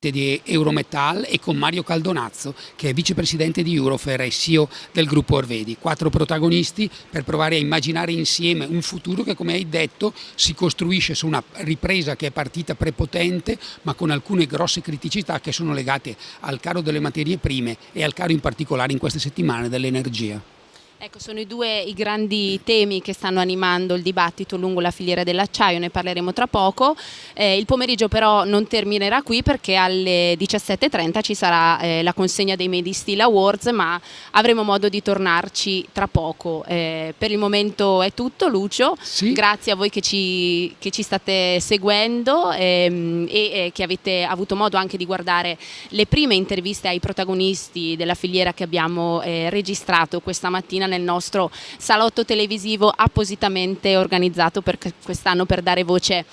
di Eurometall, e con Mario Caldonazzo, che è vicepresidente di Eurofer e CEO del gruppo Orvedi. 4 protagonisti per provare a immaginare insieme un futuro che, come hai detto, si costruisce su una ripresa che è partita prepotente, ma con alcune grosse criticità che sono legate al caro delle materie prime e al caro in particolare in queste settimane dell'energia. Ecco, sono i grandi temi che stanno animando il dibattito lungo la filiera dell'acciaio, ne parleremo tra poco. Il pomeriggio però non terminerà qui, perché alle 17:30 ci sarà la consegna dei Made in Steel Awards, ma avremo modo di tornarci tra poco. Per il momento è tutto, Lucio. Sì. Grazie a voi che ci state seguendo e che avete avuto modo anche di guardare le prime interviste ai protagonisti della filiera che abbiamo registrato questa mattina nel nostro salotto televisivo appositamente organizzato per quest'anno, per dare voce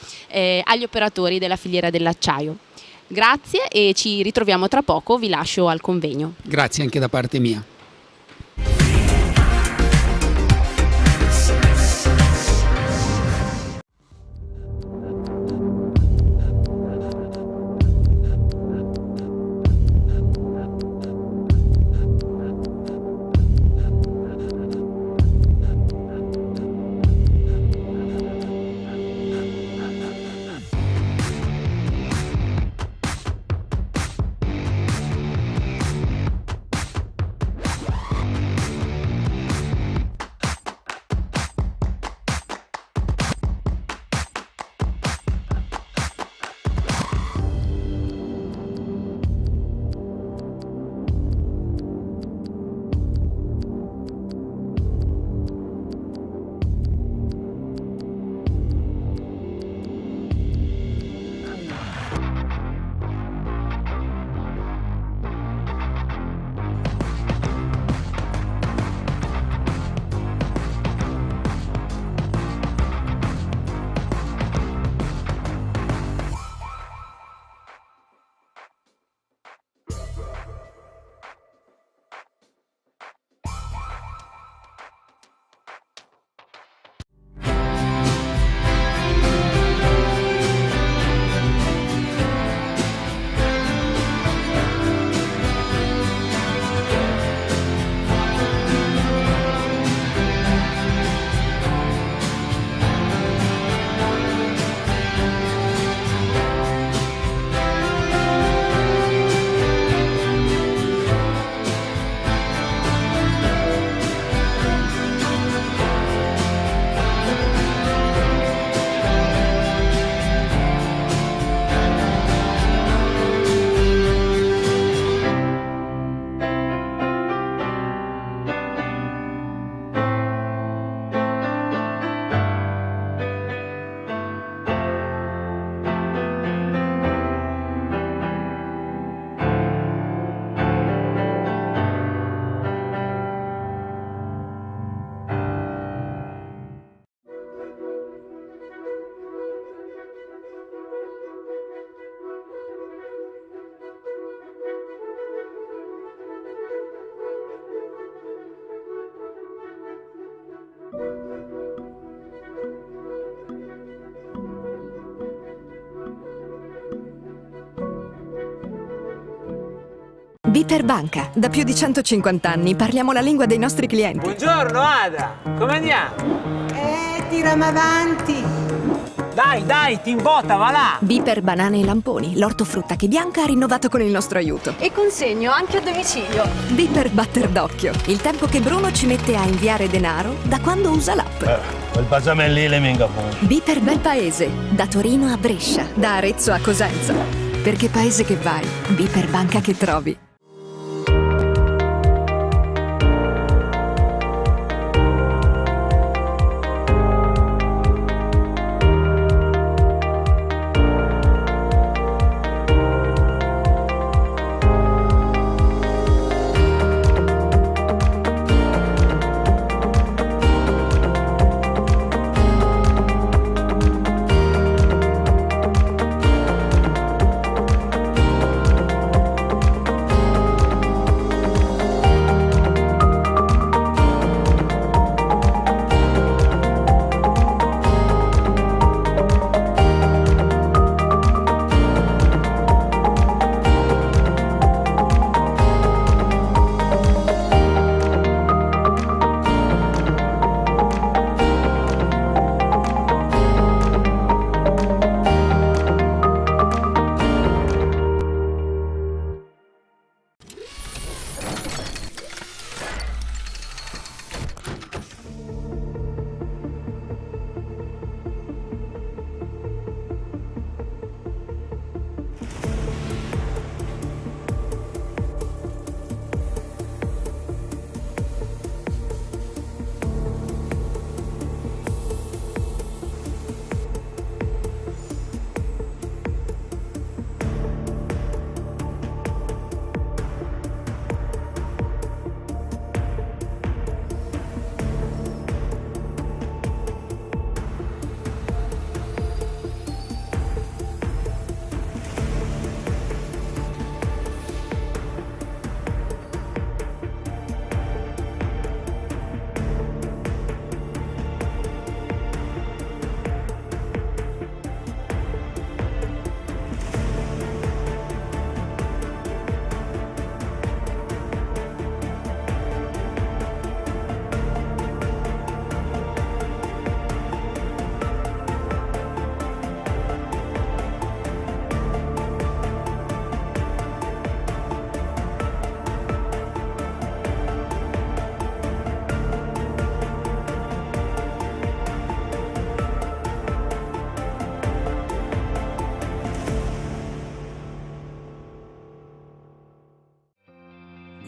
agli operatori della filiera dell'acciaio. Grazie e ci ritroviamo tra poco, vi lascio al convegno. Grazie anche da parte mia. Biper Banca. Da più di 150 anni parliamo la lingua dei nostri clienti. Buongiorno Ada, come andiamo? Tirami avanti. Dai, ti imbotta, va là! Biper Banane e Lamponi, l'ortofrutta che Bianca ha rinnovato con il nostro aiuto. E consegno anche a domicilio. Biper Batter d'Occhio, il tempo che Bruno ci mette a inviare denaro da quando usa l'app. Quel pasame lì le minga poi. Biper Bel Paese, da Torino a Brescia, da Arezzo a Cosenza. Perché paese che vai, Biper Banca che trovi.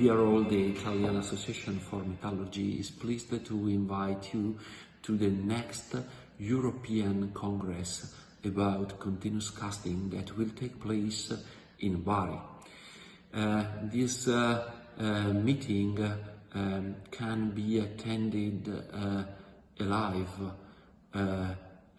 overall, the Italian Association for Metallurgy is pleased to invite you to the next European Congress about continuous casting that will take place in Bari. This meeting can be attended live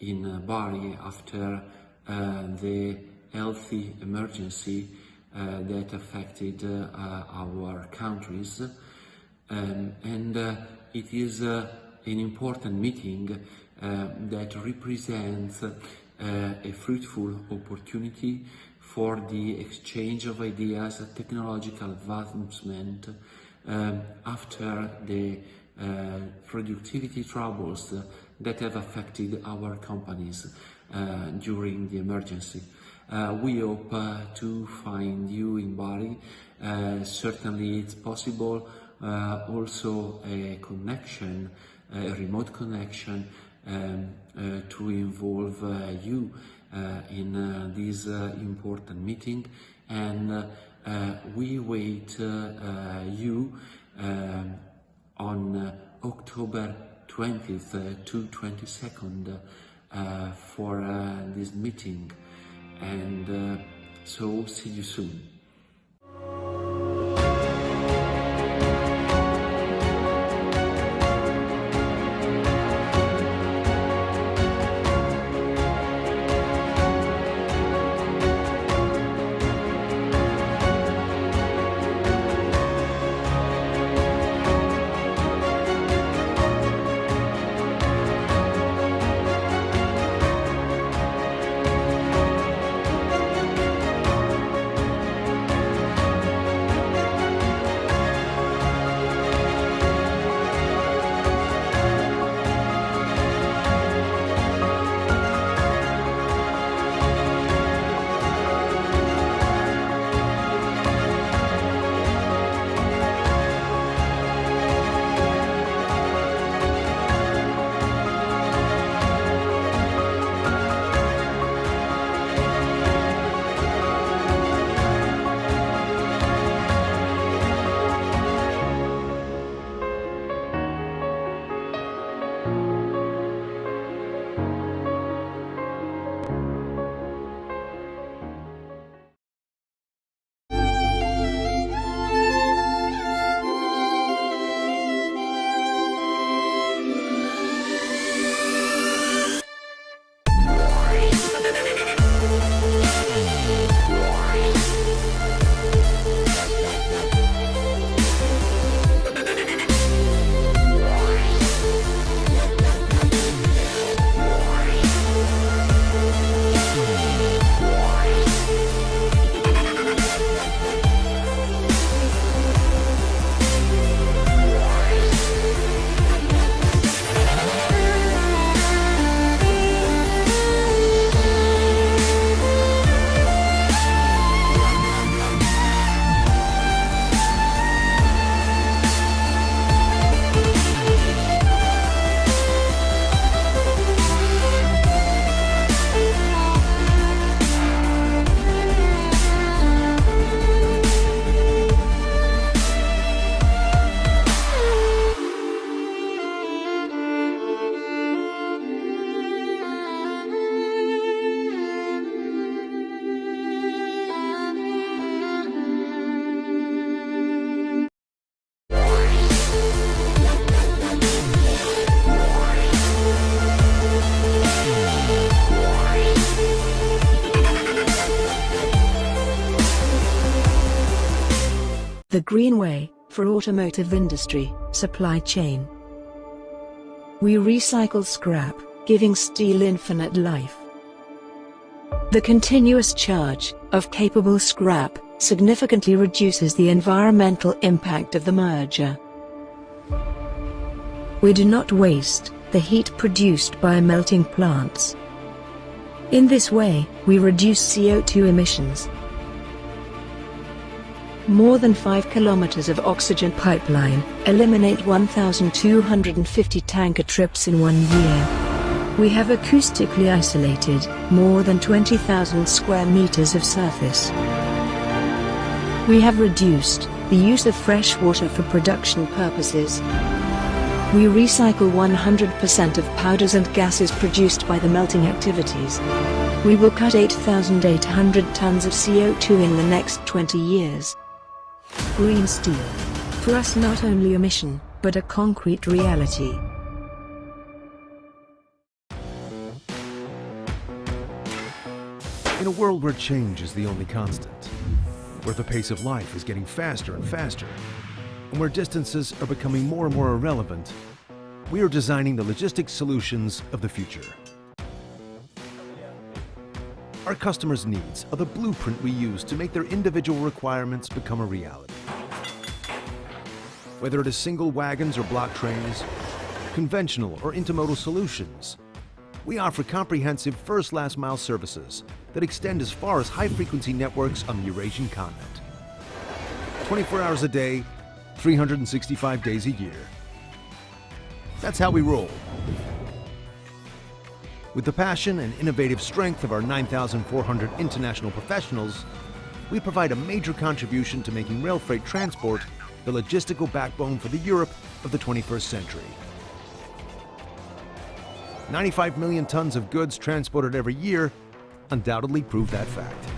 in Bari after the healthy emergency that affected our countries, and it is an important meeting that represents a fruitful opportunity for the exchange of ideas, technological advancement after the productivity troubles that have affected our companies during the emergency. We hope to find you in Bari. Certainly it's possible also a connection, a remote connection to involve you in this important meeting, and we wait you on October 20th to 22nd for this meeting, and so see you soon. The Green Way, for automotive industry, supply chain. We recycle scrap, giving steel infinite life. The continuous charge of capable scrap significantly reduces the environmental impact of the merger. We do not waste the heat produced by melting plants. In this way, we reduce CO2 emissions. More than 5 kilometers of oxygen pipeline eliminate 1,250 tanker trips in 1 year. We have acoustically isolated more than 20,000 square meters of surface. We have reduced the use of fresh water for production purposes. We recycle 100% of powders and gases produced by the melting activities. We will cut 8,800 tons of CO2 in the next 20 years. Green steel. For us, not only a mission, but a concrete reality. In a world where change is the only constant, where the pace of life is getting faster and faster, and where distances are becoming more and more irrelevant, we are designing the logistics solutions of the future. Our customers' needs are the blueprint we use to make their individual requirements become a reality. Whether it is single wagons or block trains, conventional or intermodal solutions, we offer comprehensive first-last mile services that extend as far as high-frequency networks on the Eurasian continent. 24 hours a day, 365 days a year. That's how we roll. With the passion and innovative strength of our 9,400 international professionals, we provide a major contribution to making rail freight transport the logistical backbone for the Europe of the 21st century. 95 million tons of goods transported every year undoubtedly prove that fact.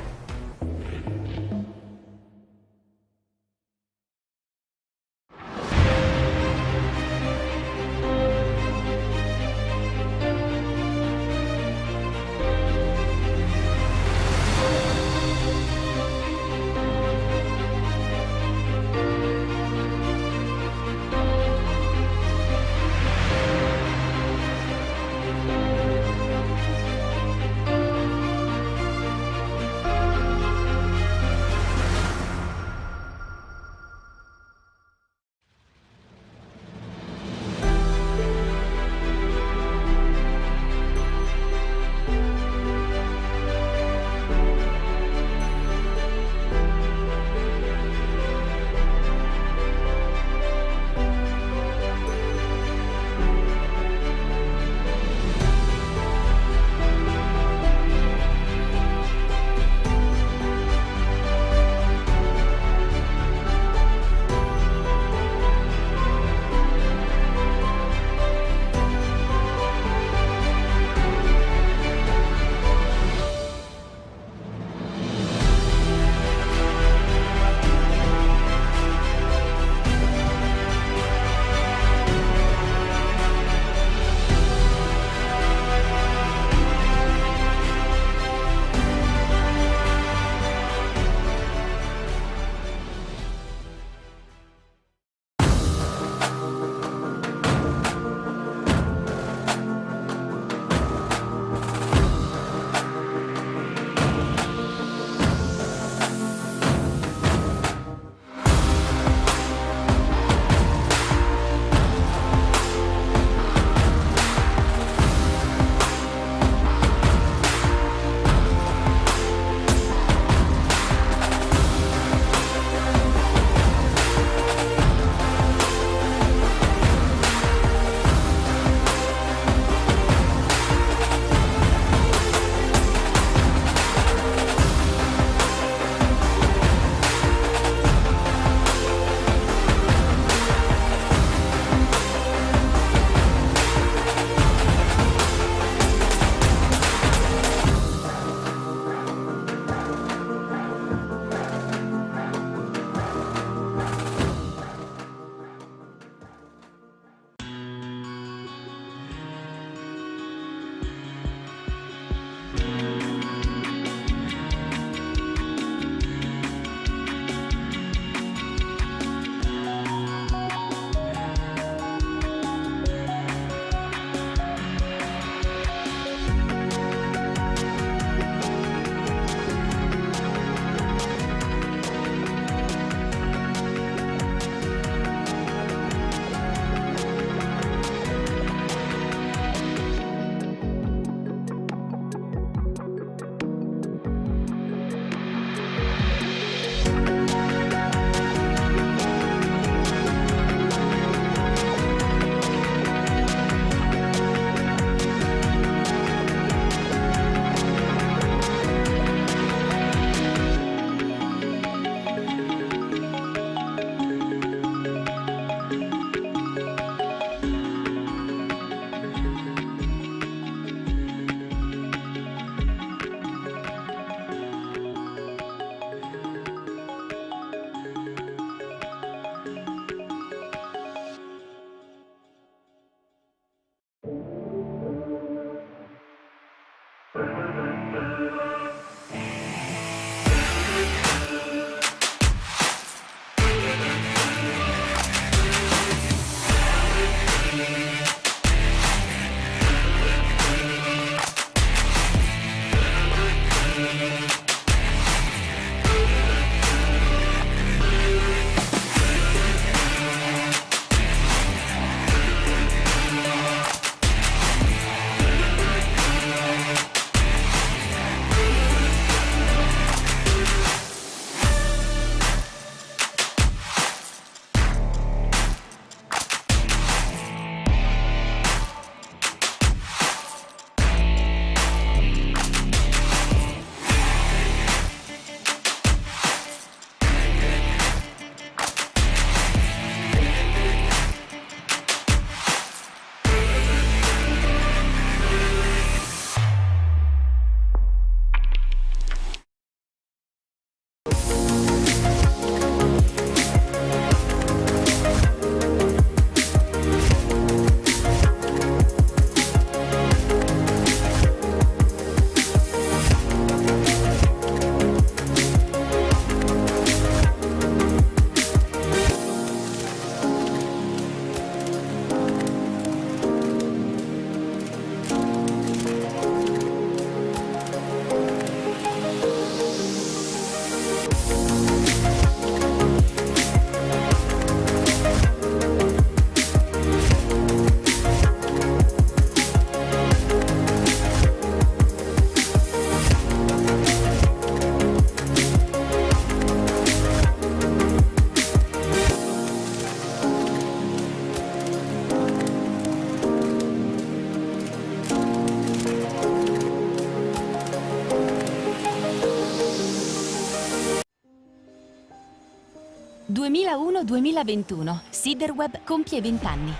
2001-2021, siderweb compie 20 anni.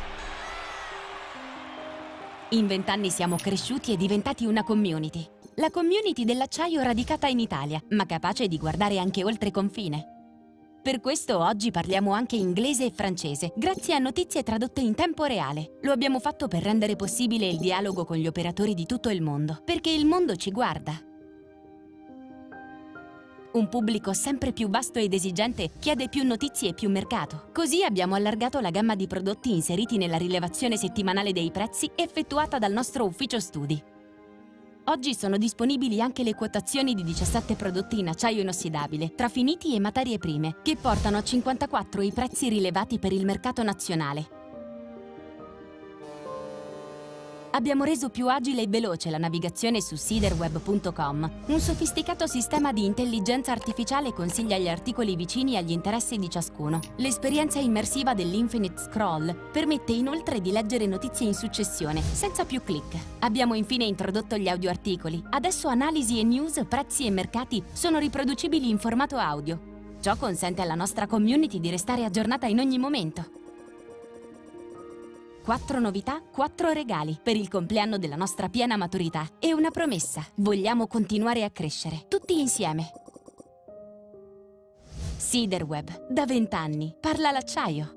In 20 anni siamo cresciuti e diventati una community. La community dell'acciaio radicata in Italia, ma capace di guardare anche oltre confine. Per questo oggi parliamo anche inglese e francese, grazie a notizie tradotte in tempo reale. Lo abbiamo fatto per rendere possibile il dialogo con gli operatori di tutto il mondo, perché il mondo ci guarda. Un pubblico sempre più vasto ed esigente chiede più notizie e più mercato. Così abbiamo allargato la gamma di prodotti inseriti nella rilevazione settimanale dei prezzi effettuata dal nostro ufficio studi. Oggi sono disponibili anche le quotazioni di 17 prodotti in acciaio inossidabile, tra finiti e materie prime, che portano a 54 i prezzi rilevati per il mercato nazionale. Abbiamo reso più agile e veloce la navigazione su siderweb.com. Un sofisticato sistema di intelligenza artificiale consiglia gli articoli vicini agli interessi di ciascuno. L'esperienza immersiva dell'Infinite Scroll permette inoltre di leggere notizie in successione, senza più click. Abbiamo infine introdotto gli audioarticoli. Adesso analisi e news, prezzi e mercati sono riproducibili in formato audio. Ciò consente alla nostra community di restare aggiornata in ogni momento. 4 novità, 4 regali per il compleanno della nostra piena maturità e una promessa: vogliamo continuare a crescere, tutti insieme. Siderweb, da 20 anni, parla l'acciaio.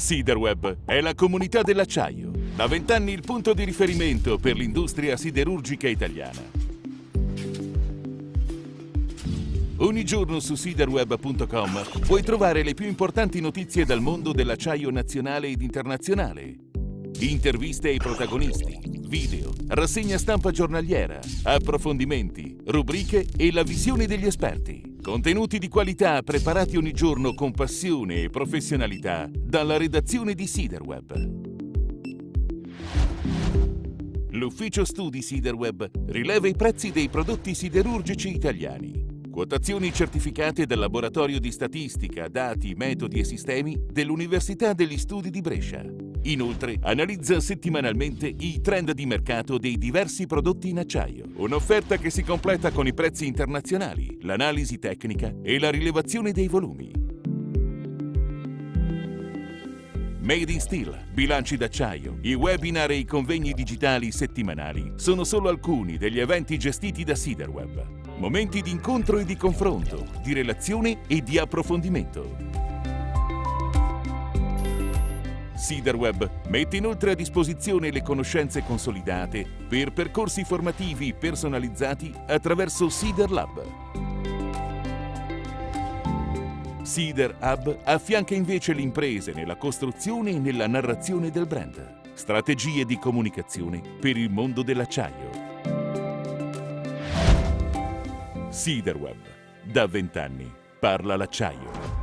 Siderweb è la comunità dell'acciaio, da 20 anni il punto di riferimento per l'industria siderurgica italiana. Ogni giorno su siderweb.com puoi trovare le più importanti notizie dal mondo dell'acciaio nazionale ed internazionale. Interviste ai protagonisti, video, rassegna stampa giornaliera, approfondimenti, rubriche e la visione degli esperti. Contenuti di qualità preparati ogni giorno con passione e professionalità dalla redazione di Siderweb. L'ufficio studi Siderweb rileva i prezzi dei prodotti siderurgici italiani. Quotazioni certificate dal Laboratorio di Statistica, Dati, Metodi e Sistemi dell'Università degli Studi di Brescia. Inoltre, analizza settimanalmente i trend di mercato dei diversi prodotti in acciaio. Un'offerta che si completa con i prezzi internazionali, l'analisi tecnica e la rilevazione dei volumi. Made in Steel, bilanci d'acciaio, i webinar e i convegni digitali settimanali sono solo alcuni degli eventi gestiti da Siderweb. Momenti di incontro e di confronto, di relazione e di approfondimento. Siderweb mette inoltre a disposizione le conoscenze consolidate per percorsi formativi personalizzati attraverso Sider Lab. Sider Hub affianca invece le imprese nella costruzione e nella narrazione del brand. Strategie di comunicazione per il mondo dell'acciaio. Siderweb. Da 20 anni parla l'acciaio.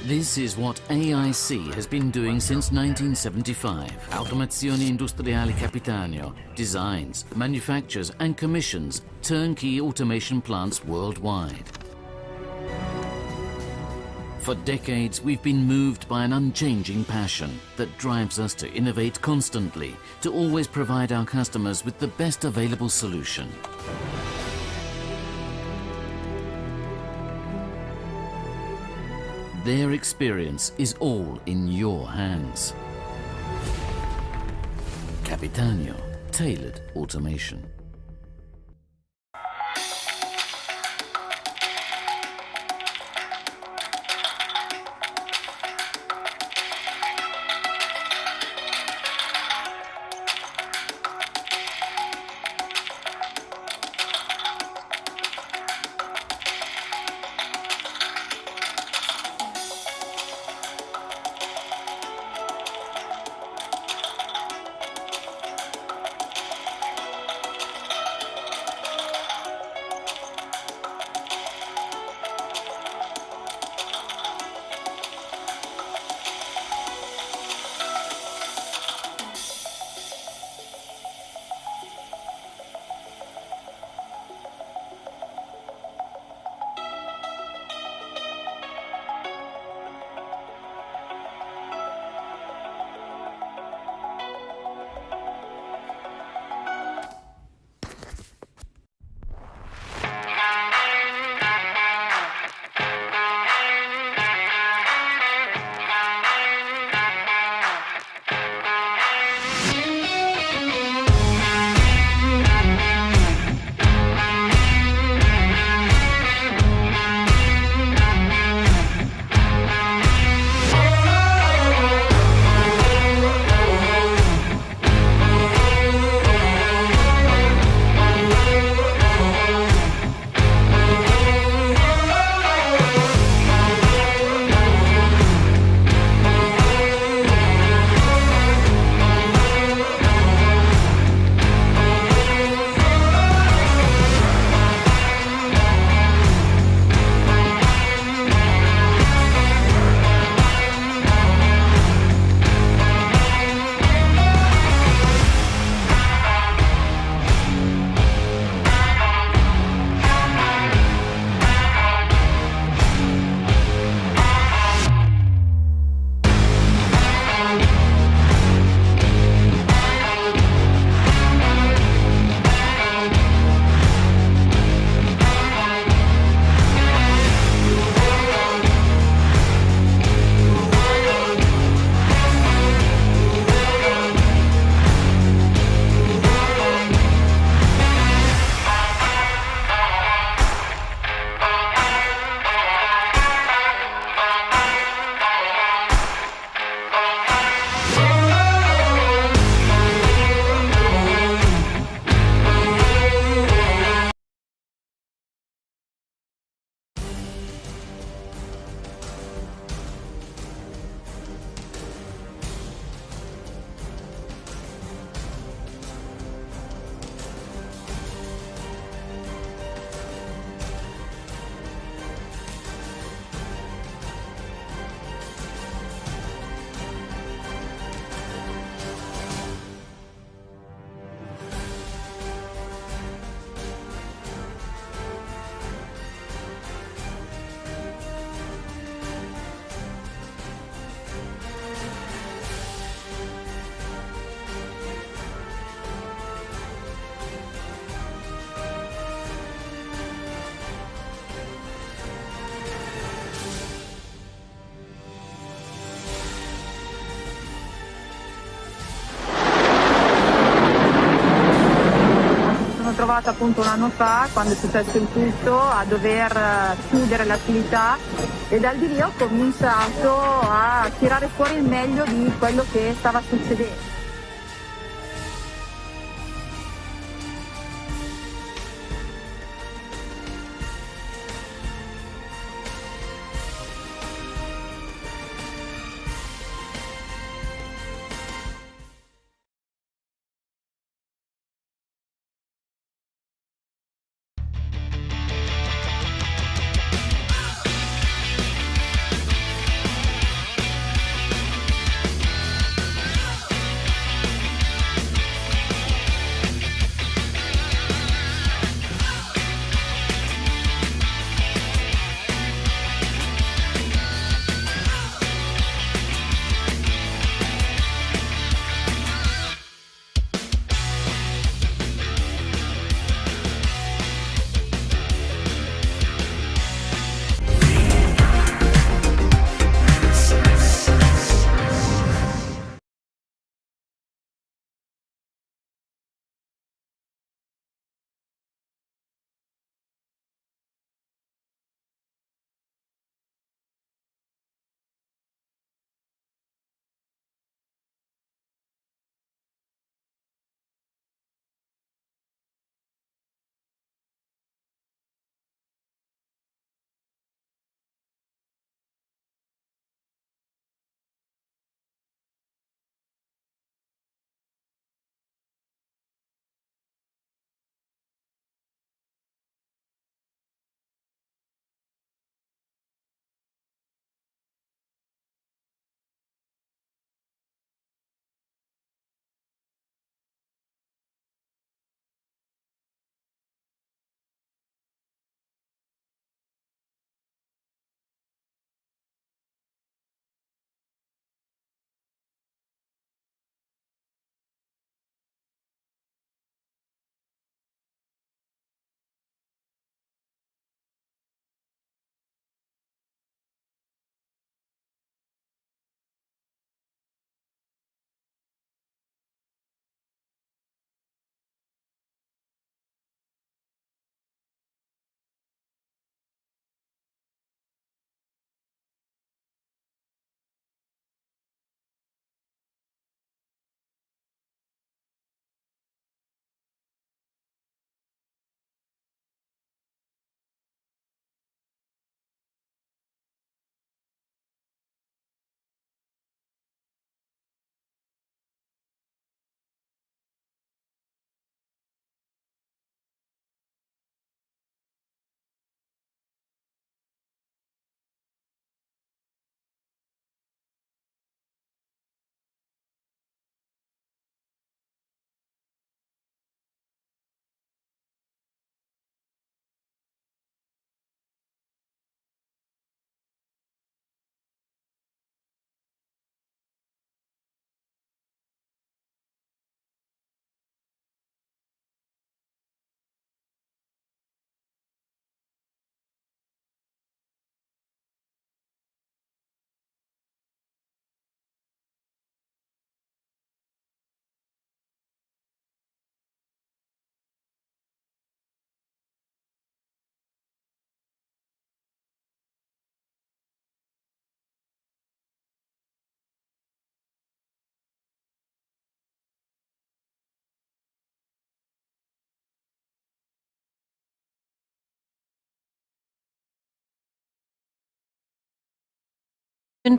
This is what AIC has been doing since 1975. Automazione Industriale Capitanio designs, manufactures and commissions turnkey automation plants worldwide. For decades, we've been moved by an unchanging passion that drives us to innovate constantly, to always provide our customers with the best available solution. Their experience is all in your hands. Capitanio, tailored automation. ritrovata appunto un anno fa, quando è successo il tutto, a dover chiudere l'attività, e dal di lì ho cominciato a tirare fuori il meglio di quello che stava succedendo.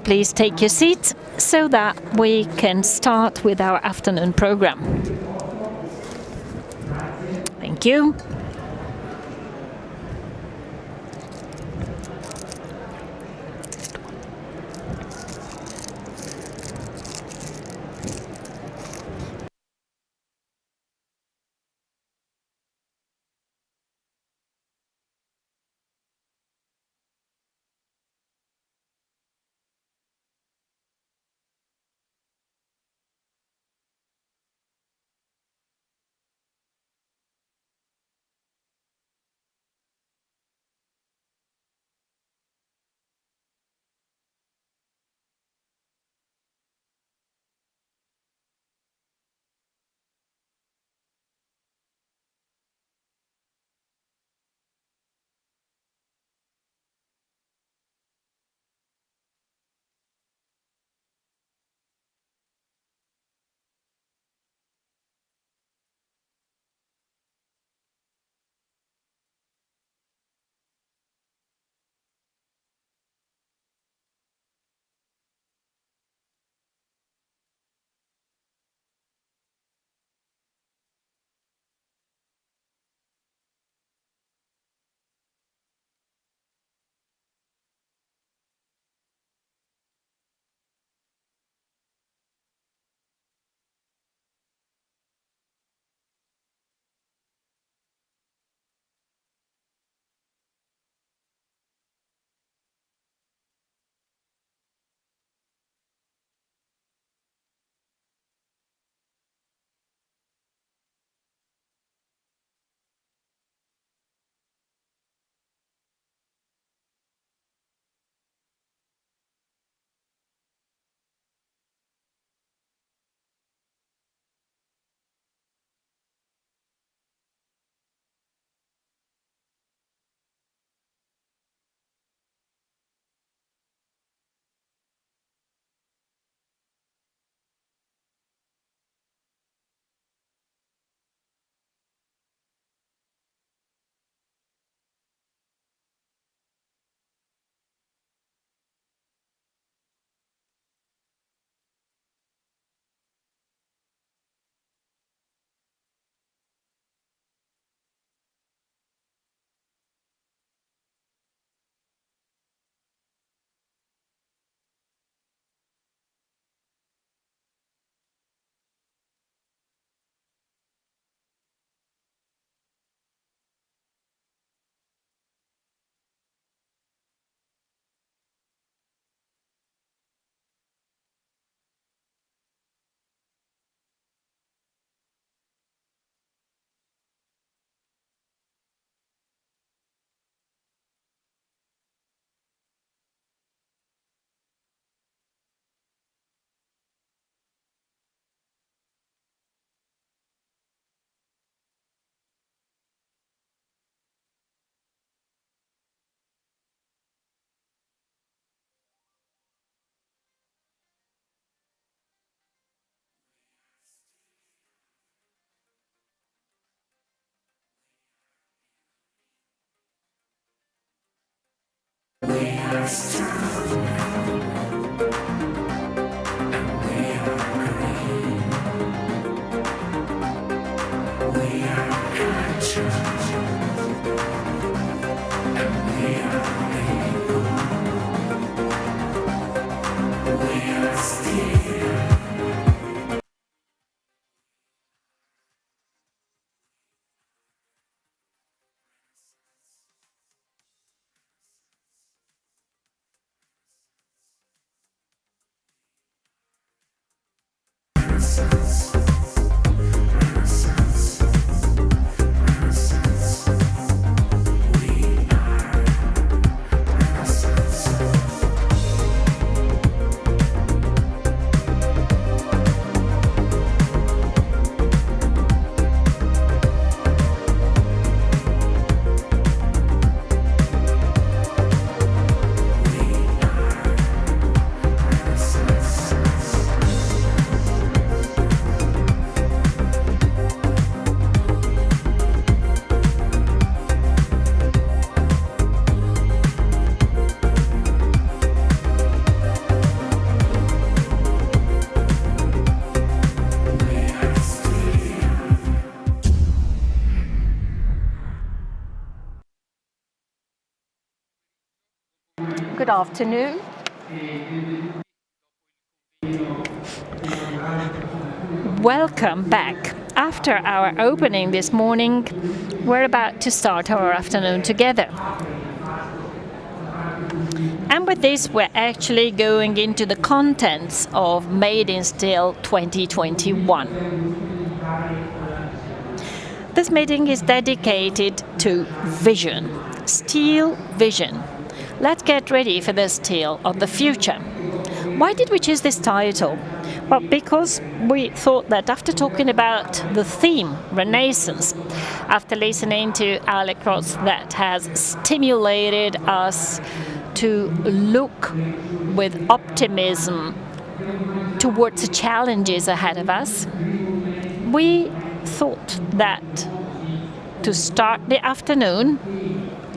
Please take your seats so that we can start with our afternoon program. Thank you. Good afternoon. Welcome back. After our opening this morning, we're about to start our afternoon together. And with this, we're actually going into the contents of Made in Steel 2021. This meeting is dedicated to vision, steel vision. Let's get ready for the steel of the future. Why did we choose this title? Well, because we thought that after talking about the theme, Renaissance, after listening to Alec Ross, that has stimulated us to look with optimism towards the challenges ahead of us, we thought that to start the afternoon,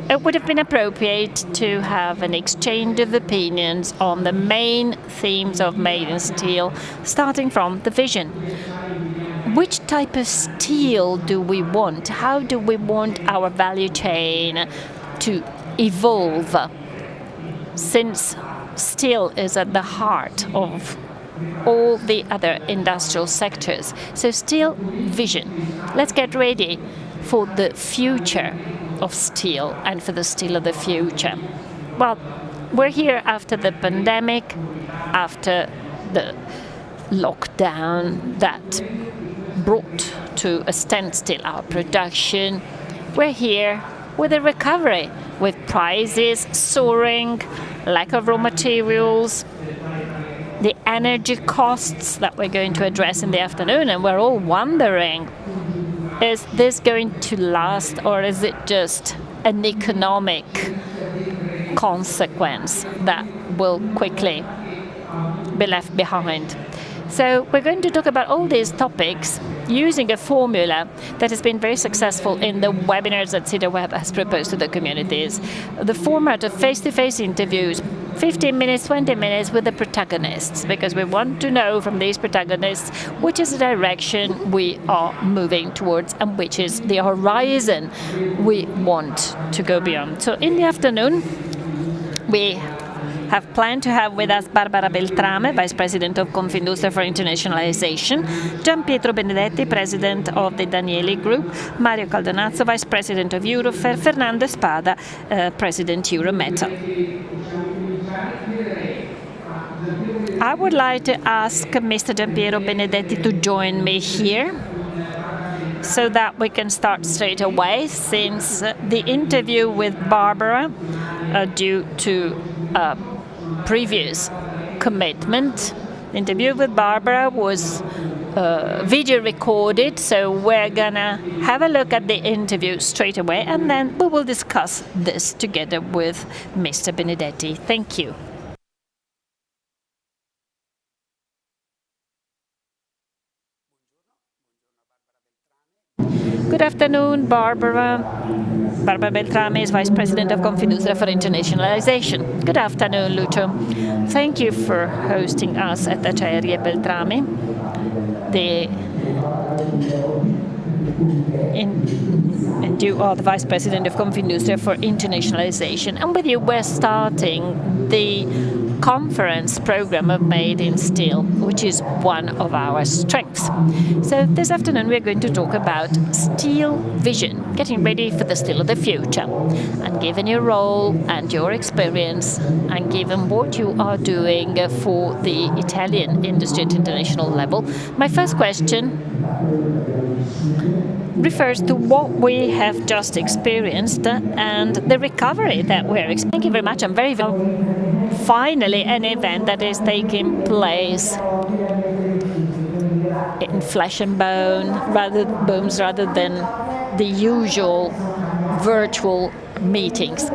it would have been appropriate to have an exchange of opinions on the main themes of Made in Steel, starting from the vision. Which type of steel do we want? How do we want our value chain to evolve? Since steel is at the heart of all the other industrial sectors. So steel vision. Let's get ready for the future of steel and for the steel of the future. Well, we're here after the pandemic, after the lockdown that brought to a standstill our production. We're here with a recovery, with prices soaring, lack of raw materials, the energy costs that we're going to address in the afternoon, and we're all wondering, is this going to last, or is it just an economic consequence that will quickly be left behind? So we're going to talk about all these topics using a formula that has been very successful in the webinars that siderweb has proposed to the communities. The format of face-to-face interviews, 15 minutes, 20 minutes with the protagonists, because we want to know from these protagonists which is the direction we are moving towards and which is the horizon we want to go beyond. So in the afternoon, we have planned to have with us Barbara Beltrame, Vice President of Confindustria for Internationalization, Gian Pietro Benedetti, President of the Danieli Group, Mario Caldonazzo, Vice President of Eurofer, Fernando Espada, President Eurometal. I would like to ask Mr. Gian Pietro Benedetti to join me here so that we can start straight away, since the interview with Barbara, due to previous commitment, the interview with Barbara was video recorded, so we're gonna have a look at the interview straight away and then we will discuss this together with Mr. Benedetti. Thank you. Good afternoon, Barbara. Barbara Beltrame is Vice President of Confindustria for Internationalization. Good afternoon, Lucio. Thank you for hosting us at Acciaierie Beltrame. And you are the Vice President of Confindustria for Internationalization. And with you, we're starting the conference program of Made in Steel, which is one of our strengths. So this afternoon, we're going to talk about steel vision, getting ready for the steel of the future. And given your role and your experience, and given what you are doing for the Italian industry at international level, my first question refers to what we have just experienced and the recovery that we're experiencing. Thank you very much. I'm very finally an event that is taking place in flesh and bones rather than the usual virtual meetings.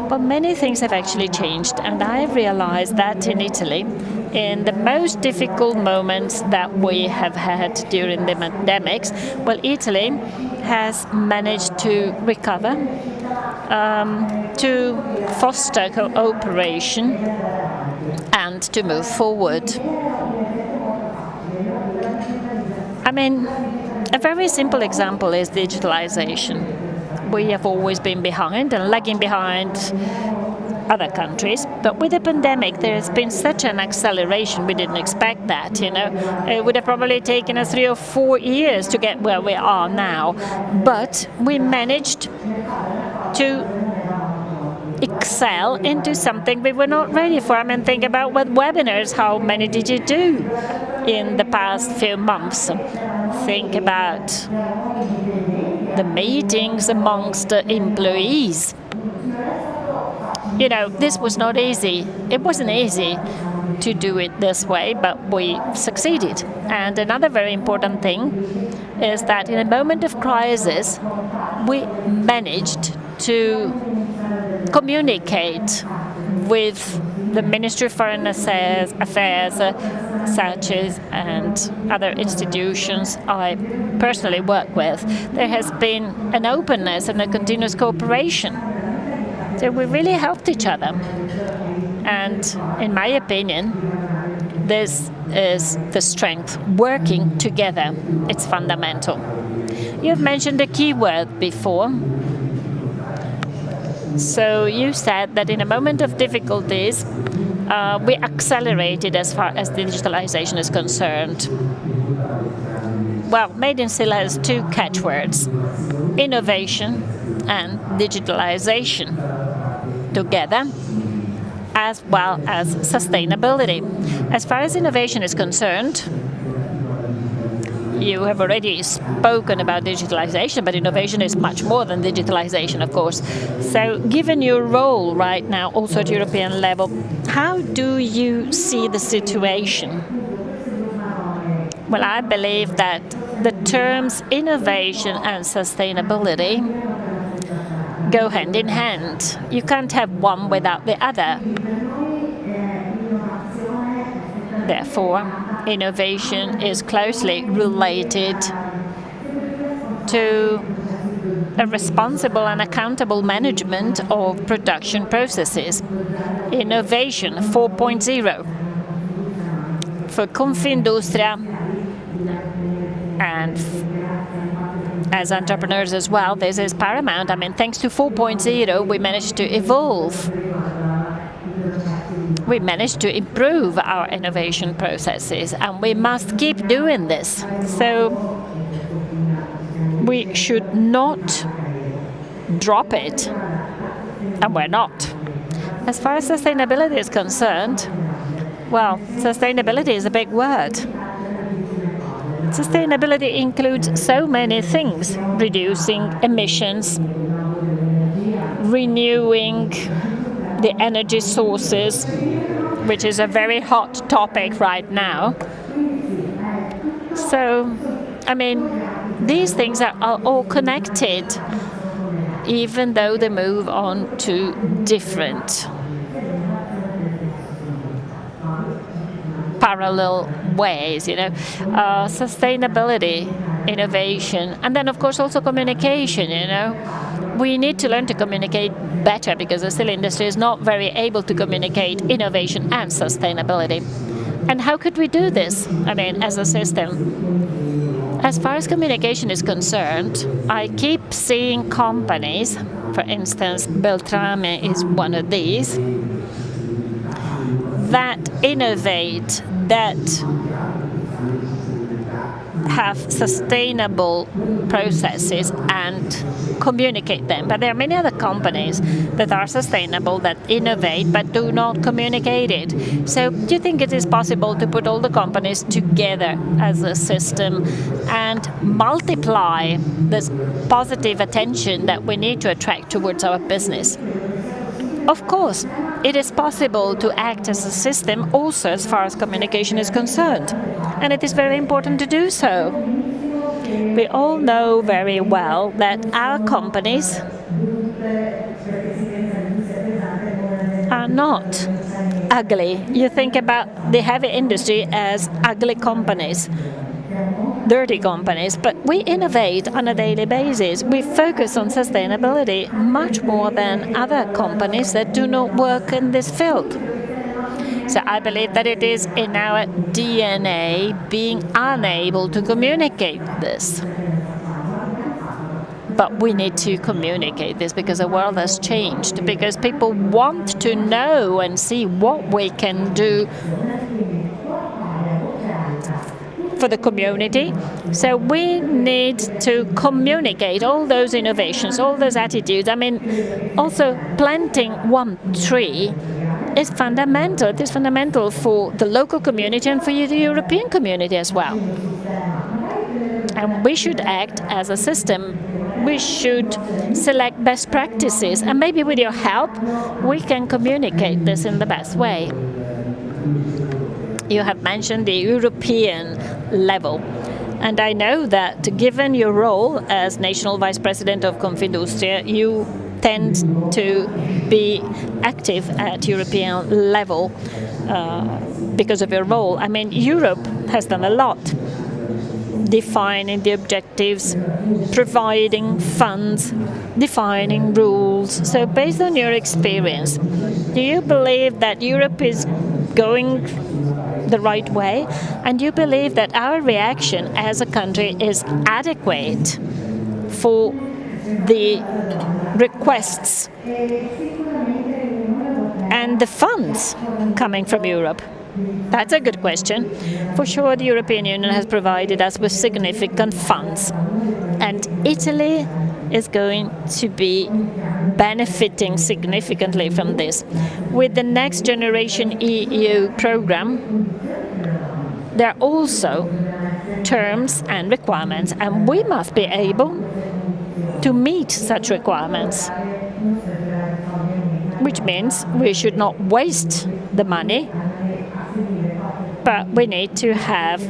But many things have actually changed, and I've realized that in Italy, in the most difficult moments that we have had during the pandemics, well, Italy has managed to recover, to foster cooperation, and to move forward. I mean, a very simple example is digitalization. We have always been behind and lagging behind other countries, but with the pandemic there has been such an acceleration. We didn't expect that, you know. It would have probably taken us 3 or 4 years to get where we are now, but we managed to excel into something we were not ready for. I mean, think about what webinars, how many did you do in the past few months? Think about the meetings amongst the employees. You know, this was not easy. It wasn't easy to do it this way, but we succeeded. And another very important thing is that in a moment of crisis, we managed to communicate with the Ministry of Foreign Affairs, such as and other institutions I personally work with. There has been an openness and a continuous cooperation. So we really helped each other. And in my opinion, this is the strength. Working together, it's fundamental. You've mentioned a keyword before. So you said that in a moment of difficulties, we accelerated as far as digitalization is concerned. Well, Made in Steel has 2 catchwords: innovation and digitalization together, as well as sustainability. As far as innovation is concerned, you have already spoken about digitalization, but innovation is much more than digitalization, of course. So given your role right now, also at European level, how do you see the situation? Well, I believe that the terms innovation and sustainability go hand in hand. You can't have one without the other. Therefore, innovation is closely related to a responsible and accountable management of production processes. Innovation 4.0 for Confindustria and as entrepreneurs as well, this is paramount. I mean, thanks to 4.0, we managed to evolve. We managed to improve our innovation processes, and we must keep doing this. So we should not drop it, and we're not. As far as sustainability is concerned, well, sustainability is a big word. Sustainability includes so many things: reducing emissions, renewing the energy sources, which is a very hot topic right now. So, I mean, these things are all connected, even though they move on to different parallel ways, you know. Sustainability, innovation, and then of course also communication, you know. we need to learn to communicate better because the steel industry is not very able to communicate innovation and sustainability. And how could we do this? I mean, as a system. As far as communication is concerned, I keep seeing companies, for instance, Beltrame is one of these, that innovate, that have sustainable processes and communicate them. But there are many other companies that are sustainable, that innovate, but do not communicate it. So do you think it is possible to put all the companies together as a system and multiply this positive attention that we need to attract towards our business? Of course, it is possible to act as a system also as far as communication is concerned. And it is very important to do so. We all know very well that our companies are not ugly. You think about the heavy industry as ugly companies, dirty companies, but we innovate on a daily basis. We focus on sustainability much more than other companies that do not work in this field. So I believe that it is in our DNA being unable to communicate this. But we need to communicate this because the world has changed, because people want to know and see what we can do for the community. So we need to communicate all those innovations, all those attitudes. I mean, also planting one tree is fundamental. It is fundamental for the local community and for the European community as well. And we should act as a system. We should select best practices, and maybe with your help, we can communicate this in the best way. You have mentioned the European level. And I know that given your role as National Vice President of Confindustria, you tend to be active at European level because of your role. I mean, Europe has done a lot, defining the objectives, providing funds, defining rules. So based on your experience, do you believe that Europe is going the right way? And do you believe that our reaction as a country is adequate for the requests and the funds coming from Europe? That's a good question. For sure, the European Union has provided us with significant funds, and Italy is going to be benefiting significantly from this. With the Next Generation EU program, there are also terms and requirements, and we must be able to meet such requirements, which means we should not waste the money, but we need to have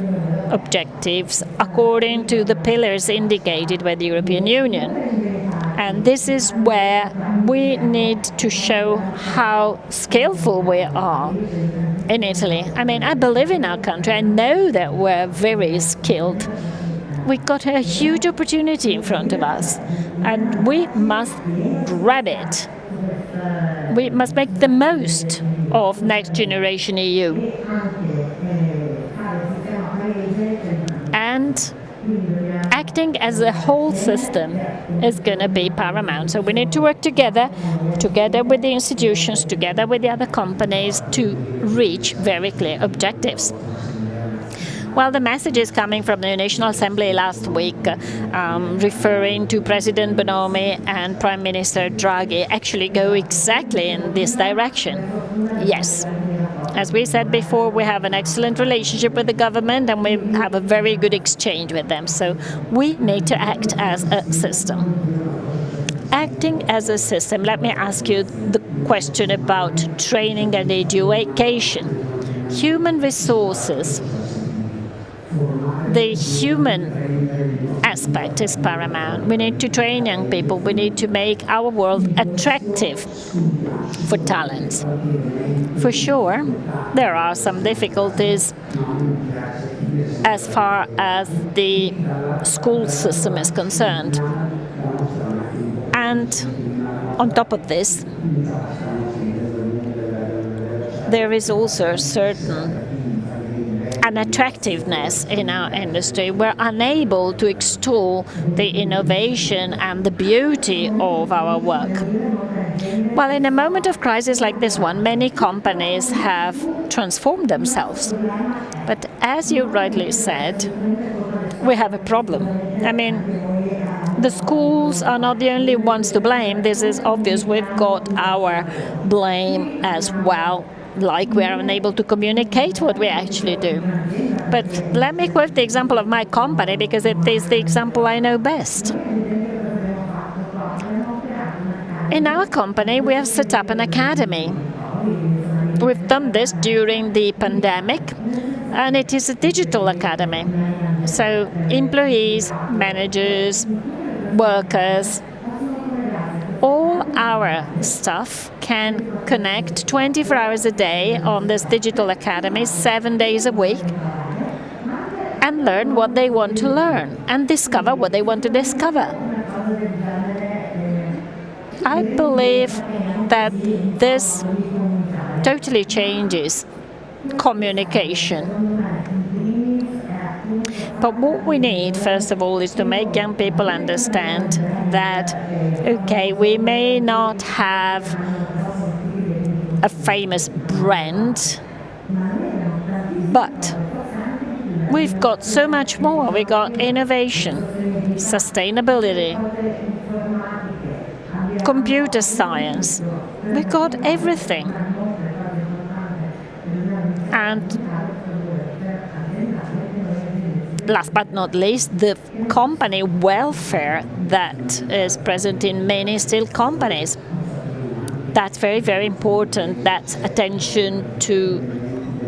objectives according to the pillars indicated by the European Union. And this is where we need to show how skillful we are in Italy. I mean, I believe in our country. I know that we're very skilled. We've got a huge opportunity in front of us, and we must grab it. We must make the most of Next Generation EU. And acting as a whole system is going to be paramount. So we need to work together with the institutions, together with the other companies to reach very clear objectives. Well, the messages coming from the National Assembly last week, referring to President Bonomi and Prime Minister Draghi, actually go exactly in this direction. Yes. As we said before, we have an excellent relationship with the government and we have a very good exchange with them. So we need to act as a system. Acting as a system, let me ask you the question about training and education. Human resources. The human aspect is paramount. We need to train young people. We need to make our world attractive for talents. For sure, there are some difficulties as far as the school system is concerned. And And on top of this, there is also a certain an attractiveness in our industry. We're unable to extol the innovation and the beauty of our work. Well, in a moment of crisis like this one, many companies have transformed themselves. But as you rightly said, we have a problem. I mean, the schools are not the only ones to blame. This is obvious. We've got our blame as well, like we are unable to communicate what we actually do. But let me quote the example of my company, because it is the example I know best. In our company, we have set up an academy. We've done this during the pandemic, and it is a digital academy. So employees, managers, workers, all our staff can connect 24 hours a day on this digital academy, 7 days a week, and learn what they want to learn and discover what they want to discover. I believe that this totally changes communication. But what we need, first of all, is to make young people understand that, okay, we may not have a famous brand, but we've got so much more. We've got innovation, sustainability, computer science. We've got everything. And last but not least, the company welfare that is present in many steel companies. That's very, very important. That's attention to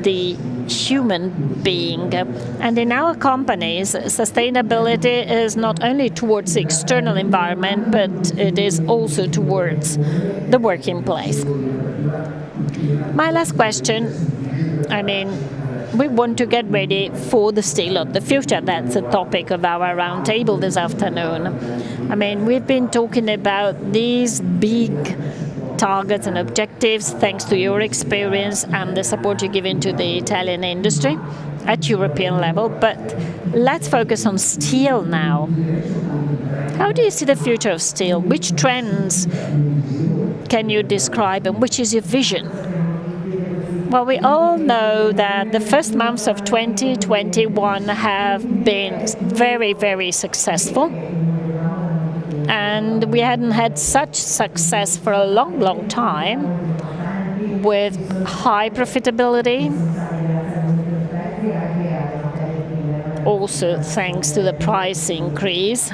the human being. And in our companies, sustainability is not only towards the external environment, but it is also towards the working place. My last question, we want to get ready for the steel of the future. That's the topic of our roundtable this afternoon. We've been talking about these big targets and objectives thanks to your experience and the support you're giving to the Italian industry at European level. But let's focus on steel now. How do you see the future of steel? Which trends can you describe, and which is your vision? Well, we all know that the first months of 2021 have been very, very successful. And we hadn't had such success for a long, long time, with high profitability, also thanks to the price increase.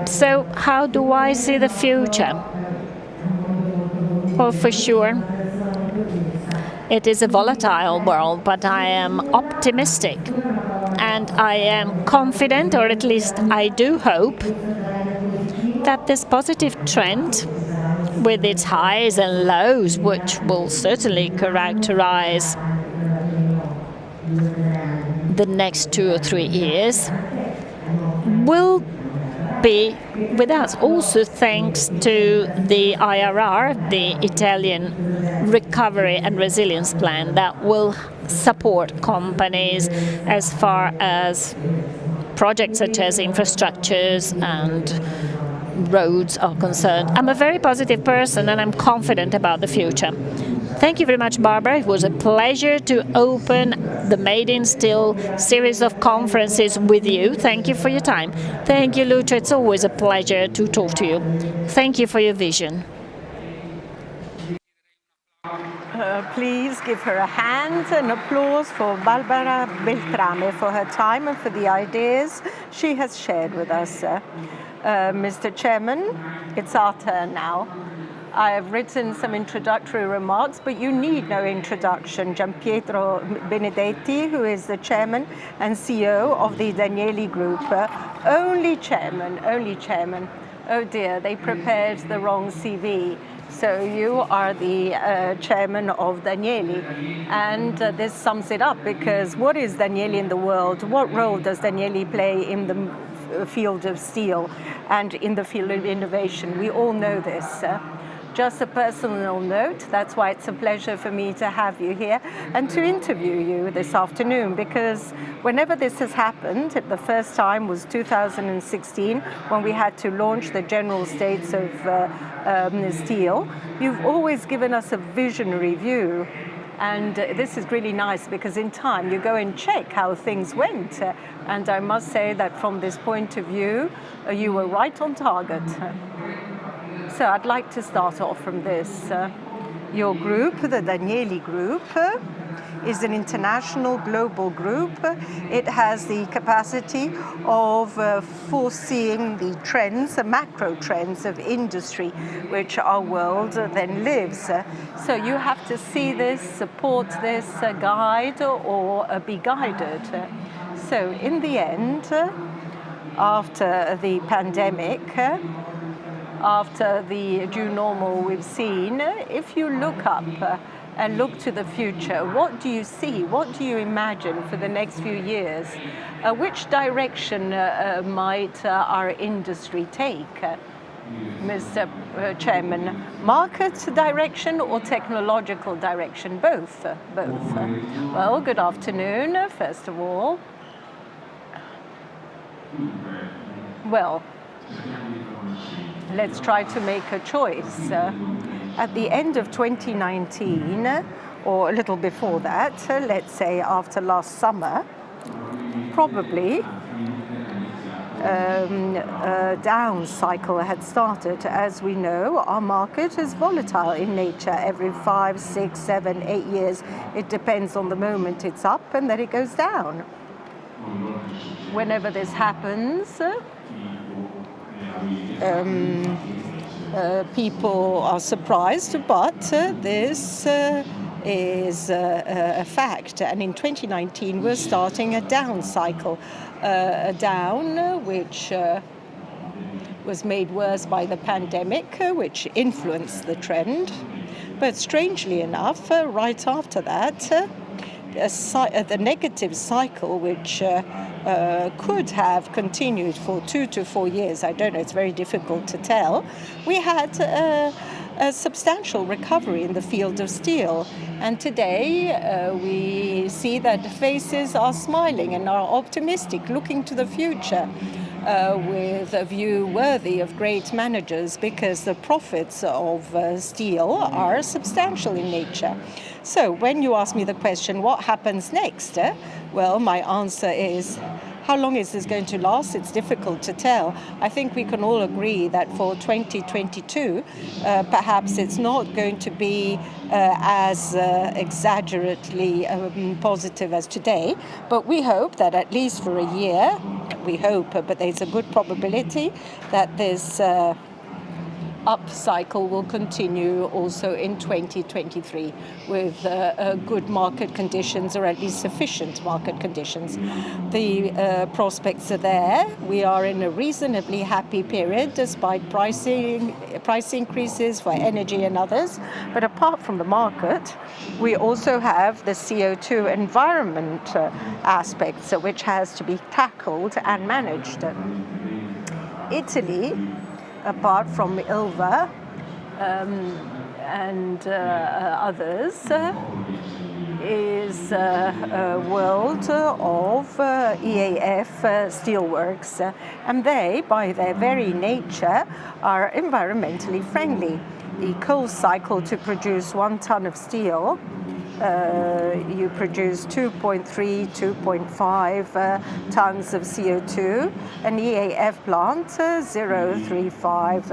So how do I see the future? Well, for sure, it is a volatile world, but I am optimistic. And I am confident, or at least I do hope, that this positive trend, with its highs and lows, which will certainly characterize the next 2 or 3 years, will be with us, also thanks to the IRR, the Italian Recovery and Resilience Plan, that will support companies as far as projects such as infrastructures and roads are concerned. I'm a very positive person, and I'm confident about the future. Thank you very much, Barbara. It was a pleasure to open the Made in Steel series of conferences with you. Thank you for your time. Thank you, Lucia. It's always a pleasure to talk to you. Thank you for your vision. Please give her a hand and applause for Barbara Beltrame for her time and for the ideas she has shared with us. Mr. Chairman, it's our turn now. I have written some introductory remarks, but you need no introduction. Gianpietro Benedetti, who is the chairman and CEO of the Danieli Group, only chairman. Oh dear, they prepared the wrong CV. So you are the chairman of Danieli, and this sums it up, because what is Danieli in the world? What role does Danieli play in the field of steel and in the field of innovation. We all know this. Just a personal note, that's why it's a pleasure for me to have you here and to interview you this afternoon, because whenever this has happened, the first time was 2016 when we had to launch the General States of Steel. You've always given us a visionary view. And this is really nice because in time you go and check how things went. And I must say that from this point of view, you were right on target. So I'd like to start off from this. Your group, the Danieli Group, is an international global group. It has the capacity of foreseeing the trends, the macro trends of industry, which our world then lives. So you have to see this, support this, guide or be guided. So in the end, after the pandemic, after the new normal we've seen, if you look up and look to the future, what do you see? What do you imagine for the next few years? Which direction might our industry take? Mr. Chairman, market direction or technological direction? Both. Both. Well, good afternoon, first of all. Well, let's try to make a choice. At the end of 2019, or a little before that, let's say after last summer, probably a down cycle had started. As we know, our market is volatile in nature. Every 5, 6, 7, 8 years, it depends on the moment it's up and then it goes down. Whenever this happens, people are surprised, but this is a fact. And in 2019, we're starting a down cycle, a down which was made worse by the pandemic, which influenced the trend. But strangely enough, right after that, the negative cycle, which could have continued for 2 to 4 years, I don't know, it's very difficult to tell, we had a substantial recovery in the field of steel. And today we see that faces are smiling and are optimistic, looking to the future with a view worthy of great managers, because the profits of steel are substantial in nature. So when you ask me the question, what happens next? Well, my answer is, how long is this going to last? It's difficult to tell. I think we can all agree that for 2022, perhaps it's not going to be as exaggerately positive as today, but we hope that at least for a year, we hope, but there's a good probability that this up cycle will continue also in 2023 with good market conditions, or at least sufficient market conditions. The prospects are there. We are in a reasonably happy period despite price increases for energy and others. But apart from the market, we also have the CO2 environment aspects, which has to be tackled and managed. Italy, apart from Ilva and others, is a world of EAF steelworks, and they, by their very nature, are environmentally friendly. The coal cycle to produce 1 ton of steel, you produce 2.3, 2.5 tons of CO2. An EAF plant, 0.35,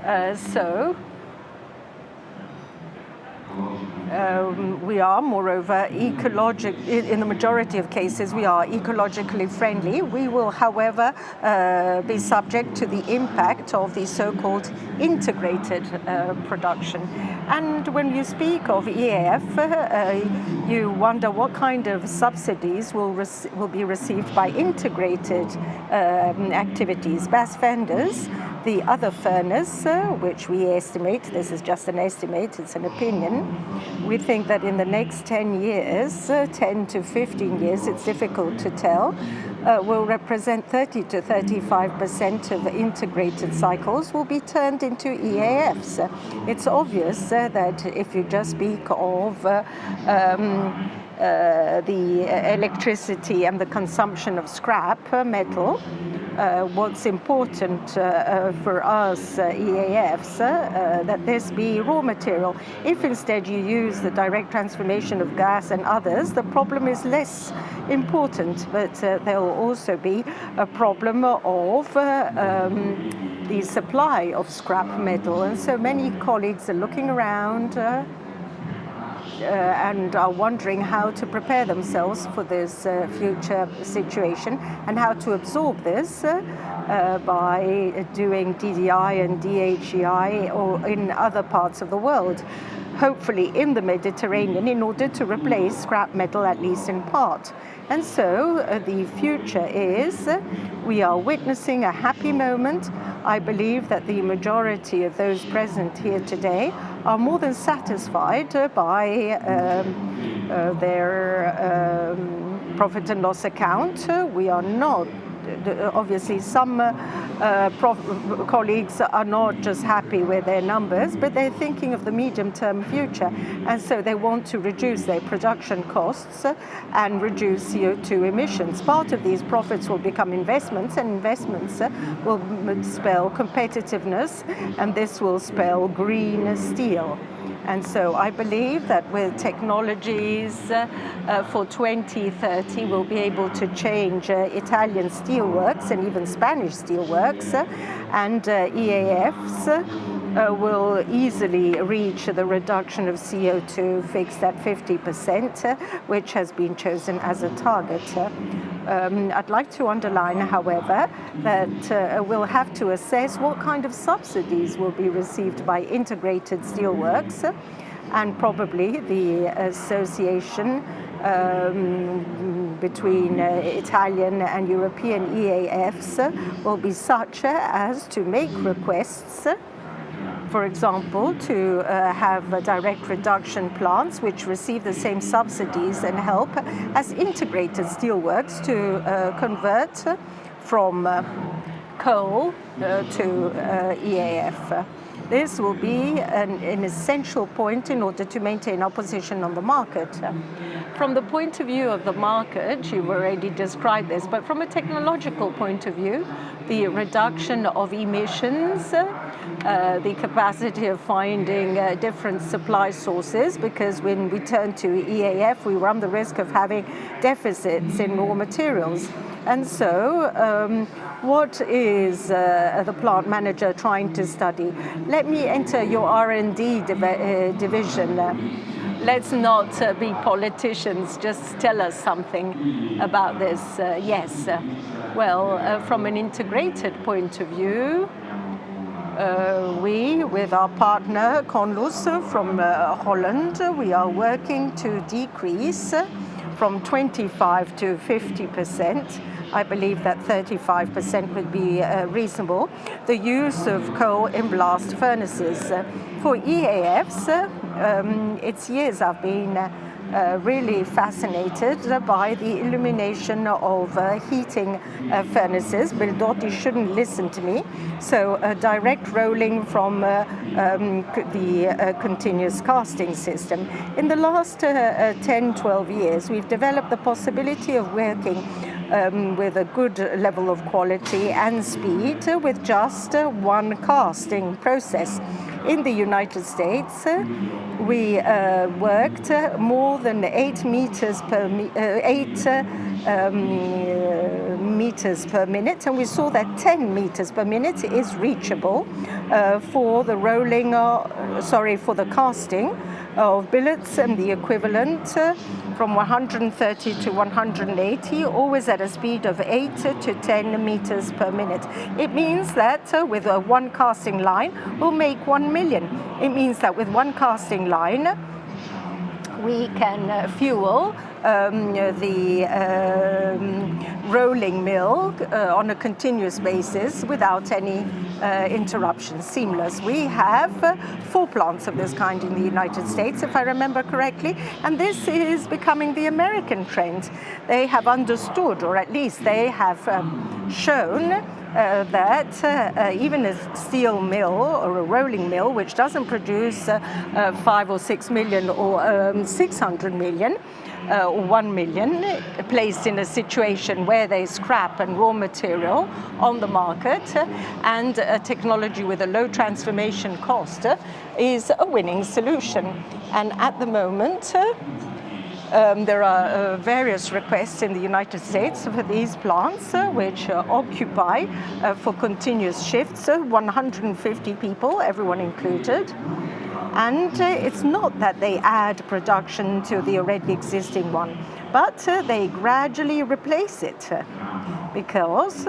0.5. So we are, moreover, in the majority of cases, we are ecologically friendly. We will, however, be subject to the impact of the so-called integrated production. And when you speak of EAF, you wonder what kind of subsidies will be received by integrated activities. BAS vendors The other furnace, which we estimate, this is just an estimate, it's an opinion, we think that in the next 10 years, 10 to 15 years, it's difficult to tell, will represent 30 to 35% of integrated cycles will be turned into EAFs. It's obvious that if you just speak of the electricity and the consumption of scrap metal, what's important for us EAFs, that this be raw material. If instead you use the direct transformation of gas and others, the problem is less important, but there will also be a problem of the supply of scrap metal. And so many colleagues are looking around and are wondering how to prepare themselves for this future situation and how to absorb this by doing DDI and DHEI or in other parts of the world, hopefully in the Mediterranean, in order to replace scrap metal, at least in part. And so the future is, we are witnessing a happy moment. I believe that the majority of those present here today are more than satisfied by their profit and loss account. We are not. Obviously, some colleagues are not just happy with their numbers, but they're thinking of the medium-term future, and so they want to reduce their production costs and reduce CO2 emissions. Part of these profits will become investments, and investments will spell competitiveness, and this will spell green steel. And so I believe that with technologies for 2030, we'll be able to change Italian steelworks and even Spanish steelworks, and EAFs will easily reach the reduction of CO2 fixed at 50%, which has been chosen as a target. I'd like to underline, however, that we'll have to assess what kind of subsidies will be received by integrated steelworks, and probably the association between Italian and European EAFs will be such as to make requests, for example, to have direct reduction plants which receive the same subsidies and help as integrated steelworks to convert from coal to EAF. This will be an essential point in order to maintain our position on the market. From the point of view of the market, you've already described this, but from a technological point of view, the reduction of emissions, the capacity of finding different supply sources, because when we turn to EAF, we run the risk of having deficits in raw materials. And so, what is the plant manager trying to study? Let me enter your R&D division. Let's not be politicians, just tell us something about this. Yes. Well, from an integrated point of view, we, with our partner Conlus from Holland, we are working to decrease from 25 to 50%. I believe that 35% would be reasonable, the use of coal in blast furnaces. For EAFs, it's years I've been really fascinated by the illumination of heating furnaces. Beldotti shouldn't listen to me. So direct rolling from the continuous casting system. In the last 10, 12 years, we've developed the possibility of working with a good level of quality and speed with just one casting process. In the United States, we worked more than 8 meters per minute, and we saw that 10 meters per minute is reachable for the rolling, for the casting of billets, and the equivalent from 130 to 180, always at a speed of 8 to 10 meters per minute. It means that with one casting line, we'll make 1 million. It means that with one casting line, we can fuel the rolling mill on a continuous basis without any interruptions, seamless. We have 4 plants of this kind in the United States, if I remember correctly, and this is becoming the American trend. They have understood, or at least they have shown that even a steel mill or a rolling mill, which doesn't produce 5 or 6 million or 600 million, or 1 million, placed in a situation where there's scrap and raw material on the market and a technology with a low transformation cost is a winning solution. And at the moment, there are various requests in the United States for these plants, which occupy for continuous shifts 150 people, everyone included. And it's not that they add production to the already existing one, but they gradually replace it because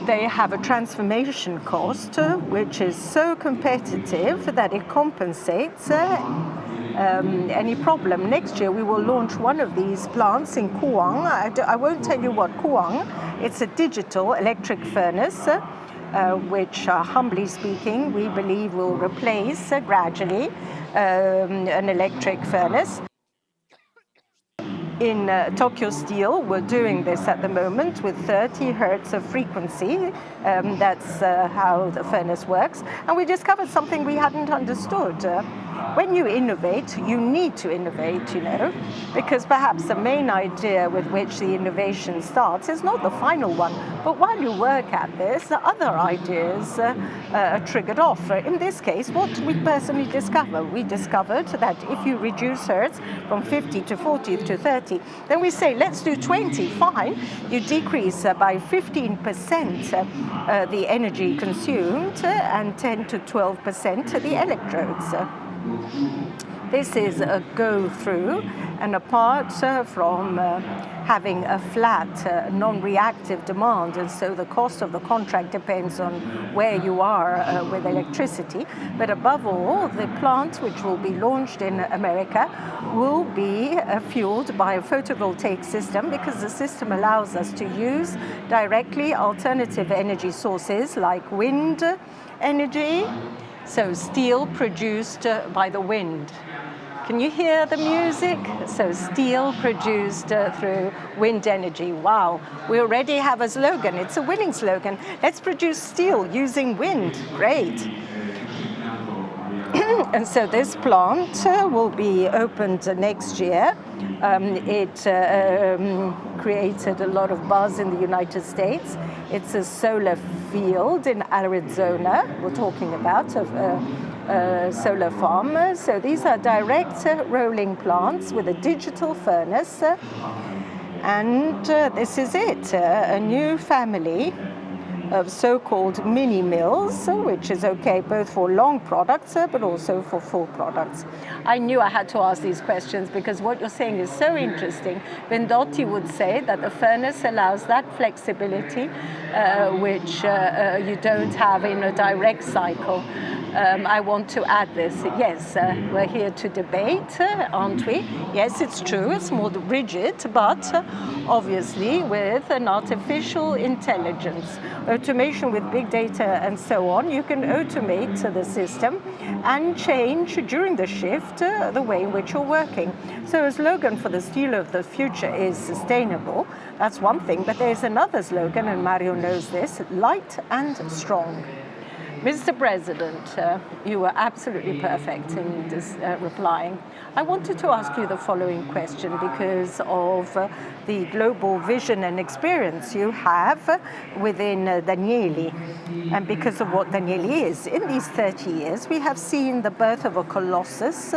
they have a transformation cost which is so competitive that it compensates any problem. Next year we will launch one of these plants in Kuang. I won't tell you what Kuang. It's a digital electric furnace which, humbly speaking, we believe will replace gradually an electric furnace. In Tokyo Steel, we're doing this at the moment with 30 hertz of frequency. That's how the furnace works. And we discovered something we hadn't understood. When you innovate, you need to innovate, you know, because perhaps the main idea with which the innovation starts is not the final one. But while you work at this, the other ideas are triggered off. In this case, what did we personally discover? We discovered that if you reduce hertz from 50 to 40 to 30, then we say, let's do 20, fine. You decrease by 15% the energy consumed and 10 to 12% the electrodes. This is a go-through, and apart from having a flat, non-reactive demand, and so the cost of the contract depends on where you are with electricity, but above all, the plant, which will be launched in America, will be fueled by a photovoltaic system, because the system allows us to use directly alternative energy sources like wind energy, so steel produced by the wind. Can you hear the music? So steel produced through wind energy. Wow, we already have a slogan. It's a winning slogan. Let's produce steel using wind. Great. And so this plant will be opened next year. It created a lot of buzz in the United States. It's a solar field in Arizona we're talking about, of solar farm. So these are direct rolling plants with a digital furnace. And this is it, a new family of so-called mini mills, which is okay both for long products but also for full products. I knew I had to ask these questions because what you're saying is so interesting. Vendotti would say that the furnace allows that flexibility which you don't have in a direct cycle. I want to add this. Yes, we're here to debate, aren't we? Yes, it's true, it's more rigid, but obviously with an artificial intelligence, automation with big data and so on, you can automate the system and change during the shift the way in which you're working. So a slogan for the steel of the future is sustainable. That's one thing, but there's another slogan, and Mario knows this, light and strong. Mr. President, you were absolutely perfect in this replying. I wanted to ask you the following question because of the global vision and experience you have within Danieli, and because of what Danieli is. In these 30 years, we have seen the birth of a colossus,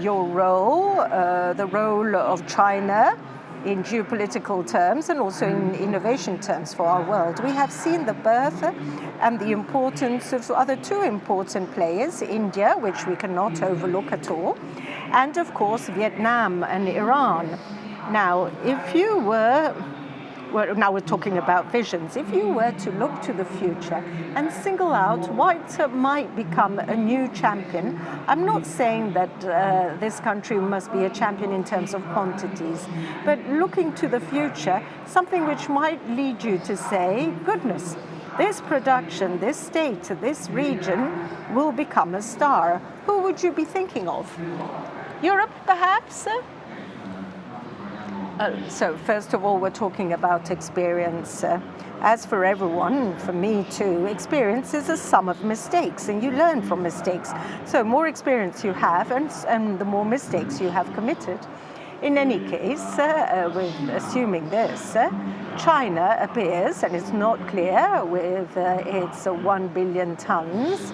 your role, the role of China, in geopolitical terms and also in innovation terms for our world. We have seen the birth and the importance of other two important players, India, which we cannot overlook at all, and of course Vietnam and Iran. Now, if you were well, now we're talking about visions. If you were to look to the future and single out what might become a new champion, I'm not saying that this country must be a champion in terms of quantities, but looking to the future, something which might lead you to say, goodness, this production, this state, this region will become a star. Who would you be thinking of? Europe, perhaps? So first of all, we're talking about experience. As for everyone, for me too, experience is a sum of mistakes, and you learn from mistakes. So more experience you have, and the more mistakes you have committed. In any case, with assuming this, China appears, and it's not clear with its 1 billion tons,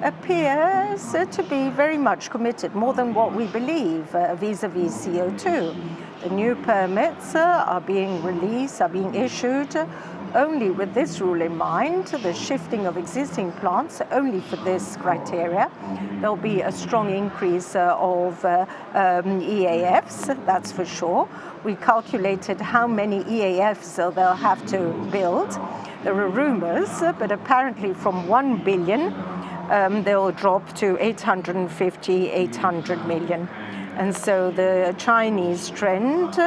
appears to be very much committed, more than what we believe, vis-a-vis CO2. The new permits are being released, are being issued only with this rule in mind, the shifting of existing plants only for this criteria. There'll be a strong increase of EAFs, that's for sure. We calculated how many EAFs they'll have to build. There are rumors, but apparently from 1 billion, they'll drop to 850, 800 million. And so the Chinese trend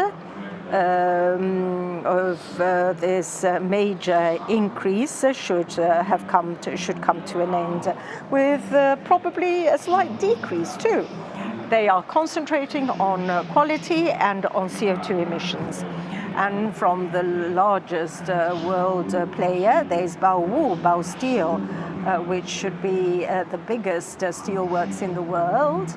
of this major increase should come to an end, with probably a slight decrease too. They are concentrating on quality and on CO2 emissions. And from the largest world player, there's Bao Steel, which should be the biggest steelworks in the world.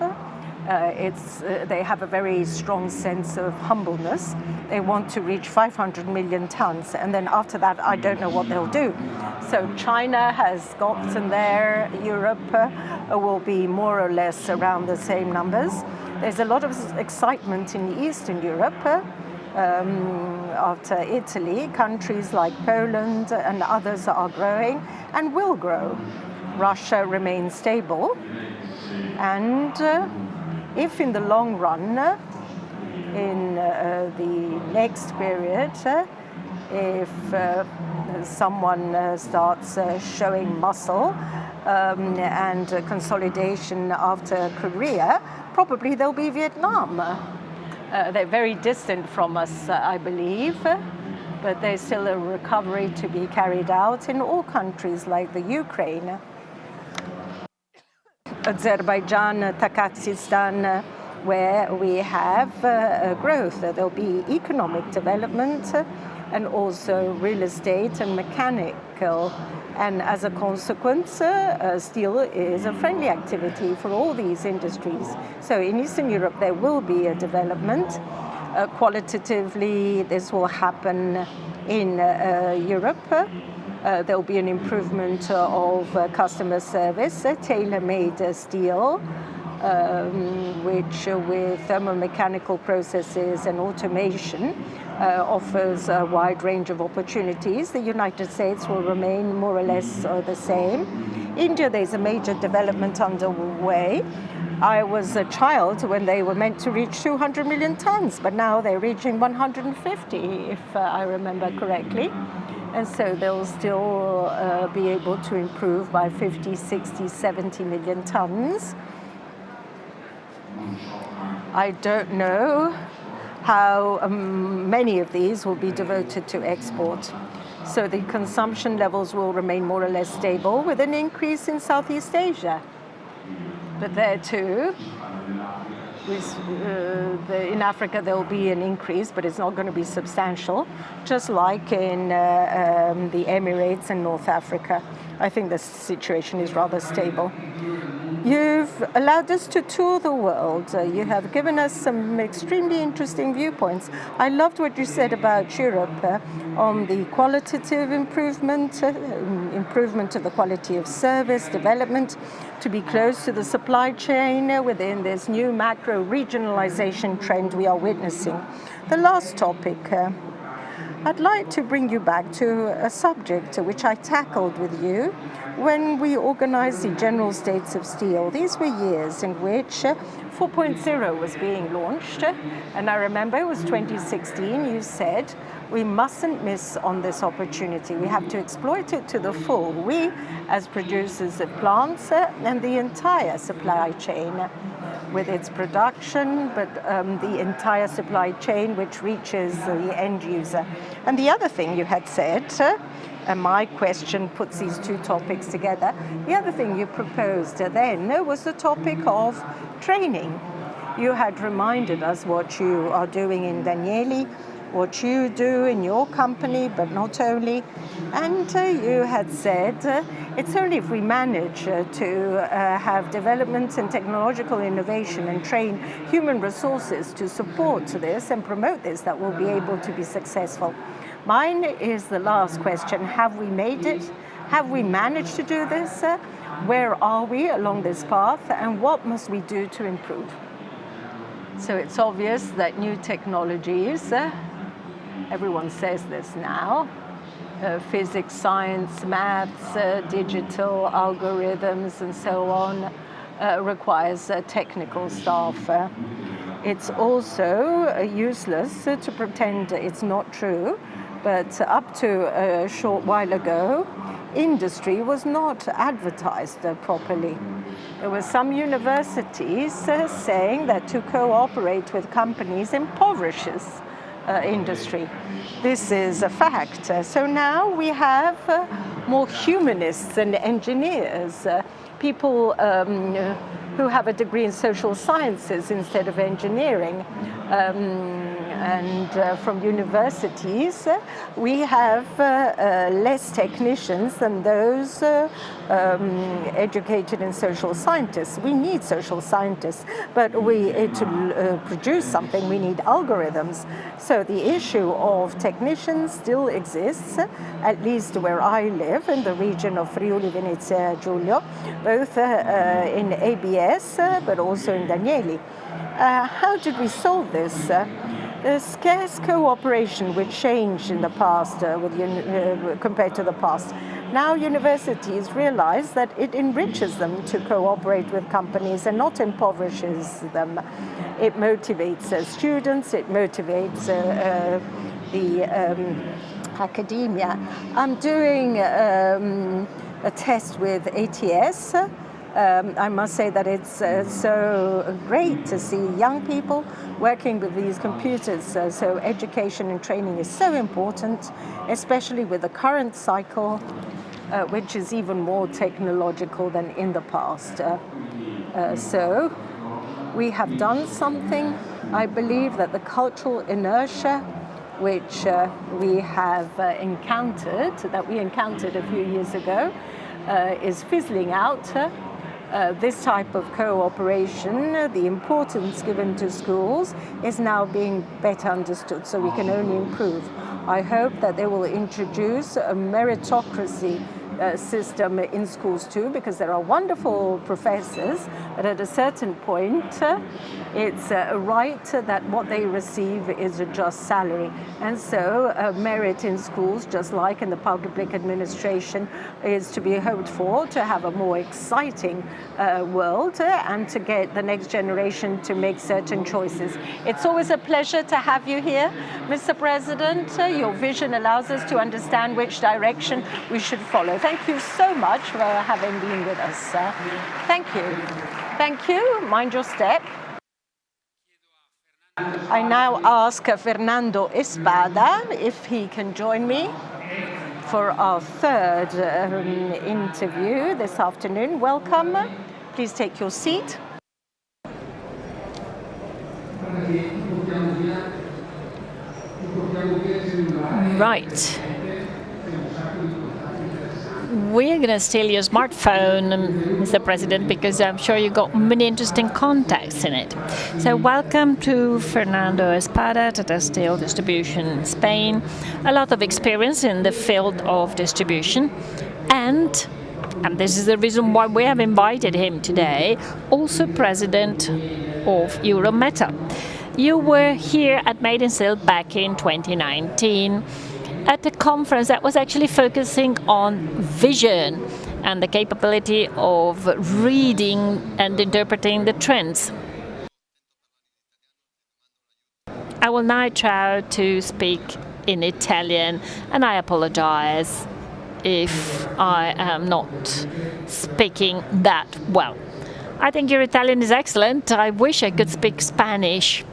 They have a very strong sense of humbleness. They want to reach 500 million tons, and then after that, I don't know what they'll do. So China has gotten there. Europe will be more or less around the same numbers. There's a lot of excitement in Eastern Europe. After Italy, countries like Poland and others are growing and will grow. Russia remains stable, and if in the long run, in the next period, if someone starts showing muscle and consolidation after Korea, probably there'll be Vietnam. They're very distant from us, I believe, but there's still a recovery to be carried out in all countries like the Ukraine. Azerbaijan, Tajikistan, where we have growth. There'll be economic development and also real estate and mechanical. And as a consequence, steel is a friendly activity for all these industries. So in Eastern Europe, there will be a development. Qualitatively, this will happen in Europe. There'll be an improvement of customer service, tailor-made steel, which with thermomechanical processes and automation offers a wide range of opportunities. The United States will remain more or less the same. India, there's a major development underway. I was a child when they were meant to reach 200 million tons, but now they're reaching 150, if I remember correctly. And so they'll still be able to improve by 50, 60, 70 million tons. I don't know how many of these will be devoted to export. So the consumption levels will remain more or less stable with an increase in Southeast Asia. But there too, in Africa there will be an increase, but it's not going to be substantial, just like in the Emirates and North Africa. I think the situation is rather stable. You've allowed us to tour the world. You have given us some extremely interesting viewpoints. I loved what you said about Europe on the qualitative improvement, improvement of the quality of service, development, to be close to the supply chain within this new macro regionalization trend we are witnessing. The last topic, I'd like to bring you back to a subject which I tackled with you when we organized the General States of Steel. These were years in which 4.0 was being launched, and I remember it was 2016. You said, we mustn't miss on this opportunity. We have to exploit it to the full. We, as producers of plants and the entire supply chain, with its production, but the entire supply chain which reaches the end user. And the other thing you had said, and my question puts these two topics together, the other thing you proposed then was the topic of training. You had reminded us what you are doing in Danieli, what you do in your company, but not only. And you had said it's only if we manage to have development and technological innovation and train human resources to support this and promote this that we'll be able to be successful. Mine is the last question. Have we made it? Have we managed to do this? Where are we along this path? And what must we do to improve? So it's obvious that new technologies, everyone says this now, physics, science, maths, digital algorithms, and so on, requires technical staff. It's also useless to pretend it's not true, but up to a short while ago, industry was not advertised properly. There were some universities saying that to cooperate with companies impoverishes industry. This is a fact. So now we have more humanists and engineers, people who have a degree in social sciences instead of engineering. And from universities, we have less technicians than those educated in social scientists. We need social scientists, but to produce something, we need algorithms. So the issue of technicians still exists, at least where I live, in the region of Friuli Venezia Giulia, both in ABS, but also in Danieli. How did we solve this? The scarce cooperation which changed in the past compared to the past. Now universities realize that it enriches them to cooperate with companies and not impoverishes them. It motivates students, it motivates the academia. I'm doing a test with ATS. I must say that it's so great to see young people working with these computers. So education and training is so important, especially with the current cycle, which is even more technological than in the past. So we have done something. I believe that the cultural inertia which we have encountered, that we encountered a few years ago, is fizzling out. This type of cooperation, the importance given to schools, is now being better understood, so we can only improve. I hope that they will introduce a meritocracy system in schools too, because there are wonderful professors, but at a certain point it's a right that what they receive is a just salary. And so merit in schools, just like in the public administration, is to be hoped for, to have a more exciting world and to get the next generation to make certain choices. It's always a pleasure to have you here, Mr. President. Your vision allows us to understand which direction we should follow. Thank you so much for having been with us. Thank you. Thank you. Mind your step. I now ask Fernando Espada if he can join me for our third interview this afternoon. Welcome. Please take your seat. Right. We're going to steal your smartphone, Mr. President, because I'm sure you got many interesting contacts in it. So welcome to Fernando Espada, Tata Steel Distribution in Spain. A lot of experience in the field of distribution. And this is the reason why we have invited him today, also president of Eurometal. You were here at Made in Steel back in 2019. at a conference that was actually focusing on vision and the capability of reading and interpreting the trends. I will now try to speak in Italian, and I apologize if I am not speaking that well. I think your Italian is excellent. I wish I could speak Spanish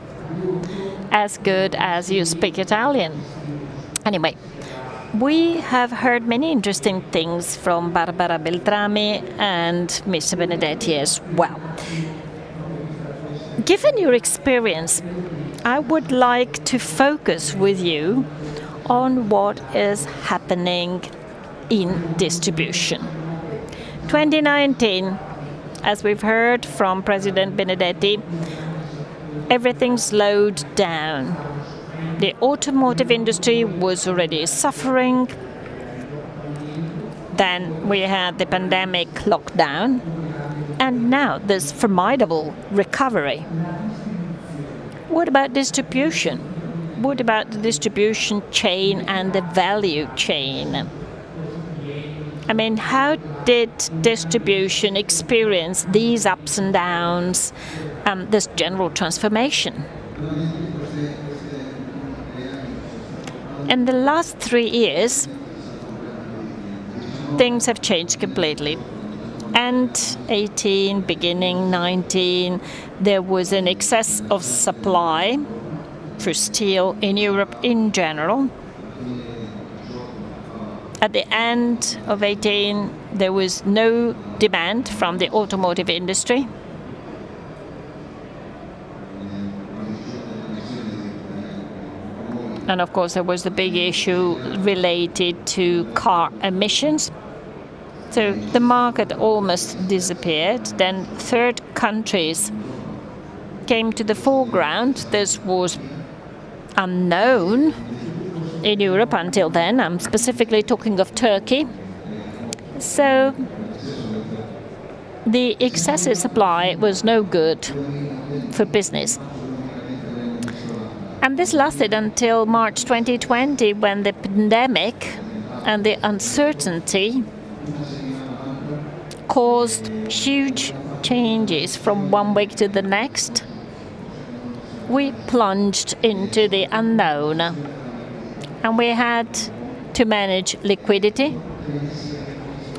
as good as you speak Italian. Anyway, we have heard many interesting things from Barbara Beltrami and Mr. Benedetti as well. Given your experience, I would like to focus with you on what is happening in distribution. 2019, as we've heard from President Benedetti, everything slowed down. The automotive industry was already suffering. Then we had the pandemic lockdown, and now this formidable recovery. What about distribution? What about the distribution chain and the value chain? I mean, how did distribution experience these ups and downs, this general transformation? In the last 3 years, things have changed completely. End 18, beginning 19, there was an excess of supply for steel in Europe in general. At the end of 18, there was no demand from the automotive industry. And of course, there was the big issue related to car emissions. So the market almost disappeared. Then third countries came to the foreground. This was unknown in Europe until then. I'm specifically talking of Turkey. So the excessive supply was no good for business. And this lasted until March 2020, when the pandemic and the uncertainty caused huge changes from one week to the next. We plunged into the unknown, and we had to manage liquidity.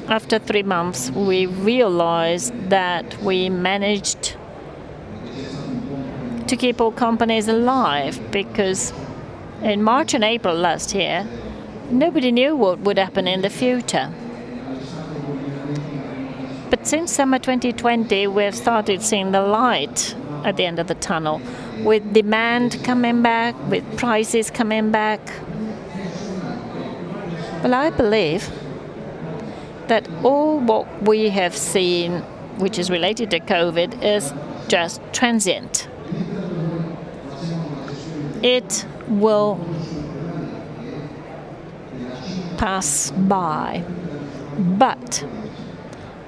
After 3 months, we realized that we managed to keep all companies alive, because in March and April last year, nobody knew what would happen in the future. But since summer 2020, we've started seeing the light at the end of the tunnel, with demand coming back, with prices coming back. Well, I believe that all what we have seen, which is related to COVID, is just transient. It will pass by. But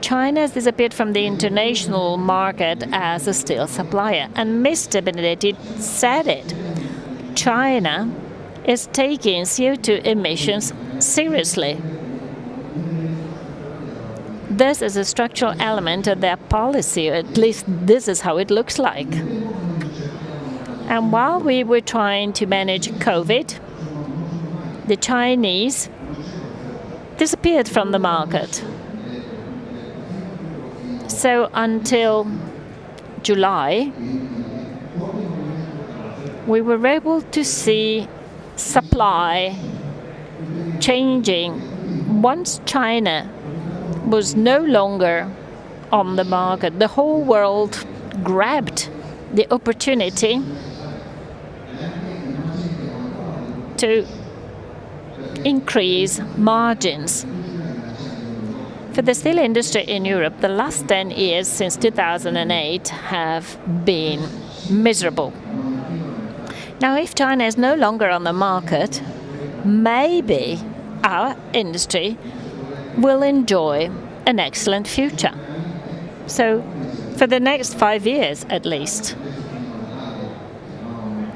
China has disappeared from the international market as a steel supplier. And Mr. Benedetti said it. China is taking CO2 emissions seriously. This is a structural element of their policy, or at least this is how it looks like. And while we were trying to manage COVID, the Chinese disappeared from the market. So until July, we were able to see supply changing. Once China was no longer on the market, the whole world grabbed the opportunity to increase margins. For the steel industry in Europe, the last 10 years since 2008 have been miserable. Now, if China is no longer on the market, maybe our industry will enjoy an excellent future. So, for the next 5 years at least.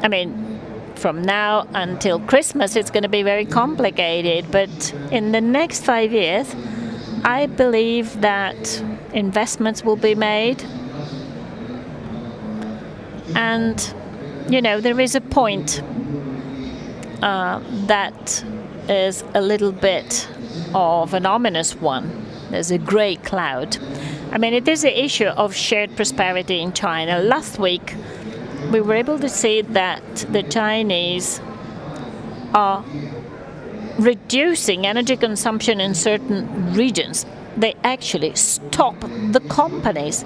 I mean, from now until Christmas, it's going to be very complicated. But in the next 5 years, I believe that investments will be made. And, you know, there is a point that is a little bit of an ominous one. There's a grey cloud. I mean, it is the issue of shared prosperity in China. Last week, we were able to see that the Chinese are reducing energy consumption in certain regions. They actually stop the companies.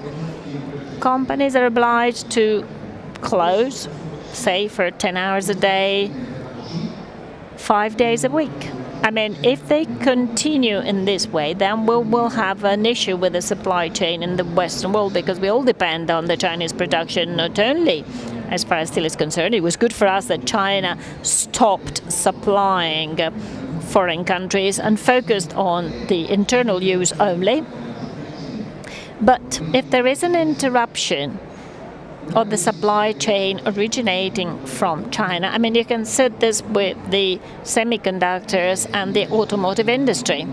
Companies are obliged to close, say, for 10 hours a day, 5 days a week. I mean, if they continue in this way, then we'll have an issue with the supply chain in the Western world, because we all depend on the Chinese production, not only as far as steel is concerned. It was good for us that China stopped supplying foreign countries and focused on the internal use only. But if there is an interruption of the supply chain originating from China, I mean, you can set this with the semiconductors and the automotive industry.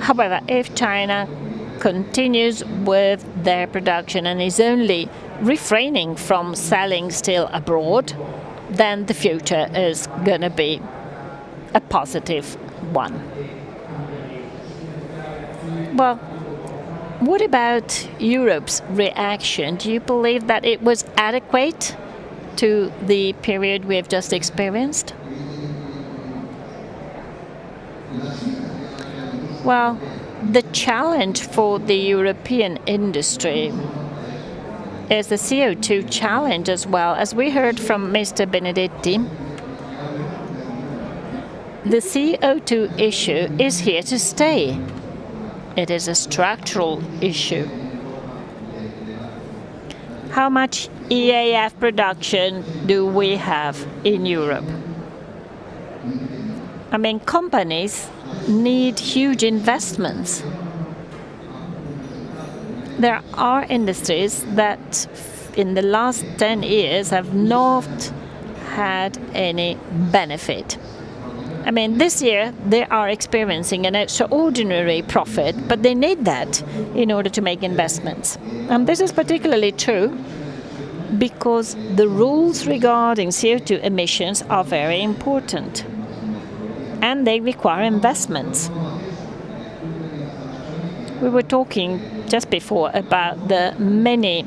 However, if China continues with their production and is only refraining from selling steel abroad, then the future is going to be a positive one. Well, what about Europe's reaction? Do you believe that it was adequate to the period we have just experienced? Well, the challenge for the European industry is the CO2 challenge as well. As we heard from Mr. Benedetti, the CO2 issue is here to stay. It is a structural issue. How much EAF production do we have in Europe? I mean, companies need huge investments. There are industries that in the last 10 years have not had any benefit. I mean, this year they are experiencing an extraordinary profit, but they need that in order to make investments. And this is particularly true because the rules regarding CO2 emissions are very important, and they require investments. We were talking just before about the many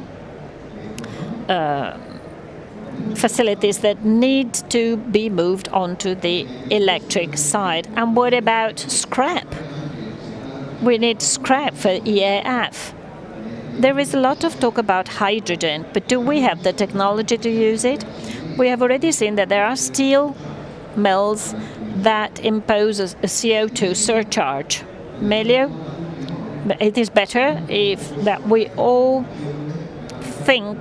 facilities that need to be moved onto the electric side. And what about scrap? We need scrap for EAF. There is a lot of talk about hydrogen, but do we have the technology to use it? We have already seen that there are steel mills that impose a CO2 surcharge. Melio, it is better if that we all think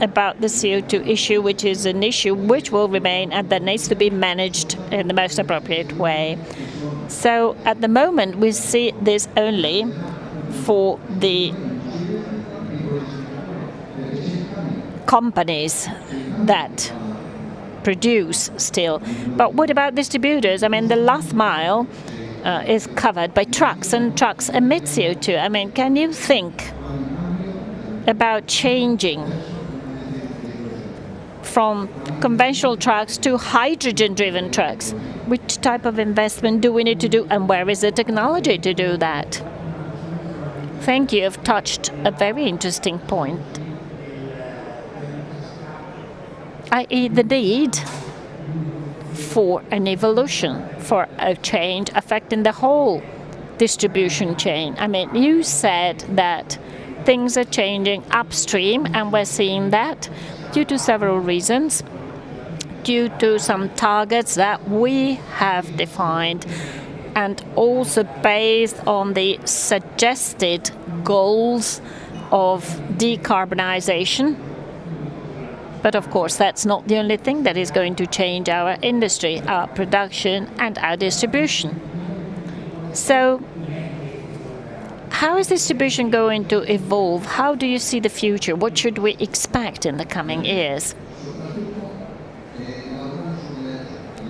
about the CO2 issue, which is an issue which will remain and that needs to be managed in the most appropriate way. So at the moment we see this only for the companies that produce steel. But what about distributors? I mean, the last mile is covered by trucks, and trucks emit CO2. I mean, can you think about changing from conventional trucks to hydrogen-driven trucks? Which type of investment do we need to do, and where is the technology to do that? Thank you. You've touched a very interesting point, i.e. the need for an evolution, for a change affecting the whole distribution chain. I mean, you said that things are changing upstream, and we're seeing that due to several reasons, due to some targets that we have defined, and also based on the suggested goals of decarbonization. But of course, that's not the only thing that is going to change our industry, our production and our distribution. So how is distribution going to evolve? How do you see the future? What should we expect in the coming years?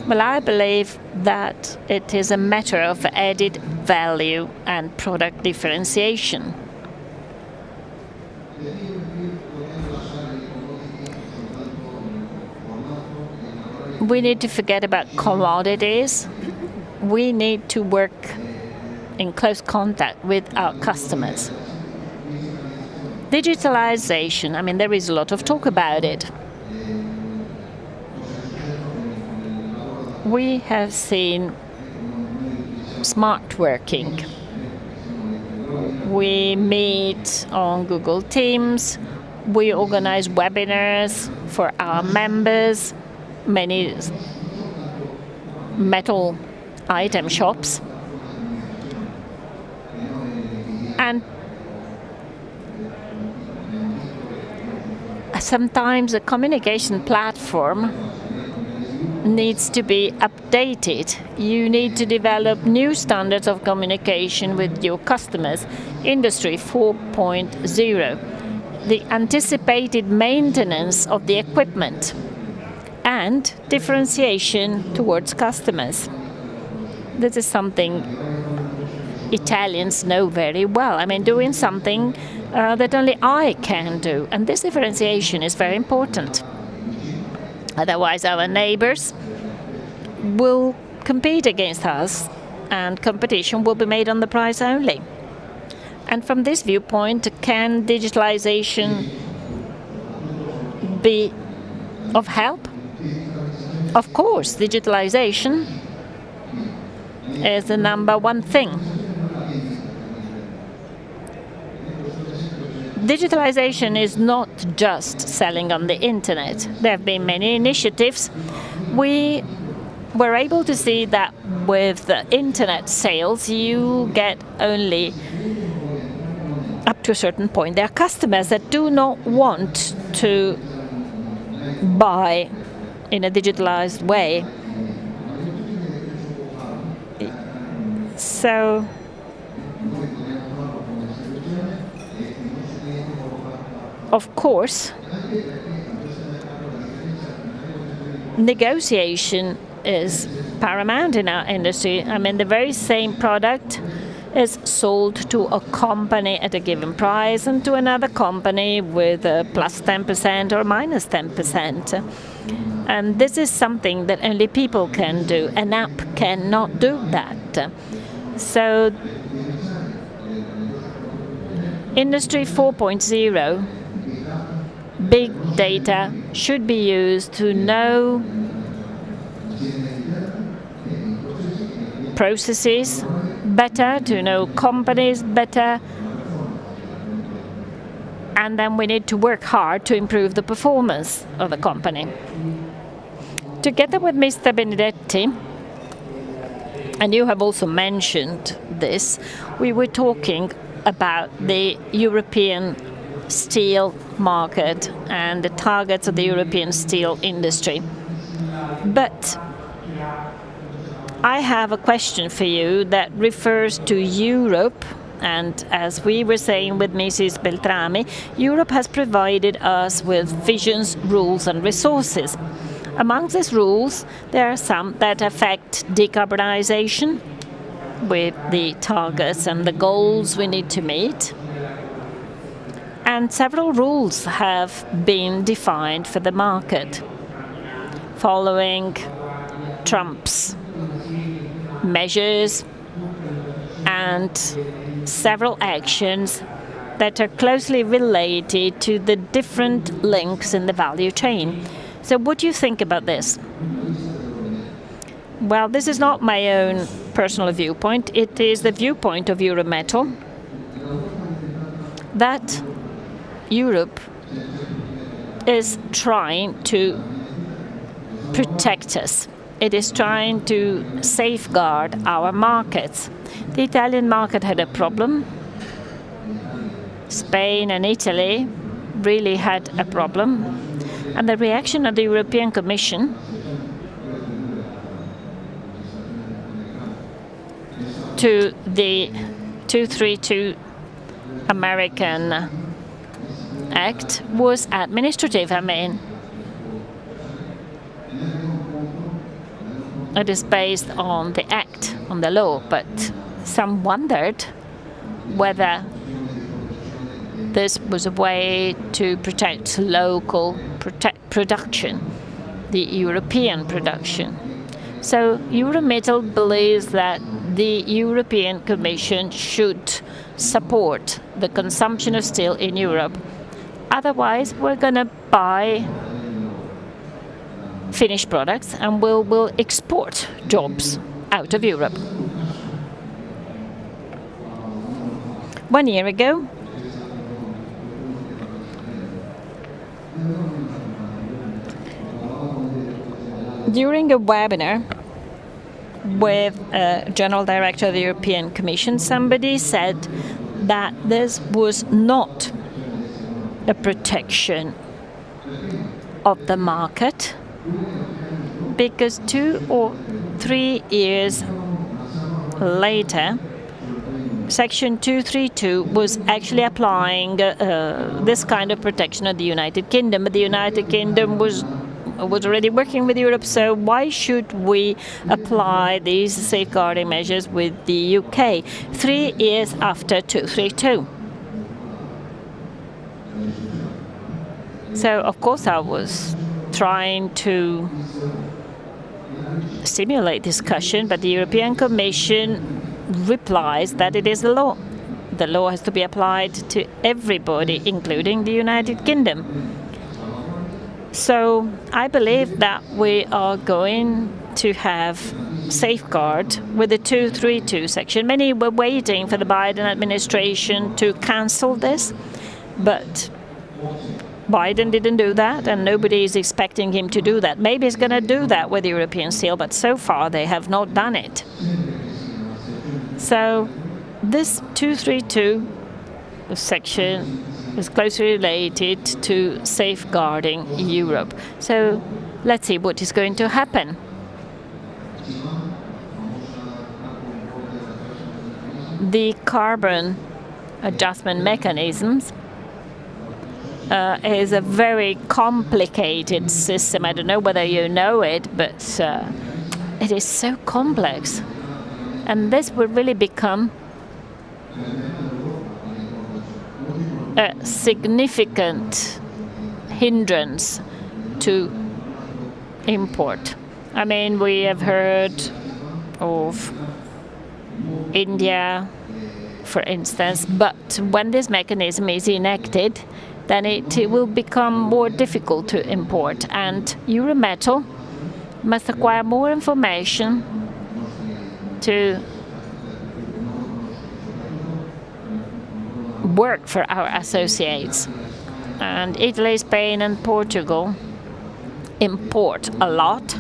Well, I believe that it is a matter of added value and product differentiation. We need to forget about commodities. We need to work in close contact with our customers. Digitalization, I mean, there is a lot of talk about it. We have seen smart working. We meet on Google Teams. We organize webinars for our members, many metal item shops. And sometimes a communication platform needs to be updated. You need to develop new standards of communication with your customers. Industry 4.0, the anticipated maintenance of the equipment and differentiation towards customers. This is something Italians know very well. I mean, doing something that only I can do. And this differentiation is very important. Otherwise, our neighbors will compete against us, and competition will be made on the price only. And from this viewpoint, can digitalization be of help? Of course, digitalization is the number one thing. Digitalization is not just selling on the internet. There have been many initiatives. We were able to see that with the internet sales, you get only up to a certain point. There are customers that do not want to buy in a digitalized way. So of course, negotiation is paramount in our industry. I mean, the very same product is sold to a company at a given price and to another company with a plus 10% or minus 10%. And this is something that only people can do. An app cannot do that. So, Industry 4.0, big data should be used to know processes better, to know companies better, and then we need to work hard to improve the performance of the company. Together with Mr. Benedetti, and you have also mentioned this, we were talking about the European steel market and the targets of the European steel industry. But I have a question for you that refers to Europe, and as we were saying with Mrs. Beltrami, Europe has provided us with visions, rules and resources. Among these rules, there are some that affect decarbonization with the targets and the goals we need to meet. And several rules have been defined for the market following Trump's measures and several actions that are closely related to the different links in the value chain. So what do you think about this? Well, this is not my own personal viewpoint. It is the viewpoint of Eurometal that Europe is trying to protect us. It is trying to safeguard our markets. The Italian market had a problem. Spain and Italy really had a problem. And the reaction of the European Commission to the 232 American Act was administrative. I mean, It is based on the act, on the law, but some wondered whether this was a way to protect local production, the European production. So Eurometals believes that the European Commission should support the consumption of steel in Europe. Otherwise, we're going to buy finished products and we'll export jobs out of Europe. 1 year ago, during a webinar with a General Director of the European Commission, somebody said that this was not a protection of the market, because 2 or 3 years later, Section 232 was actually applying this kind of protection of the United Kingdom, but the United Kingdom was already working with Europe, so why should we apply these safeguarding measures with the UK 3 years after 232? So, of course, I was trying to stimulate discussion, but the European Commission replies that it is a law. The law has to be applied to everybody, including the United Kingdom. So I believe that we are going to have safeguard with the 232 section. Many were waiting for the Biden administration to cancel this, but Biden didn't do that, and nobody is expecting him to do that. Maybe he's going to do that with the European steel, but so far they have not done it. So this 232 section is closely related to safeguarding Europe. So let's see what is going to happen. The carbon adjustment mechanisms is a very complicated system. I don't know whether you know it, but it is so complex. And this will really become a significant hindrance to import. I mean, we have heard of India, for instance, but when this mechanism is enacted, then it will become more difficult to import, and Eurometals must acquire more information to work for our associates. And Italy, Spain and Portugal import a lot,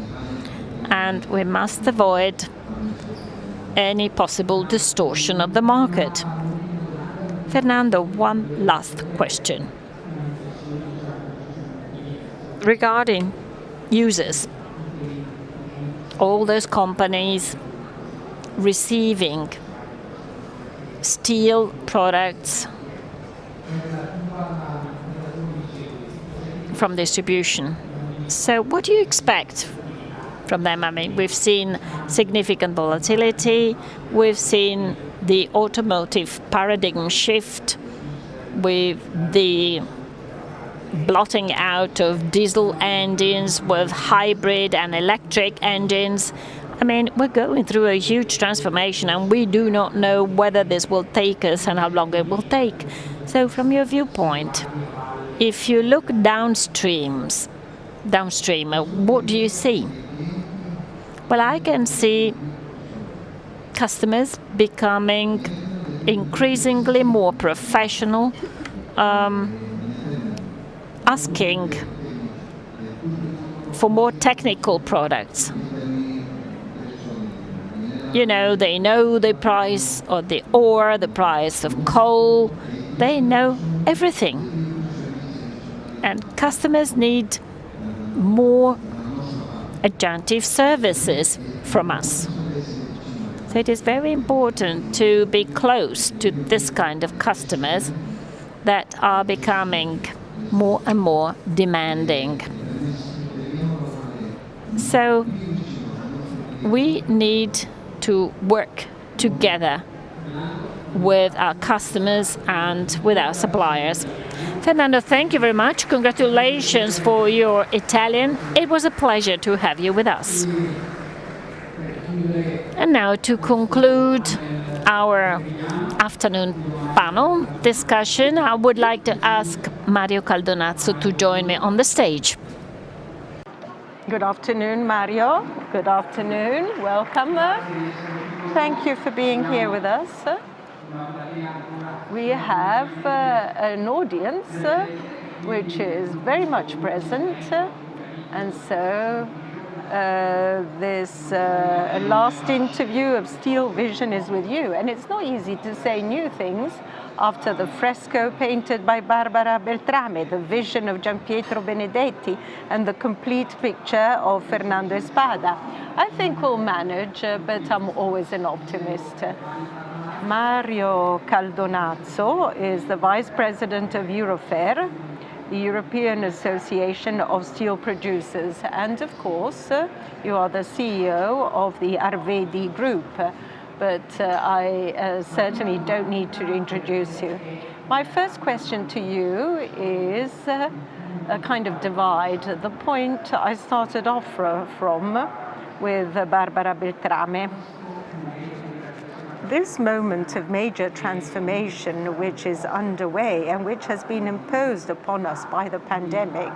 and we must avoid any possible distortion of the market. Fernando, one last question. Regarding users, all those companies receiving steel products from distribution. So what do you expect from them? I mean, we've seen significant volatility, we've seen the automotive paradigm shift with the blotting out of diesel engines with hybrid and electric engines. I mean, we're going through a huge transformation, and we do not know whether this will take us and how long it will take. So from your viewpoint, if you look downstream, what do you see? Well, I can see customers becoming increasingly more professional, asking for more technical products. You know, they know the price of the ore, the price of coal, they know everything. And customers need more adjunctive services from us. So it is very important to be close to this kind of customers that are becoming more and more demanding. So we need to work together with our customers and with our suppliers. Fernando, thank you very much. Congratulations for your Italian. It was a pleasure to have you with us. And now to conclude our afternoon panel discussion, I would like to ask Mario Caldonazzo to join me on the stage. Good afternoon, Mario. Good afternoon. Welcome. Thank you for being here with us. We have an audience which is very much present, and so this last interview of Steel Vision is with you. And it's not easy to say new things after the fresco painted by Barbara Beltrame, the vision of Gianpietro Benedetti, and the complete picture of Fernando Espada. I think we'll manage, but I'm always an optimist. Mario Caldonazzo is the Vice President of Eurofer, the European Association of Steel Producers. And of course, you are the CEO of the Arvedi Group, but I certainly don't need to introduce you. My first question to you is a kind of divide, the point I started off from with Barbara Beltrame. This moment of major transformation which is underway and which has been imposed upon us by the pandemic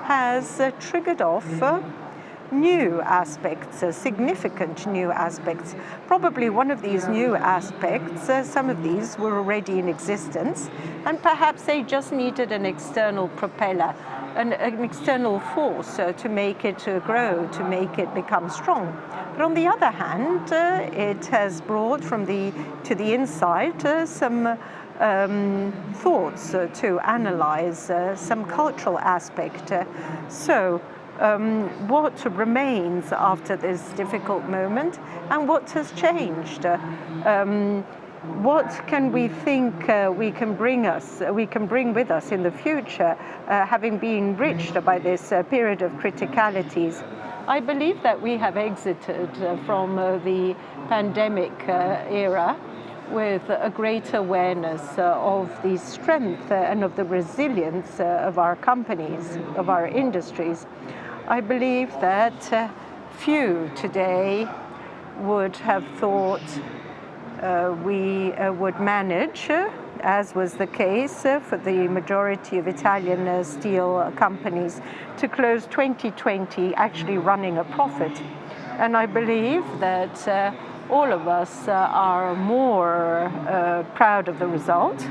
has triggered off new aspects, significant new aspects. Probably one of these new aspects, some of these were already in existence, and perhaps they just needed an external propeller, an external force to make it grow, to make it become strong. But on the other hand, it has brought to the inside some thoughts to analyze, some cultural aspect. So what remains after this difficult moment, and what has changed? What can we think we can bring with us in the future, having been enriched by this period of criticalities? I believe that we have exited from the pandemic era with a great awareness of the strength and of the resilience of our companies, of our industries. I believe that few today would have thought we would manage, as was the case for the majority of Italian steel companies, to close 2020 actually running a profit. And I believe that all of us are more proud of the result,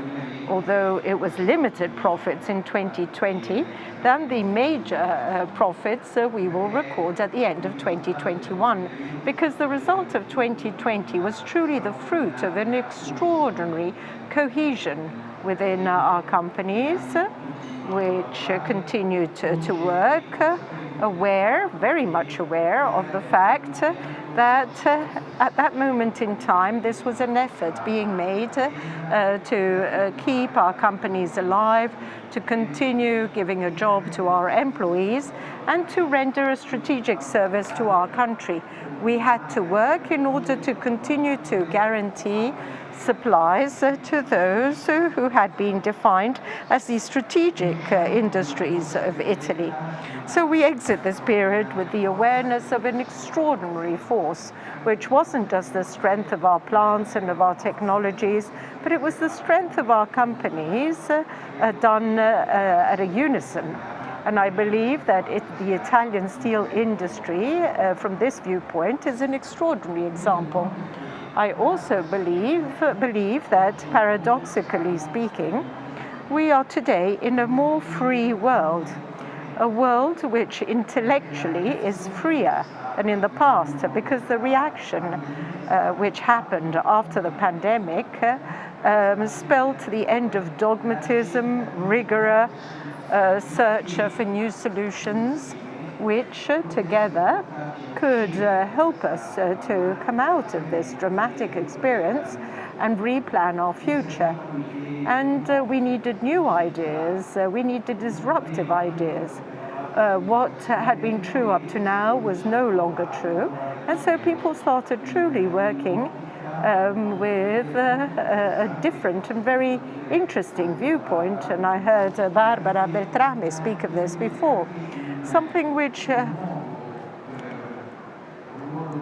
although it was limited profits in 2020, than the major profits we will record at the end of 2021. Because the result of 2020 was truly the fruit of an extraordinary cohesion within our companies, which continued to work, very much aware of the fact that at that moment in time, this was an effort being made to keep our companies alive, to continue giving a job to our employees, and to render a strategic service to our country. We had to work in order to continue to guarantee supplies to those who had been defined as the strategic industries of Italy. So we exit this period with the awareness of an extraordinary force, which wasn't just the strength of our plants and of our technologies, but it was the strength of our companies done at a unison. And I believe that the Italian steel industry, from this viewpoint, is an extraordinary example. I also believe that, paradoxically speaking, we are today in a more free world, a world which intellectually is freer than in the past, because the reaction which happened after the pandemic spelled the end of dogmatism, rigor, search for new solutions, which together could help us to come out of this dramatic experience and replan our future. And we needed new ideas, we needed disruptive ideas. What had been true up to now was no longer true, And so people started truly working with a different and very interesting viewpoint. And I heard Barbara Beltrame speak of this before. Something which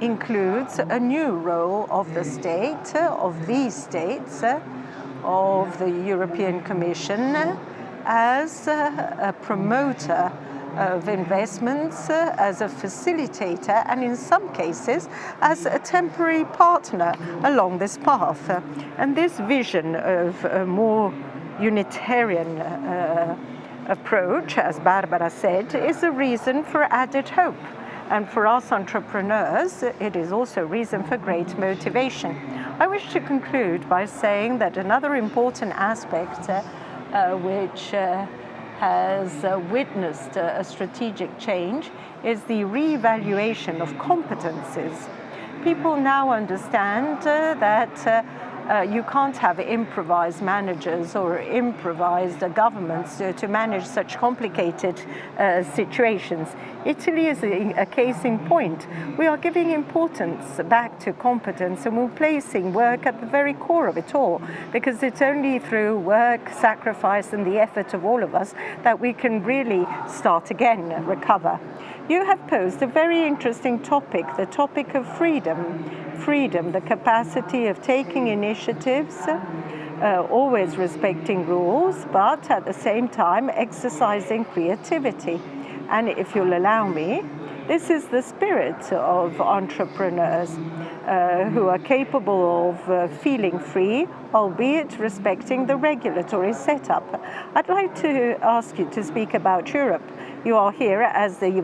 includes a new role of the state, of these states, of the European Commission as a promoter of investments, as a facilitator, and in some cases as a temporary partner along this path. And this vision of a more Unitarian approach, as Barbara said, is a reason for added hope. And for us entrepreneurs, it is also a reason for great motivation. I wish to conclude by saying that another important aspect which has witnessed a strategic change is the reevaluation of competences. People now understand that you can't have improvised managers or improvised governments to manage such complicated situations. Italy is a case in point. We are giving importance back to competence, and we're placing work at the very core of it all, because it's only through work, sacrifice, and the effort of all of us that we can really start again, recover. You have posed a very interesting topic, the topic of freedom. Freedom, the capacity of taking initiatives, always respecting rules, but at the same time exercising creativity. And if you'll allow me, this is the spirit of entrepreneurs who are capable of feeling free, albeit respecting the regulatory setup. I'd like to ask you to speak about Europe. You are here as the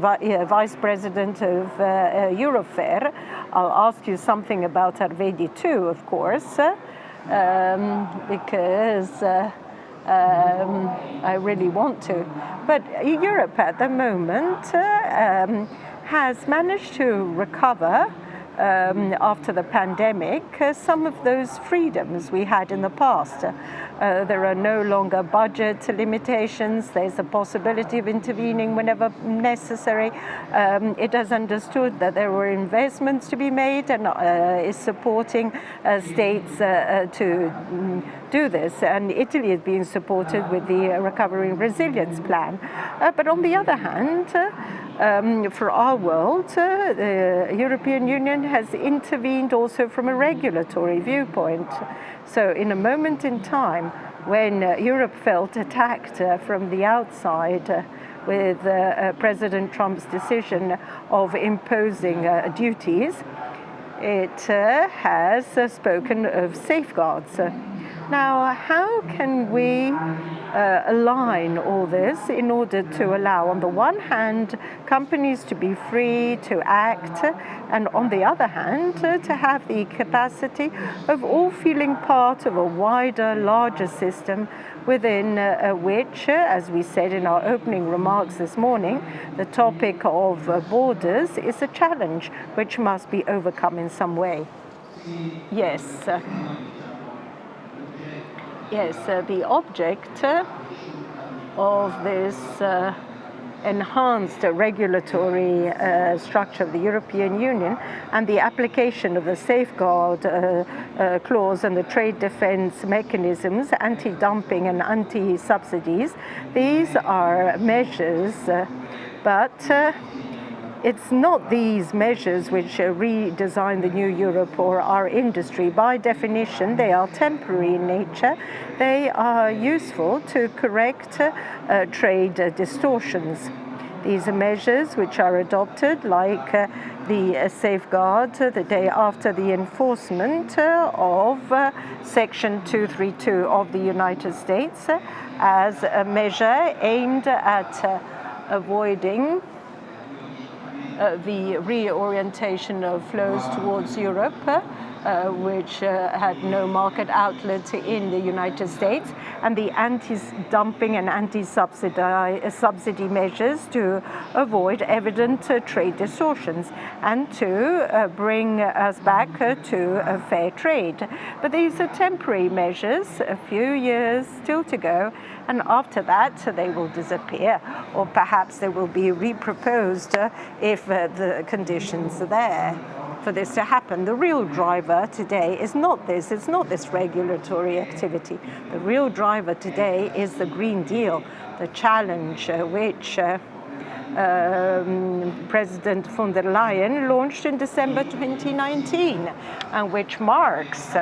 Vice President of Eurofair. I'll ask you something about Arvedi too, of course, because I really want to. But Europe at the moment has managed to recover after the pandemic some of those freedoms we had in the past. There are no longer budget limitations. There's a possibility of intervening whenever necessary. It has understood that there were investments to be made and is supporting states to do this. And Italy is being supported with the Recovery and Resilience Plan. But on the other hand, for our world, the European Union has intervened also from a regulatory viewpoint. So in a moment in time when Europe felt attacked from the outside with President Trump's decision of imposing duties, it has spoken of safeguards. Now, how can we align all this in order to allow, on the one hand, companies to be free to act, and on the other hand, to have the capacity of all feeling part of a wider, larger system within which, as we said in our opening remarks this morning, the topic of borders is a challenge which must be overcome in some way. Yes. Yes, the object of this enhanced regulatory structure of the European Union and the application of the safeguard clause and the trade defense mechanisms, anti-dumping and anti-subsidies, these are measures, but it's not these measures which redesign the new Europe or our industry. By definition, they are temporary in nature. They are useful to correct trade distortions. These are measures which are adopted, like the safeguard the day after the enforcement of Section 232 of the United States, as a measure aimed at avoiding the reorientation of flows towards Europe, which had no market outlet in the United States, and the anti-dumping and anti-subsidy measures to avoid evident trade distortions and to bring us back to a fair trade. But these are temporary measures, a few years still to go, and after that they will disappear, or perhaps they will be reproposed if the conditions are there. for this to happen. The real driver today is not this. It's not this regulatory activity. The real driver today is the Green Deal, the challenge which President von der Leyen launched in December 2019, and which marks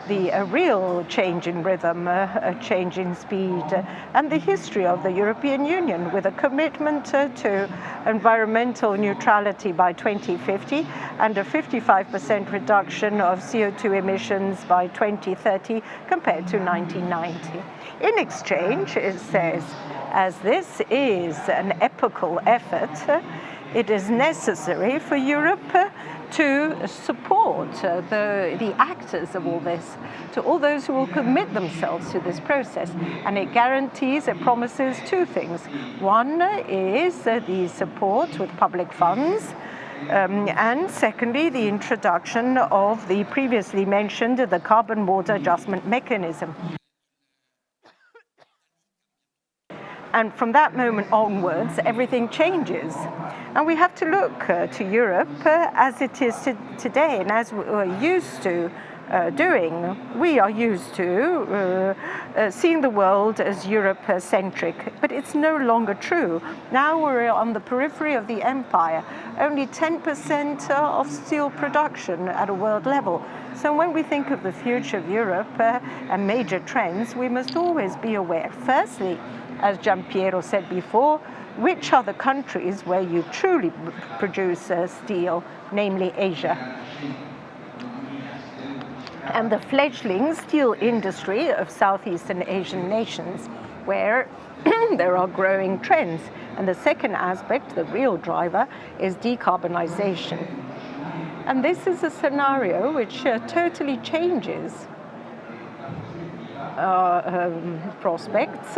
the real change in rhythm, a change in speed, and the history of the European Union, with a commitment to environmental neutrality by 2050 and a 55% reduction of CO2 emissions by 2030 compared to 1990. In exchange, it says, as this is an epochal effort, it is necessary for Europe to support the actors of all this, to all those who will commit themselves to this process. And it guarantees, it promises two things. One is the support with public funds, and secondly, the introduction of the previously mentioned the carbon border adjustment mechanism. And from that moment onwards, everything changes. And we have to look to Europe as it is today, and as we're used to doing. We are used to seeing the world as Europe-centric, but it's no longer true. Now we're on the periphery of the empire, only 10% of steel production at a world level. So when we think of the future of Europe and major trends, we must always be aware, firstly, as Giampiero said before, which are the countries where you truly produce steel, namely Asia. And the fledgling steel industry of Southeastern Asian nations, where there are growing trends. And the second aspect, the real driver, is decarbonization. And this is a scenario which totally changes our prospects,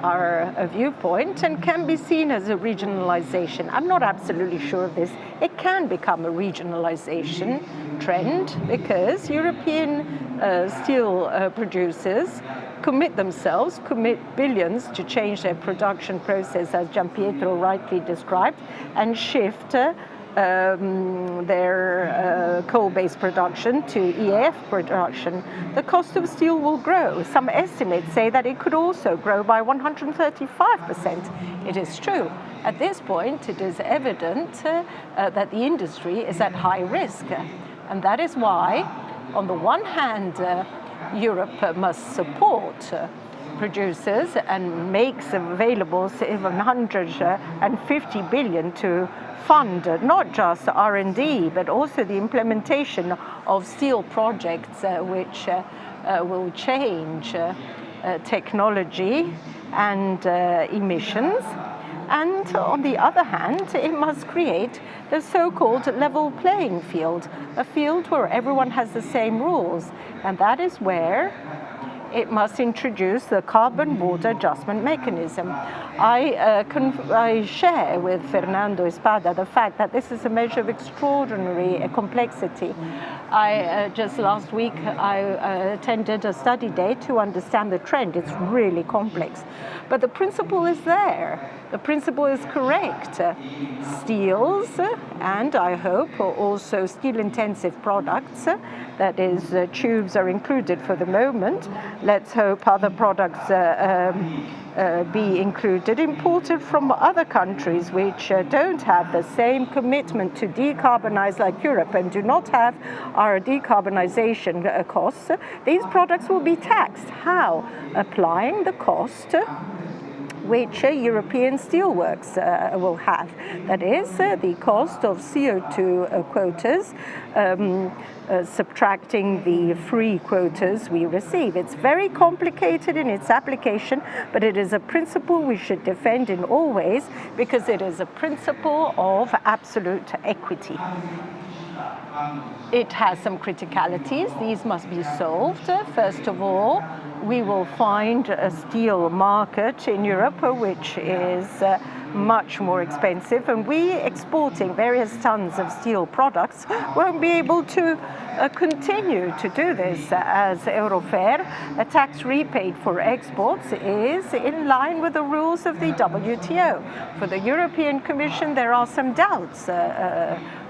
our viewpoint, and can be seen as a regionalization. I'm not absolutely sure of this. It can become a regionalization trend because European steel producers commit billions to change their production process, as Giampiero rightly described, and shift their coal-based production to EAF production. The cost of steel will grow. Some estimates say that it could also grow by 135%. It is true. At this point, it is evident that the industry is at high risk. And that is why, on the one hand, Europe must support producers and makes available 750 billion to fund not just R&D, but also the implementation of steel projects which will change technology and emissions. And on the other hand, it must create the so-called level playing field, a field where everyone has the same rules. And that is where it must introduce the carbon border adjustment mechanism. I share with Fernando Espada the fact that this is a measure of extraordinary complexity. Just last week, I attended a study day to understand the trend. It's really complex. But the principle is there. The principle is correct. Steels, and I hope also steel-intensive products, that is, tubes are included for the moment. Let's hope other products be included, imported from other countries which don't have the same commitment to decarbonize like Europe and do not have our decarbonization costs. These products will be taxed. How? Applying the cost which European steelworks will have. That is, the cost of CO2 quotas, subtracting the free quotas we receive. It's very complicated in its application, but it is a principle we should defend in all ways because it is a principle of absolute equity. It has some criticalities. These must be solved. First of all, we will find a steel market in Europe which is much more expensive, and we exporting various tons of steel products won't be able to continue to do this, as Eurofair, a tax rebate for exports, is in line with the rules of the WTO. For the European Commission, there are some doubts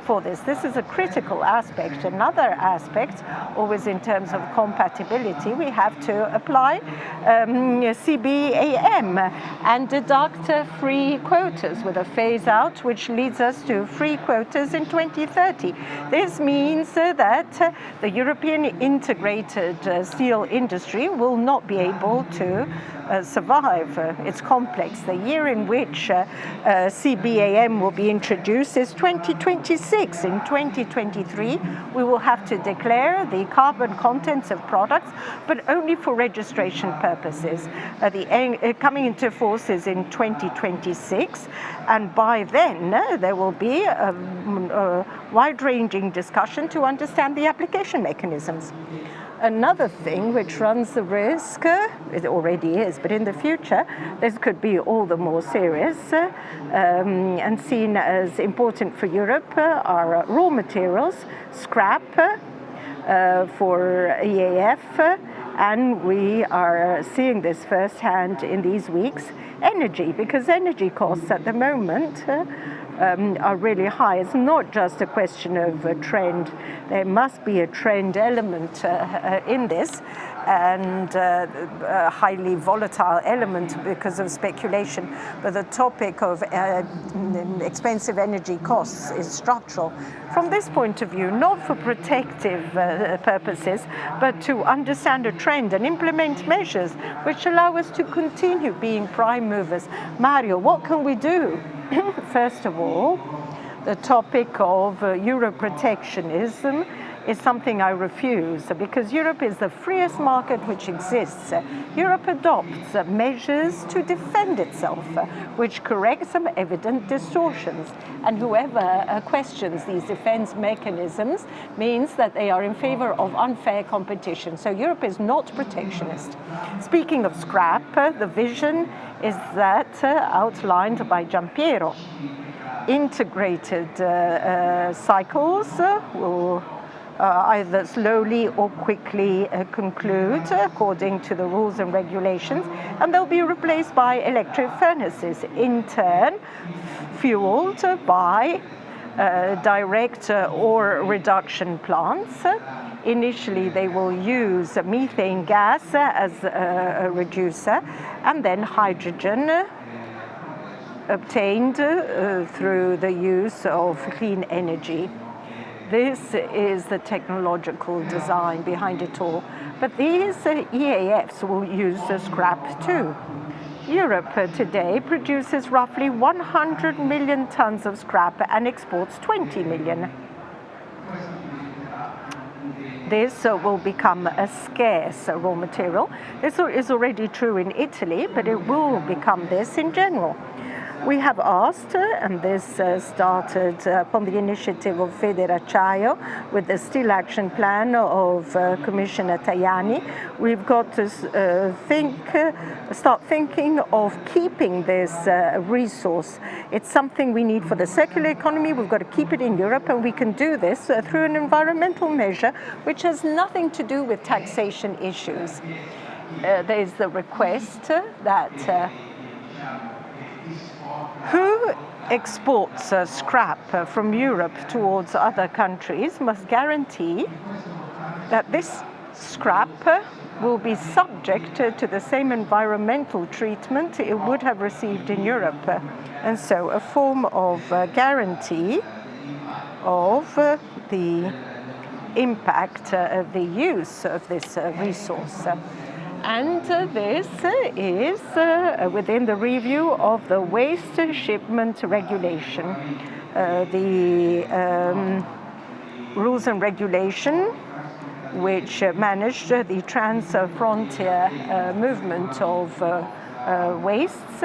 for this. This is a critical aspect. Another aspect, always in terms of compatibility, we have to apply CBAM and deduct free quotas with a phase out, which leads us to free quotas in 2030. This means that the European integrated steel industry will not be able to survive. It's complex. The year in which CBAM will be introduced is 2026. In 2023, we will have to declare the carbon contents of products, but only for registration purposes. Coming into force is in 2026, and by then there will be a wide-ranging discussion to understand the application mechanisms. Another thing which runs the risk, it already is, but in the future, this could be all the more serious and seen as important for Europe are raw materials, scrap for EAF, and we are seeing this firsthand in these weeks, energy, because energy costs at the moment are really high. It's not just a question of a trend. There must be a trend element in this, and a highly volatile element because of speculation. But the topic of expensive energy costs is structural. From this point of view, not for protective purposes, but to understand a trend and implement measures which allow us to continue being prime movers. Mario, what can we do? First of all, the topic of Euro protectionism is something I refuse, because Europe is the freest market which exists. Europe adopts measures to defend itself, which correct some evident distortions. And whoever questions these defense mechanisms means that they are in favor of unfair competition. So Europe is not protectionist. Speaking of scrap, the vision is that outlined by Giampiero. Integrated cycles will either slowly or quickly conclude according to the rules and regulations, and they'll be replaced by electric furnaces, in turn fueled by direct ore reduction plants. Initially, they will use methane gas as a reducer, and then hydrogen obtained through the use of clean energy. This is the technological design behind it all. But these EAFs will use scrap too. Europe today produces roughly 100 million tons of scrap and exports 20 million. This will become a scarce raw material. This is already true in Italy, but it will become this in general. We have asked, and this started upon the initiative of Federacciaio with the Steel Action Plan of Commissioner Tajani. We've got to start thinking of keeping this resource. It's something we need for the circular economy. We've got to keep it in Europe, and we can do this through an environmental measure which has nothing to do with taxation issues. There's the request that who exports scrap from Europe towards other countries must guarantee that this scrap will be subject to the same environmental treatment it would have received in Europe. And so a form of guarantee of the impact of the use of this resource. And this is within the review of the waste shipment regulation. The rules and regulation which managed the trans-frontier movement of wastes,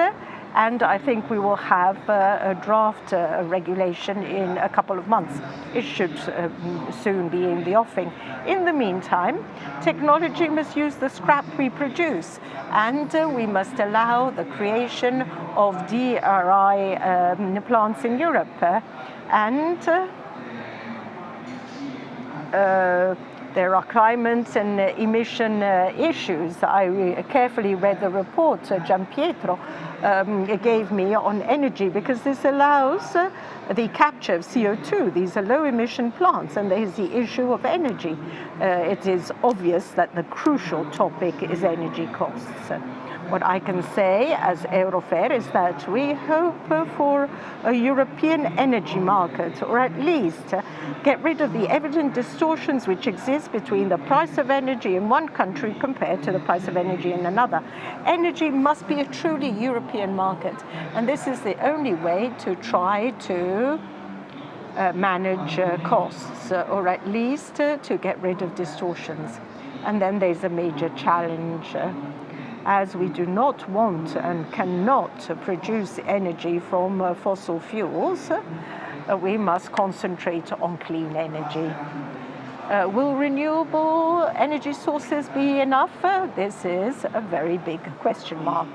and I think we will have a draft regulation in a couple of months. It should soon be in the offing. In the meantime, technology must use the scrap we produce, and we must allow the creation of DRI plants in Europe. There are climate and emission issues. I carefully read the report, Giampiero gave me on energy, because this allows the capture of CO2. These are low emission plants, and there's the issue of energy. It is obvious that the crucial topic is energy costs. What I can say as Eurofer is that we hope for a European energy market, or at least get rid of the evident distortions which exist between the price of energy in one country compared to the price of energy in another. Energy must be a truly European market, and this is the only way to try to manage costs, or at least to get rid of distortions. And then there's a major challenge. As we do not want and cannot produce energy from fossil fuels, we must concentrate on clean energy. Will renewable energy sources be enough? This is a very big question mark.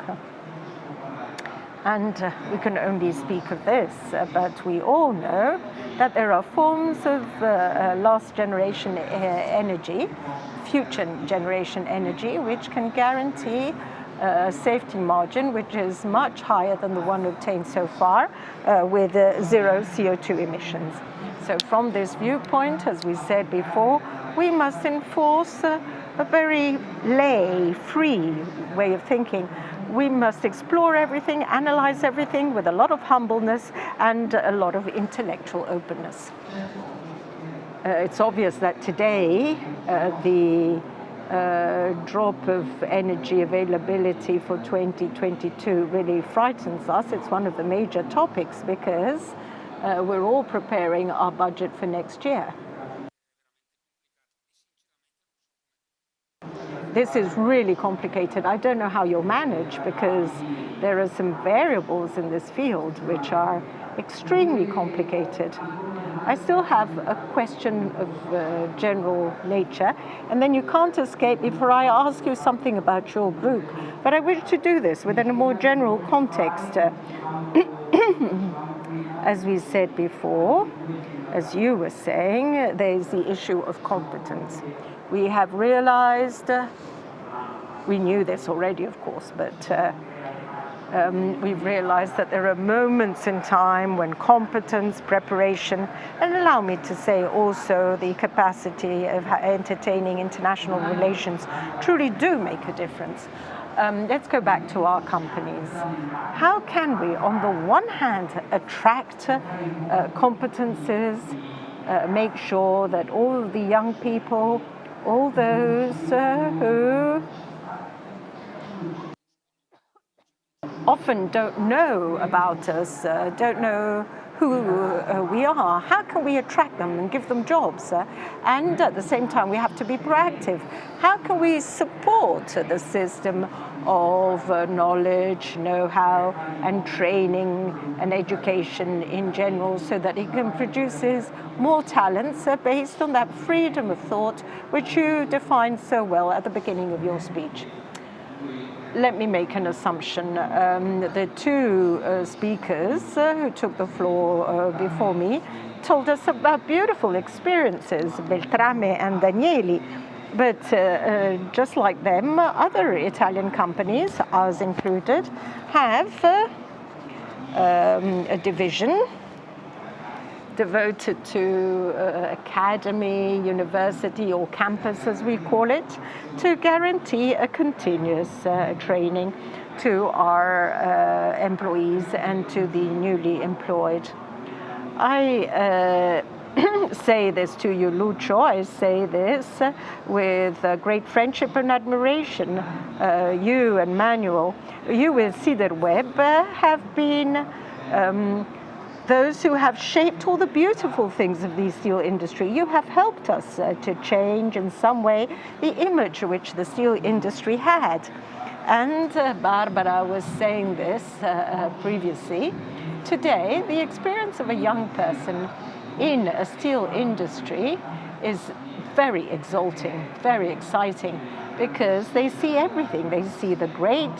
And we can only speak of this, but we all know that there are forms of last generation energy, future generation energy, which can guarantee a safety margin which is much higher than the one obtained so far with zero CO2 emissions. So from this viewpoint, as we said before, we must enforce a very free way of thinking. We must explore everything, analyze everything with a lot of humbleness and a lot of intellectual openness. It's obvious that today the drop of energy availability for 2022 really frightens us. It's one of the major topics because we're all preparing our budget for next year. This is really complicated. I don't know how you'll manage, because there are some variables in this field which are extremely complicated. I still have a question of general nature, and then you can't escape before I ask you something about your group. But I wish to do this within a more general context. As we said before, as you were saying, there's the issue of competence. We have realized, we knew this already, of course, but we've realized that there are moments in time when competence, preparation, and allow me to say also the capacity of entertaining international relations truly do make a difference. Let's go back to our companies. How can we, on the one hand, attract competences, make sure that all of the young people, all those who often don't know about us, don't know who we are, how can we attract them and give them jobs? And at the same time, we have to be proactive. How can we support the system of knowledge, know-how, and training and education in general so that it can produce more talents based on that freedom of thought which you defined so well at the beginning of your speech? Let me make an assumption. The two speakers who took the floor before me told us about beautiful experiences, Beltrame and Danieli. But just like them, other Italian companies, ours included, have a division devoted to academy, university, or campus, as we call it, to guarantee a continuous training to our employees and to the newly employed. I say this to you, Lucio, I say this with great friendship and admiration. You and Manuel, you with siderweb have been those who have shaped all the beautiful things of the steel industry. You have helped us to change in some way the image which the steel industry had. And Barbara was saying this previously. Today, the experience of a young person in a steel industry is very exalting, very exciting, because they see everything. They see the great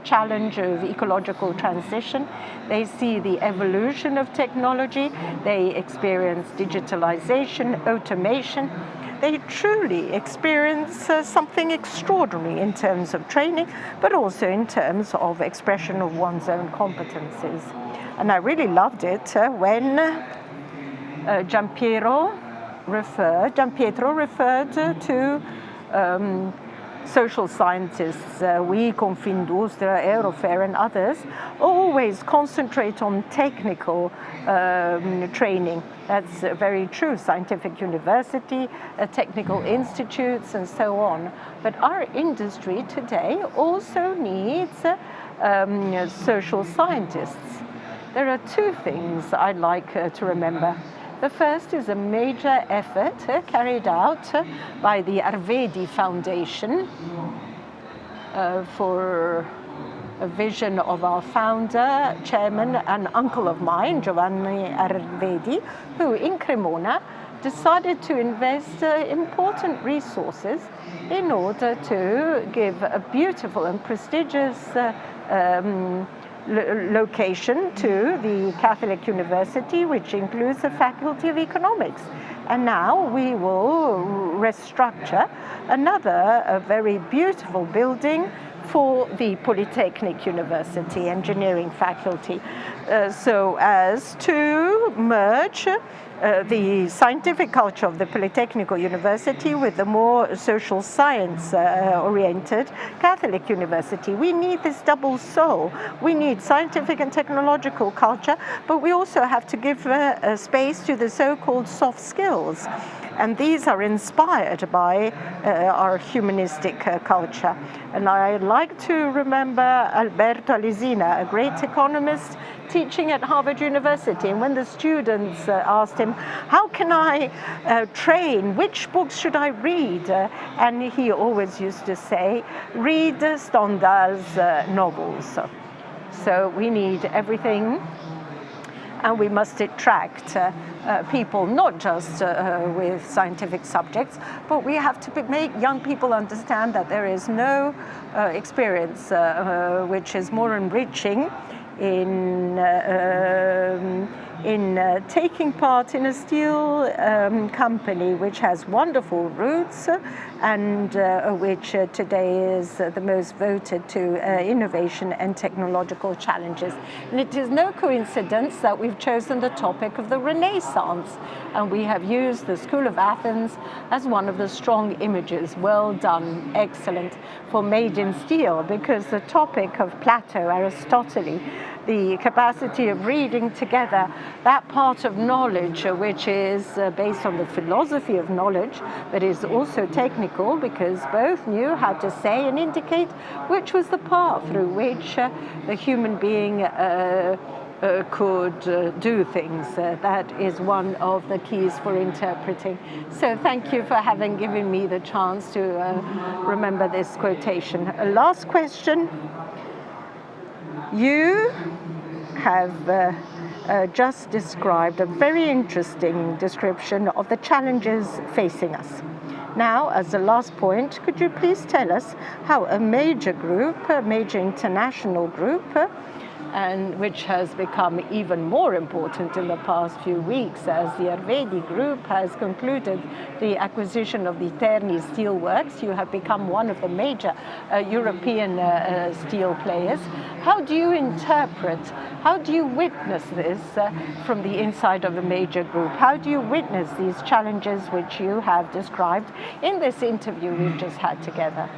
challenge of ecological transition. They see the evolution of technology. They experience digitalization, automation. they truly experience something extraordinary in terms of training, but also in terms of expression of one's own competencies. And I really loved it when Gianpietro referred to social scientists, we, Confindustria, Eurofair and others, always concentrate on technical training. That's very true, scientific university, technical institutes and so on. But our industry today also needs social scientists. There are two things I'd like to remember. The first is a major effort carried out by the Arvedi Foundation for a vision of our founder, chairman, and uncle of mine, Giovanni Arvedi, who in Cremona decided to invest important resources in order to give a beautiful and prestigious location to the Catholic University, which includes the Faculty of Economics. And now we will restructure another very beautiful building for the Polytechnic University Engineering Faculty, so as to merge the scientific culture of the Polytechnical University with the more social science oriented Catholic University. We need this double soul. We need scientific and technological culture, but we also have to give space to the so-called soft skills. And these are inspired by our humanistic culture. And I like to remember Alberto Alesina, a great economist teaching at Harvard University. And when the students asked him, how can I train? Which books should I read? And he always used to say, read Stendhal's novels. So we need everything. And we must attract people, not just with scientific subjects, but we have to make young people understand that there is no experience which is more enriching in taking part in a steel company which has wonderful roots and which today is the most voted to innovation and technological challenges. And it is no coincidence that we've chosen the topic of the Renaissance, and we have used the School of Athens as one of the strong images. Well done, excellent, for Made in Steel, because the topic of Plato, Aristotle, the capacity of reading together that part of knowledge which is based on the philosophy of knowledge, but is also technical, because both knew how to say and indicate which was the path through which the human being could do things. That is one of the keys for interpreting. So thank you for having given me the chance to remember this quotation. A last question. You have just described a very interesting description of the challenges facing us. Now, as the last point, could you please tell us how a major group, a major international group, and which has become even more important in the past few weeks as the Arvedi Group has concluded the acquisition of the Terni Steelworks. You have become one of the major European steel players. How do you interpret, how do you witness this from the inside of a major group? How do you witness these challenges which you have described in this interview we've just had together?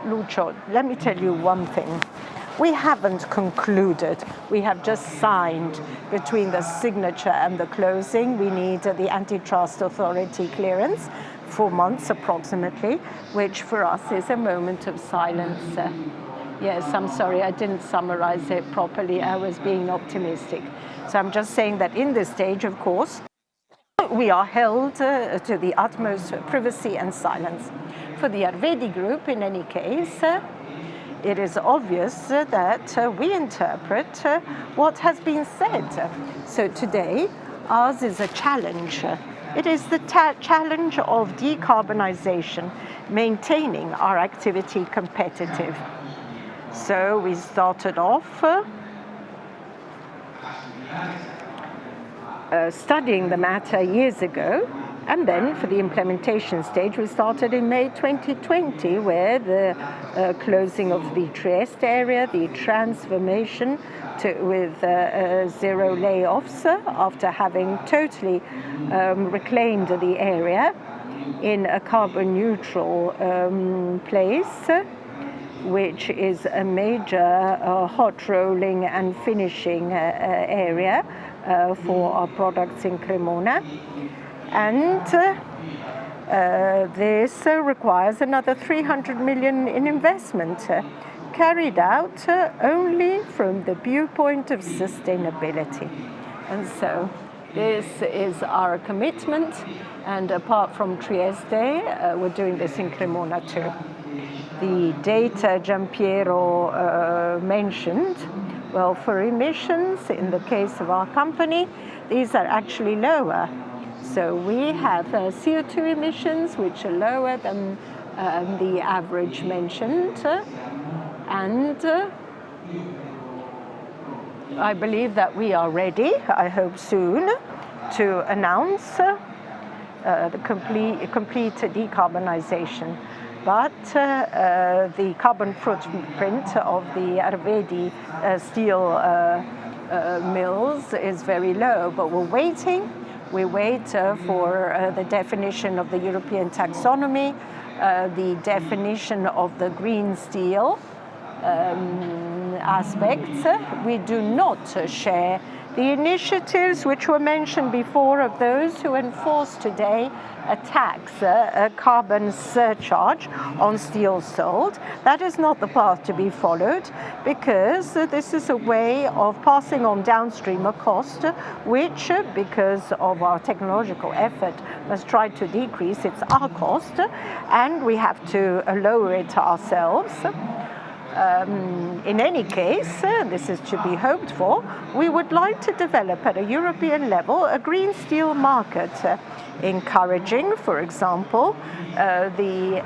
Lucio, let me tell you one thing. We haven't concluded. We have just signed. Between the signature and the closing, we need the antitrust authority clearance, 4 months approximately, which for us is a moment of silence. Yes, I'm sorry, I didn't summarize it properly. I was being optimistic. So I'm just saying that in this stage, of course, we are held to the utmost privacy and silence. For the Arvedi Group, in any case, it is obvious that we interpret what has been said. So today, ours is a challenge. It is the challenge of decarbonization, maintaining our activity competitive. So we started off studying the matter years ago, And then for the implementation stage, we started in May 2020, where the closing of the Trieste area, the transformation with 0 layoffs after having totally reclaimed the area in a carbon neutral place, which is a major hot rolling and finishing area for our products in Cremona. And this requires another 300 million in investment, carried out only from the viewpoint of sustainability. And so this is our commitment, and apart from Trieste, we're doing this in Cremona too. The data Giampiero mentioned, well, for emissions, in the case of our company, these are actually lower. So we have CO2 emissions which are lower than the average mentioned, and I believe that we are ready, I hope soon, to announce the complete decarbonization. But the carbon footprint of the Arvedi steel mills is very low, but we're waiting. We wait for the definition of the European taxonomy, the definition of the green steel aspects. We do not share the initiatives which were mentioned before of those who enforce today a tax, a carbon surcharge on steel sold. That is not the path to be followed, because this is a way of passing on downstream a cost which, because of our technological effort, must try to decrease. It's our cost, and we have to lower it ourselves. In any case, this is to be hoped for, we would like to develop at a European level a green steel market, encouraging, for example, the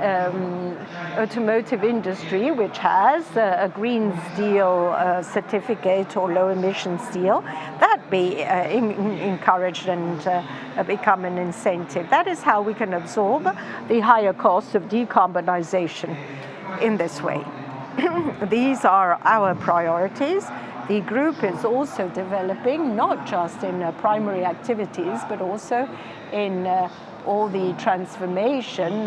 automotive industry, which has a green steel certificate or low emission steel, that be encouraged and become an incentive. That is how we can absorb the higher costs of decarbonization in this way. These are our priorities. The group is also developing, not just in primary activities, but also in all the transformation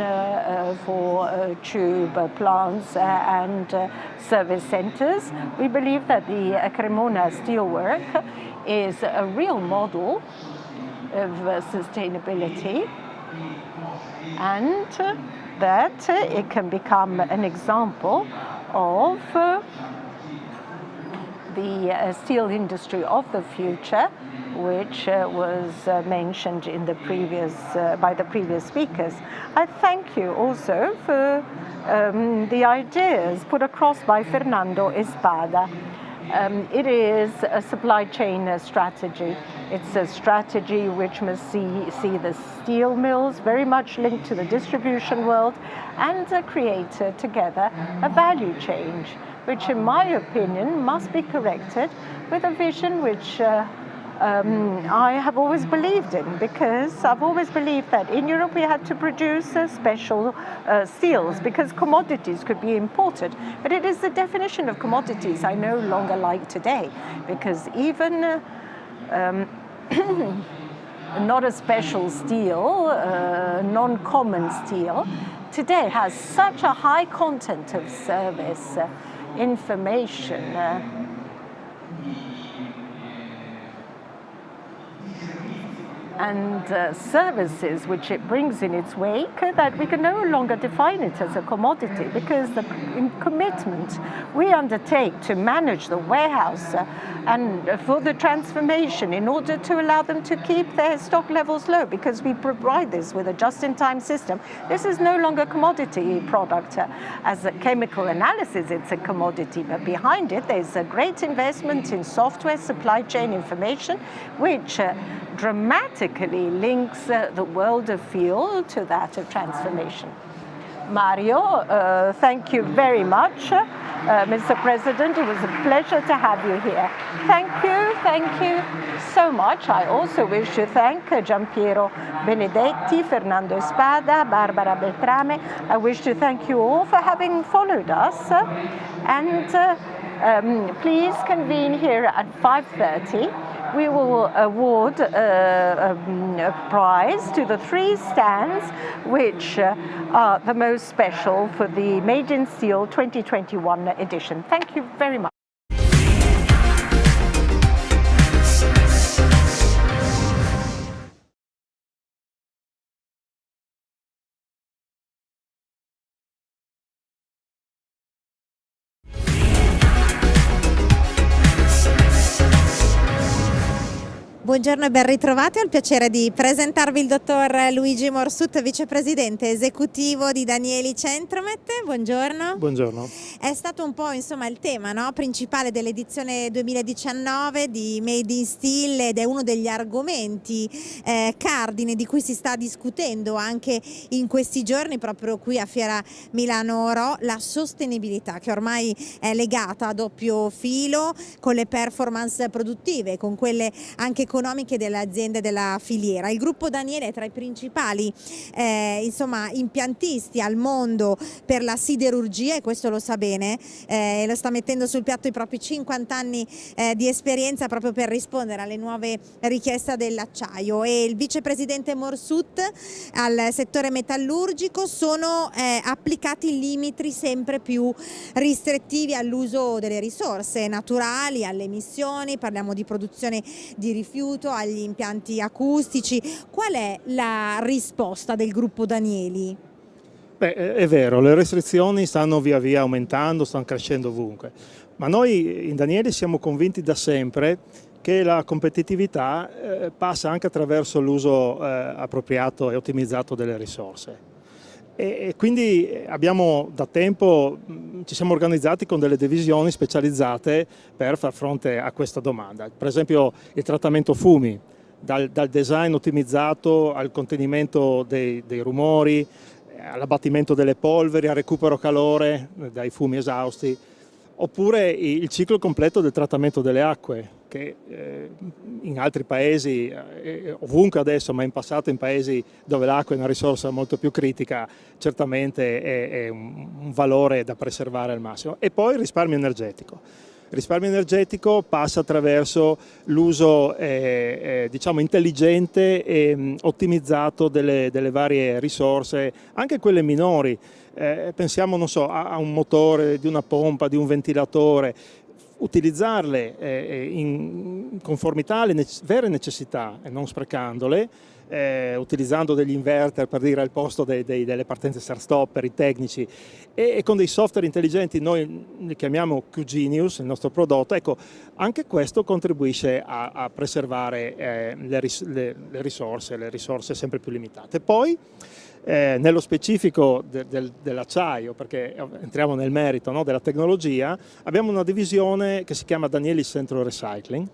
for tube plants and service centers. We believe that the Cremona steelwork is a real model of sustainability, and that it can become an example of the steel industry of the future, which was mentioned in the previous by the previous speakers. I thank you also for the ideas put across by Fernando Espada. It is a supply chain strategy. It's a strategy which must see the steel mills very much linked to the distribution world and create together a value change, which in my opinion must be corrected with a vision which I have always believed in, because I've always believed that in Europe we had to produce special steels because commodities could be imported. But it is the definition of commodities I no longer like today, because even not a special steel, non-common steel, today has such a high content of service, information, and services which it brings in its wake, that we can no longer define it as a commodity, because the commitment we undertake to manage the warehouse and for the transformation in order to allow them to keep their stock levels low, because we provide this with a just-in-time system. This is no longer a commodity product. As a chemical analysis, it's a commodity, but behind it there's a great investment in software, supply chain information, which dramatically links the world of fuel to that of transformation. Mario, thank you very much. Mr. President. It was a pleasure to have you here. Thank you so much. I also wish to thank Giampiero Benedetti, Fernando Espada, Barbara Beltrame. I wish to thank you all for having followed us. Please convene here at 5:30. We will award a prize to the 3 stands which are the most special for the Made in Steel 2021 edition. Thank you very much. Buongiorno e ben ritrovati, ho il piacere di presentarvi il dottor Luigi Morsut, vicepresidente esecutivo di Danieli Centromet. Buongiorno. Buongiorno. È stato un po' il tema, no, principale dell'edizione 2019 di Made in Steel ed è uno degli argomenti cardine di cui si sta discutendo anche in questi giorni proprio qui a Fiera Milano Oro, la sostenibilità che ormai è legata a doppio filo con le performance produttive, con quelle anche economiche delle aziende della filiera. Il gruppo Danieli è tra i principali impiantisti al mondo per la siderurgia e questo lo sa bene, lo sta mettendo sul piatto i propri 50 anni di esperienza proprio per rispondere alle nuove richieste dell'acciaio, e il vicepresidente Morsut al settore metallurgico sono applicati limiti sempre più restrittivi all'uso delle risorse naturali, alle emissioni, parliamo di produzione di rifiuti, agli impianti acustici. Qual è la risposta del gruppo Danieli? Beh, è vero, le restrizioni stanno via via aumentando, stanno crescendo ovunque, ma noi in Danieli siamo convinti da sempre che la competitività passa anche attraverso l'uso appropriato e ottimizzato delle risorse. E quindi abbiamo da tempo, ci siamo organizzati con delle divisioni specializzate per far fronte a questa domanda. Per esempio il trattamento fumi, dal design ottimizzato al contenimento dei rumori, all'abbattimento delle polveri, al recupero calore dai fumi esausti, oppure il ciclo completo del trattamento delle acque, che in altri paesi, ovunque adesso, ma in passato in paesi dove l'acqua è una risorsa molto più critica, certamente è un valore da preservare al massimo. E poi il risparmio energetico. Il risparmio energetico passa attraverso l'uso intelligente e ottimizzato delle varie risorse, anche quelle minori. Pensiamo, non so, a un motore, di una pompa, di un ventilatore, utilizzarle in conformità alle vere necessità e non sprecandole, utilizzando degli inverter per dire al posto delle partenze start-stop per i tecnici, e con dei software intelligenti, noi li chiamiamo QGenius, il nostro prodotto. Ecco, anche questo contribuisce a preservare le risorse sempre più limitate. Poi nello specifico dell'acciaio, perché entriamo nel merito, no, della tecnologia, abbiamo una divisione che si chiama Danieli Centro Recycling,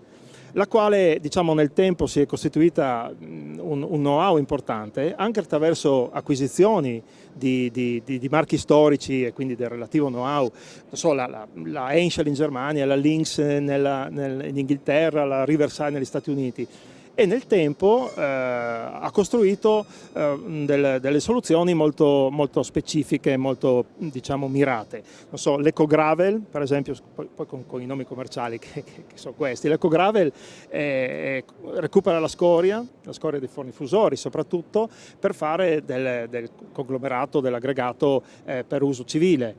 la quale nel tempo si è costituita un know-how importante anche attraverso acquisizioni di marchi storici e quindi del relativo know-how. Non so, la Henschel in Germania, la Lynx in Inghilterra, la Riverside negli Stati Uniti. E nel tempo ha costruito delle soluzioni molto, molto specifiche, molto mirate. Non so, l'EcoGravel, per esempio, poi con i nomi commerciali che sono questi. L'EcoGravel recupera la scoria dei forni fusori soprattutto, per fare del conglomerato, dell'aggregato per uso civile,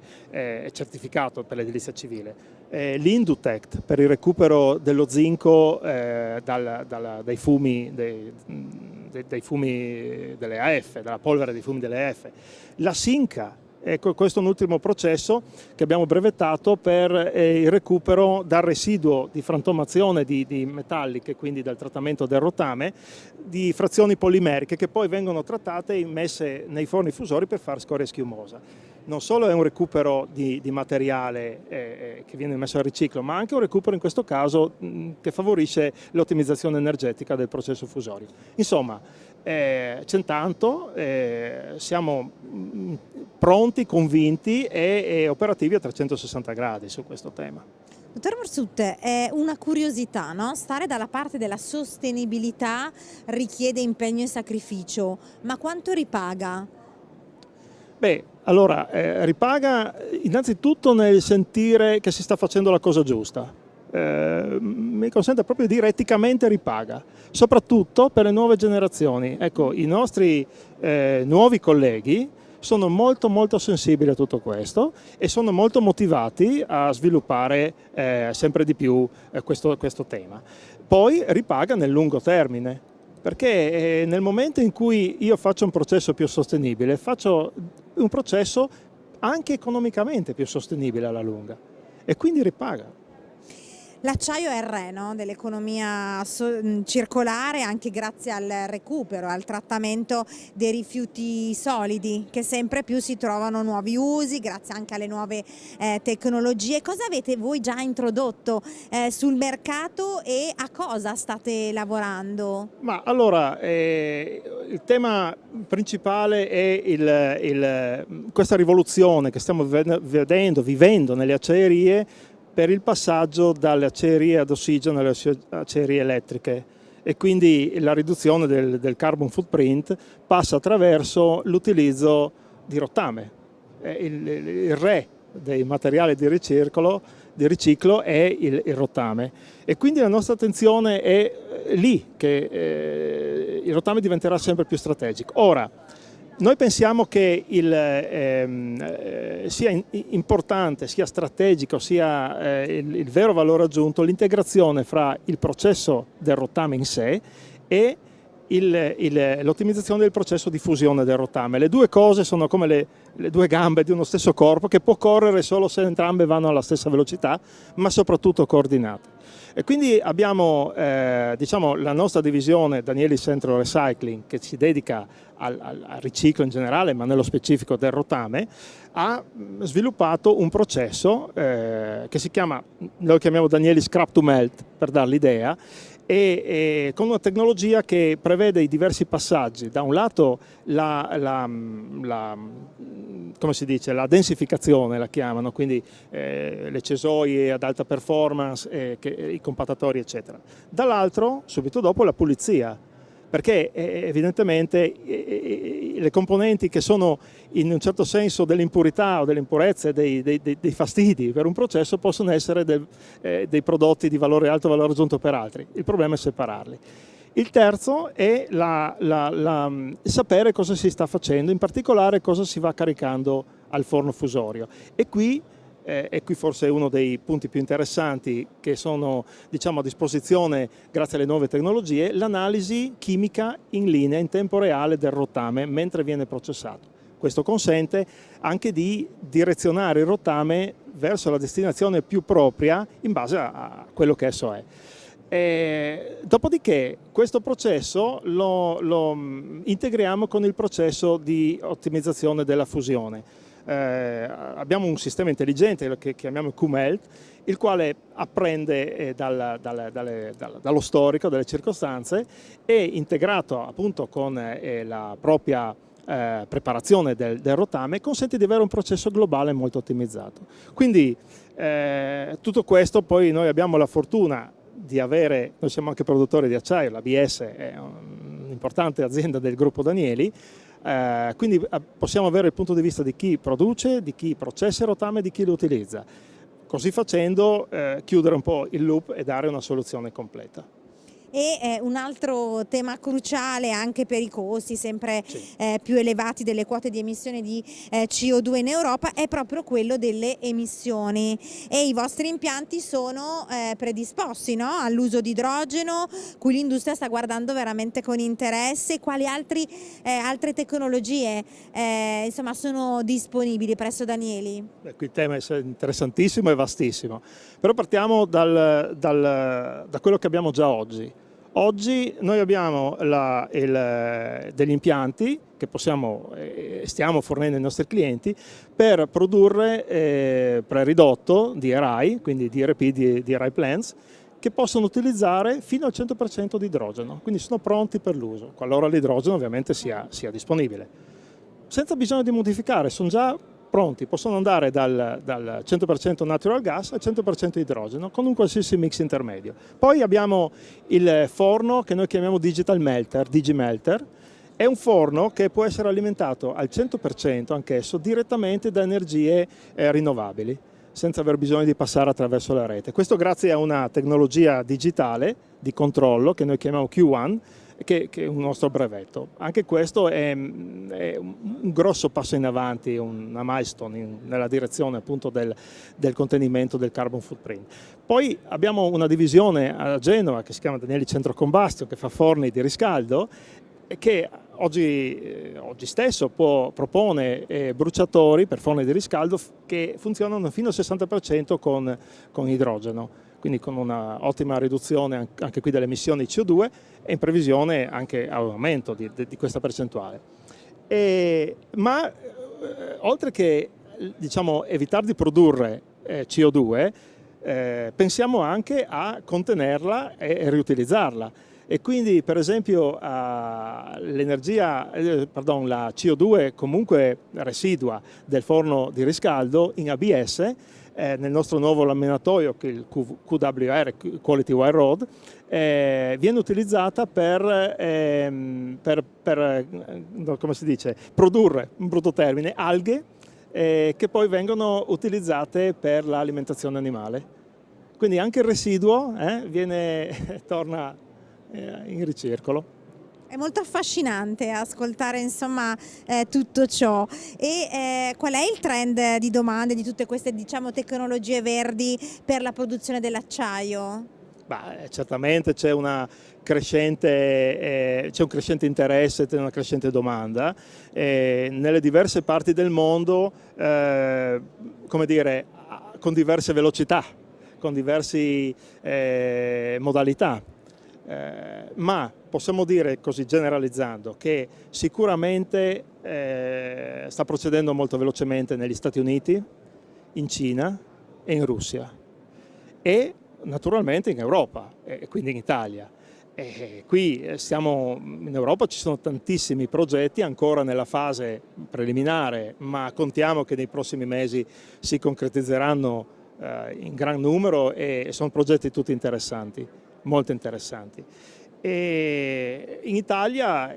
certificato per l'edilizia civile. L'Indutect per il recupero dello zinco dai fumi delle AF, dalla polvere dei fumi delle AF. La Sinca, questo è un ultimo processo che abbiamo brevettato per il recupero dal residuo di frantumazione di metalliche, quindi dal trattamento del rotame, di frazioni polimeriche che poi vengono trattate e immesse nei forni fusori per fare scoria schiumosa. Non solo è un recupero di materiale che viene messo al riciclo, ma anche un recupero in questo caso che favorisce l'ottimizzazione energetica del processo fusorio. Insomma, c'è tanto, siamo pronti, convinti e operativi a 360 gradi su questo tema. Dottor Marsut, è una curiosità, no? Stare dalla parte della sostenibilità richiede impegno e sacrificio, ma quanto ripaga? Beh, allora, ripaga innanzitutto nel sentire che si sta facendo la cosa giusta. Mi consente proprio di dire eticamente ripaga, soprattutto per le nuove generazioni. Ecco, i nostri nuovi colleghi sono molto sensibili a tutto questo e sono molto motivati a sviluppare sempre di più questo tema. Poi ripaga nel lungo termine, perché nel momento in cui io faccio un processo più sostenibile, faccio un processo anche economicamente più sostenibile alla lunga e quindi ripaga. L'acciaio è il re, no? Dell'economia circolare, anche grazie al recupero, al trattamento dei rifiuti solidi, che sempre più si trovano nuovi usi, grazie anche alle nuove tecnologie. Cosa avete voi già introdotto sul mercato e a cosa state lavorando? Ma allora, il tema principale è questa rivoluzione che stiamo vivendo nelle acciaierie, per il passaggio dalle acciaierie ad ossigeno alle acciaierie elettriche, e quindi la riduzione del carbon footprint passa attraverso l'utilizzo di rottame. Il re dei materiali di riciclo è il rottame, e quindi la nostra attenzione è lì che il rottame diventerà sempre più strategico. Ora, noi pensiamo che sia importante, sia strategico, sia il vero valore aggiunto l'integrazione fra il processo del rottame in sé e l'ottimizzazione del processo di fusione del rottame. Le due cose sono come le due gambe di uno stesso corpo, che può correre solo se entrambe vanno alla stessa velocità, ma soprattutto coordinate. E quindi abbiamo diciamo, la nostra divisione Danieli Centro Recycling, che si dedica al riciclo in generale, ma nello specifico del rottame, ha sviluppato un processo che si chiama, noi lo chiamiamo Danieli Scrap to Melt, per dar l'idea, e con una tecnologia che prevede i diversi passaggi. Da un lato come si dice, la densificazione la chiamano, quindi le cesoie ad alta performance, i compattatori eccetera. Dall'altro, subito dopo, la pulizia, perché evidentemente le componenti che sono in un certo senso delle impurità o delle impurezze, dei fastidi per un processo, possono essere dei prodotti di alto valore aggiunto per altri. Il problema è separarli. Il terzo è sapere cosa si sta facendo, in particolare cosa si va caricando al forno fusorio. E qui forse è uno dei punti più interessanti che sono, diciamo, a disposizione grazie alle nuove tecnologie, l'analisi chimica in linea, in tempo reale, del rottame mentre viene processato. Questo consente anche di direzionare il rottame verso la destinazione più propria in base a quello che esso è. Dopodiché questo processo lo integriamo con il processo di ottimizzazione della fusione. Abbiamo un sistema intelligente che chiamiamo QMelt, il quale apprende dallo storico, dalle circostanze, e integrato appunto con la propria preparazione del rottame, consente di avere un processo globale molto ottimizzato. Quindi tutto questo, poi noi abbiamo la fortuna di avere, noi siamo anche produttori di acciaio, l'ABS è un'importante azienda del gruppo Danieli, quindi possiamo avere il punto di vista di chi produce, di chi processa il rottame e di chi lo utilizza. Così facendo chiudere un po' il loop e dare una soluzione completa. E un altro tema cruciale anche per i costi sempre più elevati delle quote di emissione di CO2 in Europa è proprio quello delle emissioni, e i vostri impianti sono predisposti, no? All'uso di idrogeno, cui l'industria sta guardando veramente con interesse. Quali altre tecnologie insomma, sono disponibili presso Danieli? Qui il tema è interessantissimo e vastissimo, però partiamo da quello che abbiamo già oggi. Oggi noi abbiamo degli impianti che stiamo fornendo ai nostri clienti per produrre preridotto DRI, quindi DRP, DRI plants, che possono utilizzare fino al 100% di idrogeno, quindi sono pronti per l'uso, qualora l'idrogeno ovviamente sia disponibile. Senza bisogno di modificare, sono già pronti, possono andare dal 100% natural gas al 100% idrogeno con un qualsiasi mix intermedio. Poi abbiamo il forno che noi chiamiamo Digital Melter, DigiMelter. È un forno che può essere alimentato al 100% anch'esso direttamente da energie rinnovabili, senza aver bisogno di passare attraverso la rete. Questo grazie a una tecnologia digitale di controllo che noi chiamiamo Q1, che è un nostro brevetto. Anche questo è un grosso passo in avanti, una milestone nella direzione appunto del contenimento del carbon footprint. Poi abbiamo una divisione a Genova che si chiama Danieli Centro Combustion, che fa forni di riscaldo, che oggi stesso propone bruciatori per forni di riscaldo che funzionano fino al 60% con idrogeno, quindi con una ottima riduzione anche qui delle emissioni CO2 e in previsione anche aumento di questa percentuale. Ma oltre che evitare di produrre CO2, pensiamo anche a contenerla e riutilizzarla. E quindi per esempio la CO2 comunque residua del forno di riscaldo in ABS, nel nostro nuovo laminatoio, che è il QWR, Quality Wire Rod, viene utilizzata per come si dice, produrre, un brutto termine, alghe che poi vengono utilizzate per l'alimentazione animale. Quindi anche il residuo torna in ricircolo. È molto affascinante ascoltare insomma tutto ciò. E qual è il trend di domande di tutte queste tecnologie verdi per la produzione dell'acciaio? Certamente c'è un crescente interesse e una crescente domanda. Nelle diverse parti del mondo, come dire, con diverse velocità, con diverse modalità. Ma possiamo dire, così generalizzando, che sicuramente sta procedendo molto velocemente negli Stati Uniti, in Cina e in Russia e naturalmente in Europa e quindi in Italia. Qui in Europa ci sono tantissimi progetti ancora nella fase preliminare, ma contiamo che nei prossimi mesi si concretizzeranno in gran numero e sono progetti tutti interessanti, molto interessanti. E in Italia,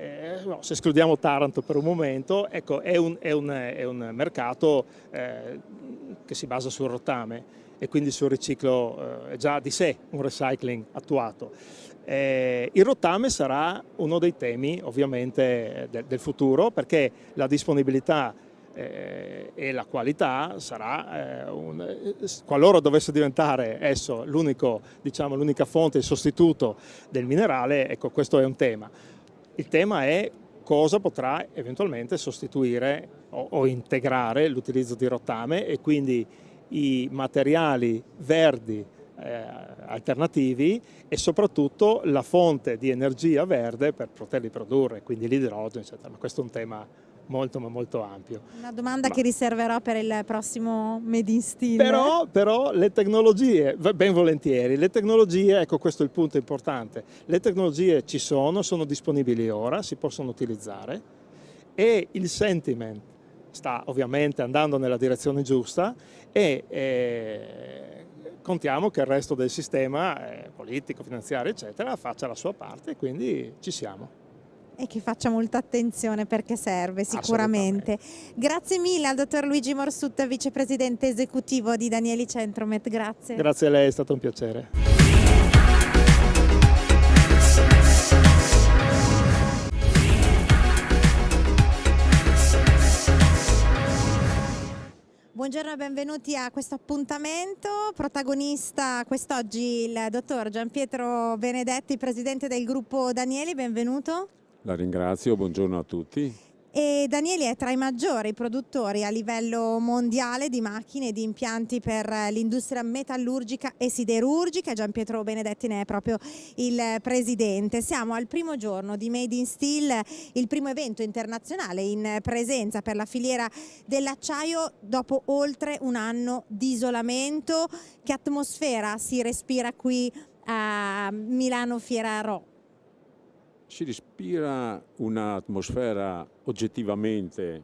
se escludiamo Taranto per un momento, ecco, è un mercato che si basa sul rottame e quindi sul riciclo, già di sé un recycling attuato. Il rottame sarà uno dei temi ovviamente del futuro, perché la disponibilità e la qualità sarà, qualora dovesse diventare esso l'unica fonte, il sostituto del minerale, ecco, questo è un tema. Il tema è cosa potrà eventualmente sostituire o integrare l'utilizzo di rottame e quindi i materiali verdi alternativi e soprattutto la fonte di energia verde per poterli produrre, quindi l'idrogeno, eccetera. Ma questo è un tema molto ma molto ampio. Una domanda che riserverò per il prossimo Made in Steel. Però le tecnologie, ben volentieri, le tecnologie, ecco, questo è il punto importante, le tecnologie ci sono disponibili ora, si possono utilizzare e il sentiment sta ovviamente andando nella direzione giusta e contiamo che il resto del sistema politico, finanziario, eccetera, faccia la sua parte e quindi ci siamo. E che faccia molta attenzione perché serve sicuramente. Grazie mille al dottor Luigi Morsutta, vicepresidente esecutivo di Danieli Centromet. Grazie. Grazie a lei, è stato un piacere. Buongiorno e benvenuti a questo appuntamento. Protagonista quest'oggi il dottor Gianpietro Benedetti, presidente del gruppo Danieli, benvenuto. La ringrazio, buongiorno a tutti. E Danieli è tra i maggiori produttori a livello mondiale di macchine e di impianti per l'industria metallurgica e siderurgica. Gianpietro Benedetti ne è proprio il presidente. Siamo al primo giorno di Made in Steel, il primo evento internazionale in presenza per la filiera dell'acciaio dopo oltre un anno di isolamento. Che atmosfera si respira qui a Milano Fiera Rho? Si respira un'atmosfera oggettivamente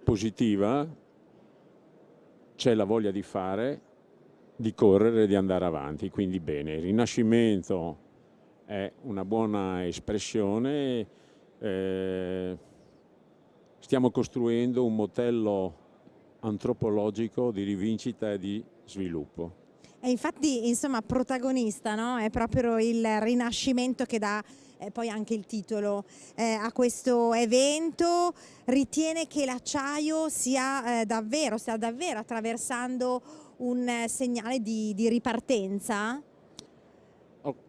positiva, c'è la voglia di fare, di correre, di andare avanti, quindi bene. Il Rinascimento è una buona espressione, stiamo costruendo un modello antropologico di rivincita e di sviluppo. E infatti, insomma, protagonista, no? È proprio il Rinascimento che dà poi anche il titolo a questo evento. Ritiene che l'acciaio stia davvero attraversando un segnale di ripartenza?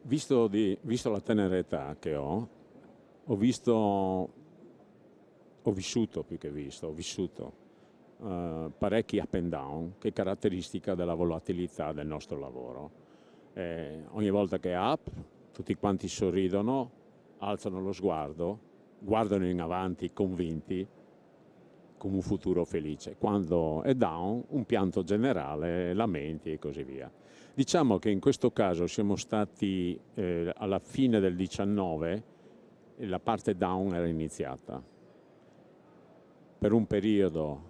Visto la tenera età che ho vissuto parecchi up and down, che è caratteristica della volatilità del nostro lavoro. Ogni volta che è up, tutti quanti sorridono, alzano lo sguardo, guardano in avanti convinti con un futuro felice. Quando è down, un pianto generale, lamenti e così via. Diciamo che in questo caso siamo stati alla fine del 19 e la parte down era iniziata. Per un periodo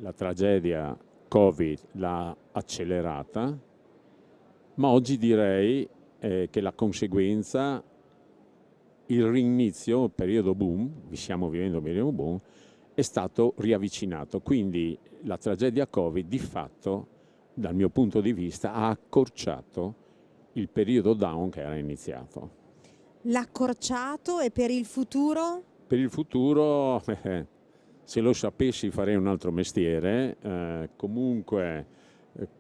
la tragedia Covid l'ha accelerata, ma oggi direi che la conseguenza, il rinizio, il periodo boom, stiamo vivendo il periodo boom, è stato riavvicinato. Quindi la tragedia Covid di fatto, dal mio punto di vista, ha accorciato il periodo down che era iniziato. L'ha accorciato, e per il futuro? Per il futuro, se lo sapessi farei un altro mestiere. Comunque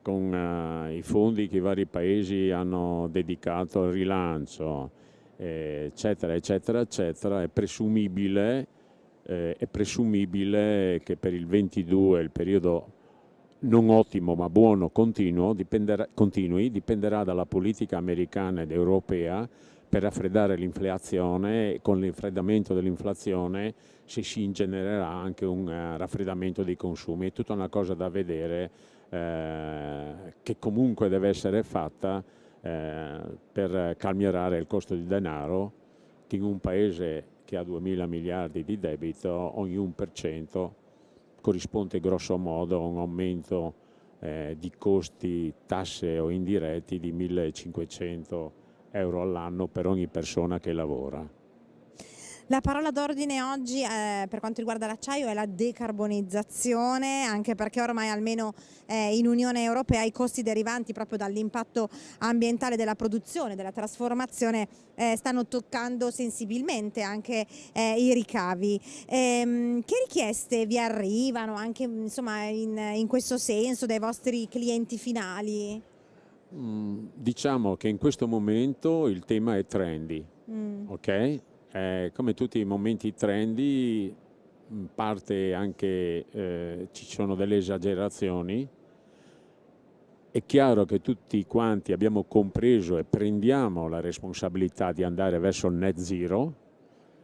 con i fondi che i vari paesi hanno dedicato al rilancio, eccetera, eccetera, eccetera, è presumibile che per il 22 il periodo non ottimo ma buono continui, dipenderà dalla politica americana ed europea per raffreddare l'inflazione, e con l'infreddamento dell'inflazione se si ingenererà anche un raffreddamento dei consumi. È tutta una cosa da vedere, che comunque deve essere fatta per calmierare il costo di denaro, che in un paese che ha 2.000 miliardi di debito, ogni 1% corrisponde grosso modo a un aumento di costi, tasse o indiretti di 1.500 euro all'anno per ogni persona che lavora. La parola d'ordine oggi per quanto riguarda l'acciaio è la decarbonizzazione, anche perché ormai almeno in Unione Europea i costi derivanti proprio dall'impatto ambientale della produzione, della trasformazione stanno toccando sensibilmente anche i ricavi. Che richieste vi arrivano anche insomma in questo senso dai vostri clienti finali? Diciamo che in questo momento il tema è trendy, ok? Come tutti i momenti trendy, in parte anche ci sono delle esagerazioni. È chiaro che tutti quanti abbiamo compreso e prendiamo la responsabilità di andare verso il net zero,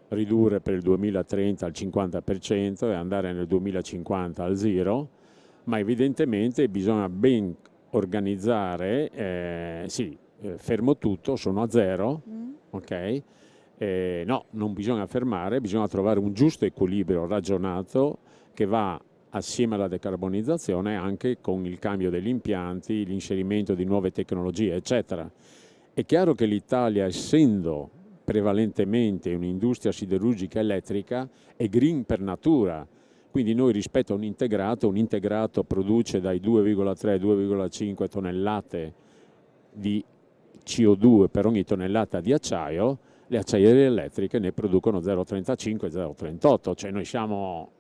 ridurre per il 2030 al 50% e andare nel 2050 al zero, ma evidentemente bisogna ben organizzare, fermo tutto, sono a zero, ok? No, non bisogna fermare, bisogna trovare un giusto equilibrio ragionato che va assieme alla decarbonizzazione anche con il cambio degli impianti, l'inserimento di nuove tecnologie, eccetera. È chiaro che l'Italia, essendo prevalentemente un'industria siderurgica elettrica, è green per natura. Quindi noi rispetto a un integrato produce dai 2,3 ai 2,5 tonnellate di CO2 per ogni tonnellata di acciaio. Le acciaierie elettriche ne producono 0,35 e 0,38, cioè noi siamo...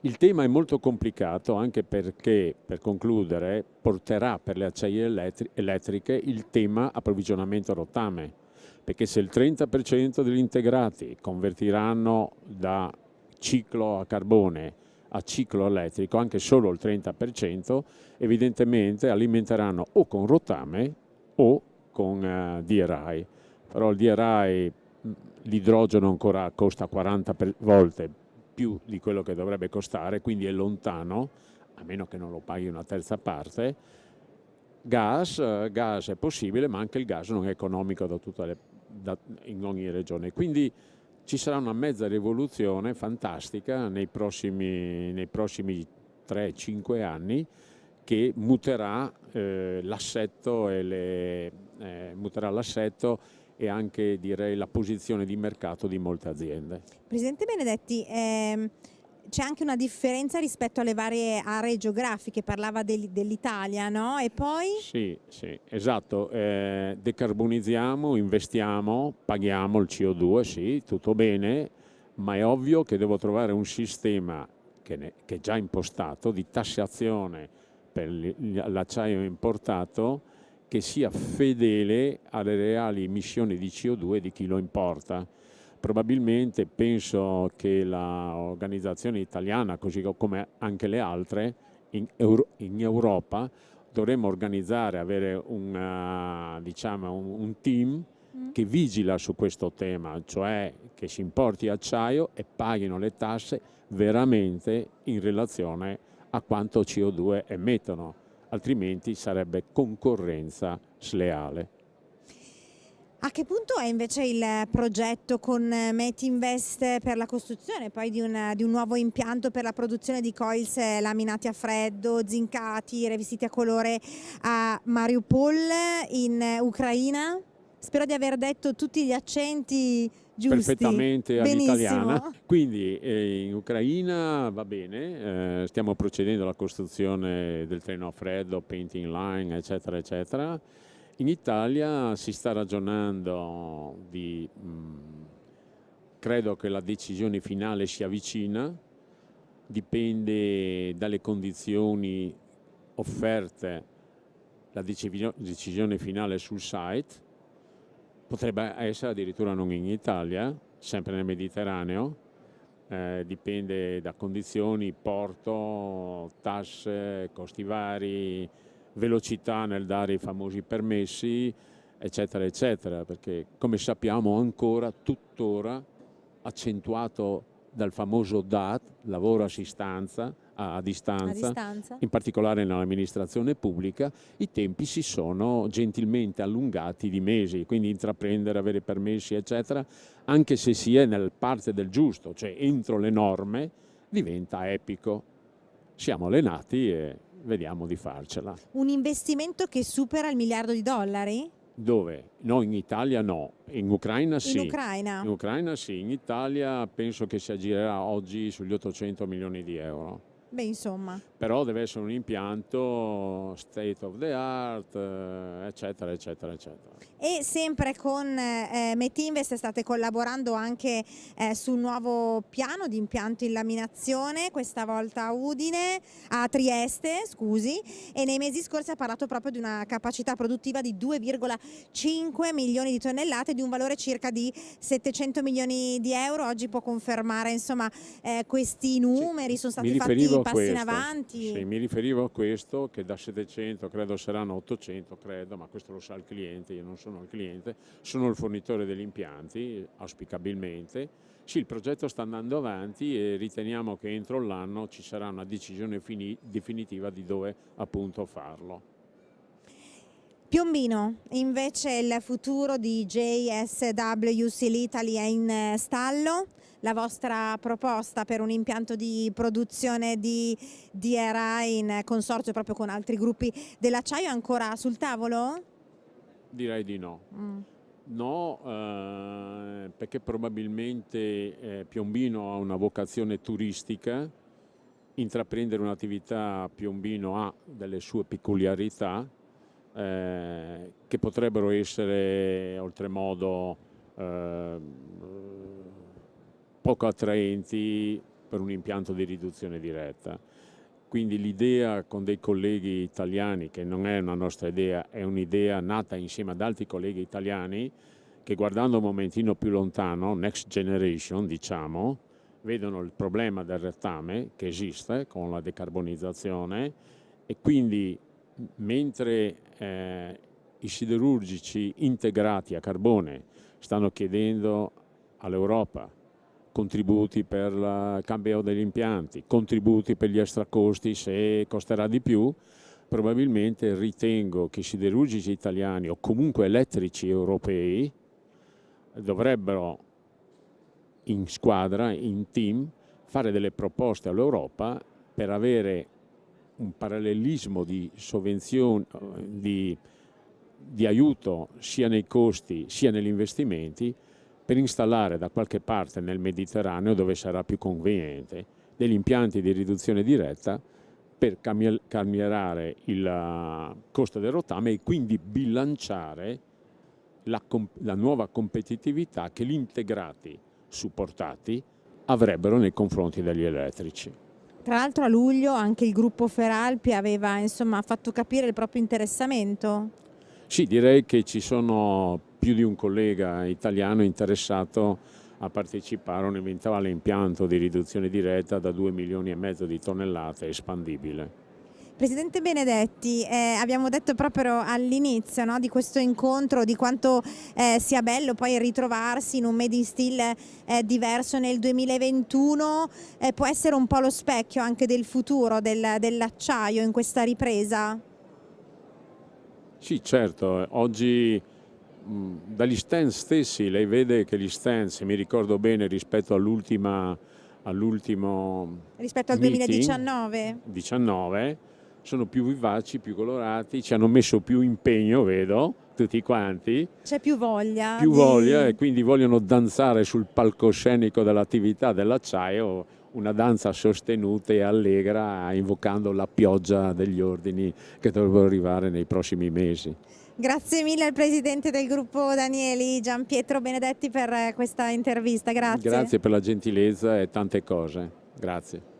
Il tema è molto complicato anche perché, per concludere, porterà per le acciaierie elettriche il tema approvvigionamento a rottame, perché se il 30% degli integrati convertiranno da ciclo a carbone a ciclo elettrico, anche solo il 30%, evidentemente alimenteranno o con rottame o con DRI. Però il DRI, l'idrogeno ancora costa 40 volte più di quello che dovrebbe costare, quindi è lontano, a meno che non lo paghi una terza parte. gas è possibile, ma anche il gas non è economico in ogni regione. Quindi ci sarà una mezza rivoluzione fantastica nei prossimi 3-5 anni che muterà l'assetto e anche, direi, la posizione di mercato di molte aziende. Presidente Benedetti, c'è anche una differenza rispetto alle varie aree geografiche, parlava dell'Italia, no? E poi? Sì, esatto, decarbonizziamo, investiamo, paghiamo il CO2, sì, tutto bene, ma è ovvio che devo trovare un sistema che è già impostato di tassazione per l'acciaio importato che sia fedele alle reali emissioni di CO2 di chi lo importa. Probabilmente penso che l'organizzazione italiana, così come anche le altre, in Europa dovremmo organizzare, avere un team che vigila su questo tema, cioè che si importi acciaio e paghino le tasse veramente in relazione a quanto CO2 emettono, altrimenti sarebbe concorrenza sleale. A che punto è invece il progetto con Metinvest per la costruzione poi di un nuovo impianto per la produzione di coils laminati a freddo, zincati, rivestiti a colore a Mariupol in Ucraina? Spero di aver detto tutti gli accenti giusti. Perfettamente all'italiana. Benissimo. Quindi in Ucraina va bene, stiamo procedendo alla costruzione del treno a freddo, painting line, eccetera, eccetera. In Italia si sta ragionando credo che la decisione finale sia vicina, dipende dalle condizioni offerte la decisione finale sul site, potrebbe essere addirittura non in Italia, sempre nel Mediterraneo, dipende da condizioni, porto, tasse, costi vari, velocità nel dare i famosi permessi, eccetera, eccetera, perché come sappiamo ancora, tuttora, accentuato dal famoso DAT, lavoro a distanza, in particolare nell'amministrazione pubblica, i tempi si sono gentilmente allungati di mesi, quindi intraprendere, avere permessi, eccetera, anche se si è nel parte del giusto, cioè entro le norme, diventa epico. Siamo allenati e vediamo di farcela. Un investimento che supera il $1 miliardo? Dove? No, in Italia no, in Ucraina sì. In Ucraina? In Ucraina sì, in Italia penso che si aggirerà oggi sugli 800 milioni di euro. Beh, insomma. Però deve essere un impianto state of the art, eccetera, eccetera, eccetera. E sempre con Metinvest state collaborando anche sul nuovo piano di impianto in laminazione, questa volta a Trieste, scusi, e nei mesi scorsi ha parlato proprio di una capacità produttiva di 2,5 milioni di tonnellate di un valore circa di 700 milioni di euro. Oggi può confermare, insomma, questi numeri, sono stati fatti passi in avanti? Sì, mi riferivo a questo, che da 700 credo saranno 800, ma questo lo sa il cliente, io non sono il cliente, sono il fornitore degli impianti, auspicabilmente. Sì, il progetto sta andando avanti e riteniamo che entro l'anno ci sarà una decisione definitiva di dove appunto farlo. Piombino, invece il futuro di JSW Steel Italy è in stallo. La vostra proposta per un impianto di produzione di DRI in consorzio proprio con altri gruppi dell'acciaio è ancora sul tavolo? Direi di no. No, perché probabilmente Piombino ha una vocazione turistica, intraprendere un'attività a Piombino ha delle sue peculiarità che potrebbero essere oltremodo poco attraenti per un impianto di riduzione diretta. Quindi l'idea con dei colleghi italiani, che non è una nostra idea, è un'idea nata insieme ad altri colleghi italiani, che guardando un momentino più lontano, next generation diciamo, vedono il problema del rettame che esiste con la decarbonizzazione e quindi mentre i siderurgici integrati a carbone stanno chiedendo all'Europa contributi per il cambio degli impianti, contributi per gli extracosti se costerà di più, probabilmente ritengo che i siderurgici italiani o comunque elettrici europei dovrebbero in squadra, in team, fare delle proposte all'Europa per avere un parallelismo di sovvenzioni, di aiuto sia nei costi sia negli investimenti, per installare da qualche parte nel Mediterraneo, dove sarà più conveniente, degli impianti di riduzione diretta per calmierare il costo del rottame e quindi bilanciare la nuova competitività che gli integrati supportati avrebbero nei confronti degli elettrici. Tra l'altro a luglio anche il gruppo Feralpi aveva fatto capire il proprio interessamento. Sì, direi che ci sono più di un collega italiano interessato a partecipare a un eventuale impianto di riduzione diretta da 2,5 milioni di tonnellate espandibile. Presidente Benedetti, abbiamo detto proprio all'inizio, no, di questo incontro di quanto sia bello poi ritrovarsi in un Made in Steel diverso nel 2021, può essere un po' lo specchio anche del futuro dell'acciaio in questa ripresa? Sì, certo, oggi dagli stand stessi lei vede che gli stand, se mi ricordo bene, rispetto all'ultimo Rispetto al meeting, 2019? Sono più vivaci, più colorati, ci hanno messo più impegno, vedo, tutti quanti. C'è più voglia. Più voglia e quindi vogliono danzare sul palcoscenico dell'attività dell'acciaio, una danza sostenuta e allegra, invocando la pioggia degli ordini che dovrebbero arrivare nei prossimi mesi. Grazie mille al Presidente del gruppo Danieli, Gian Pietro Benedetti, per questa intervista. Grazie. Grazie per la gentilezza e tante cose. Grazie.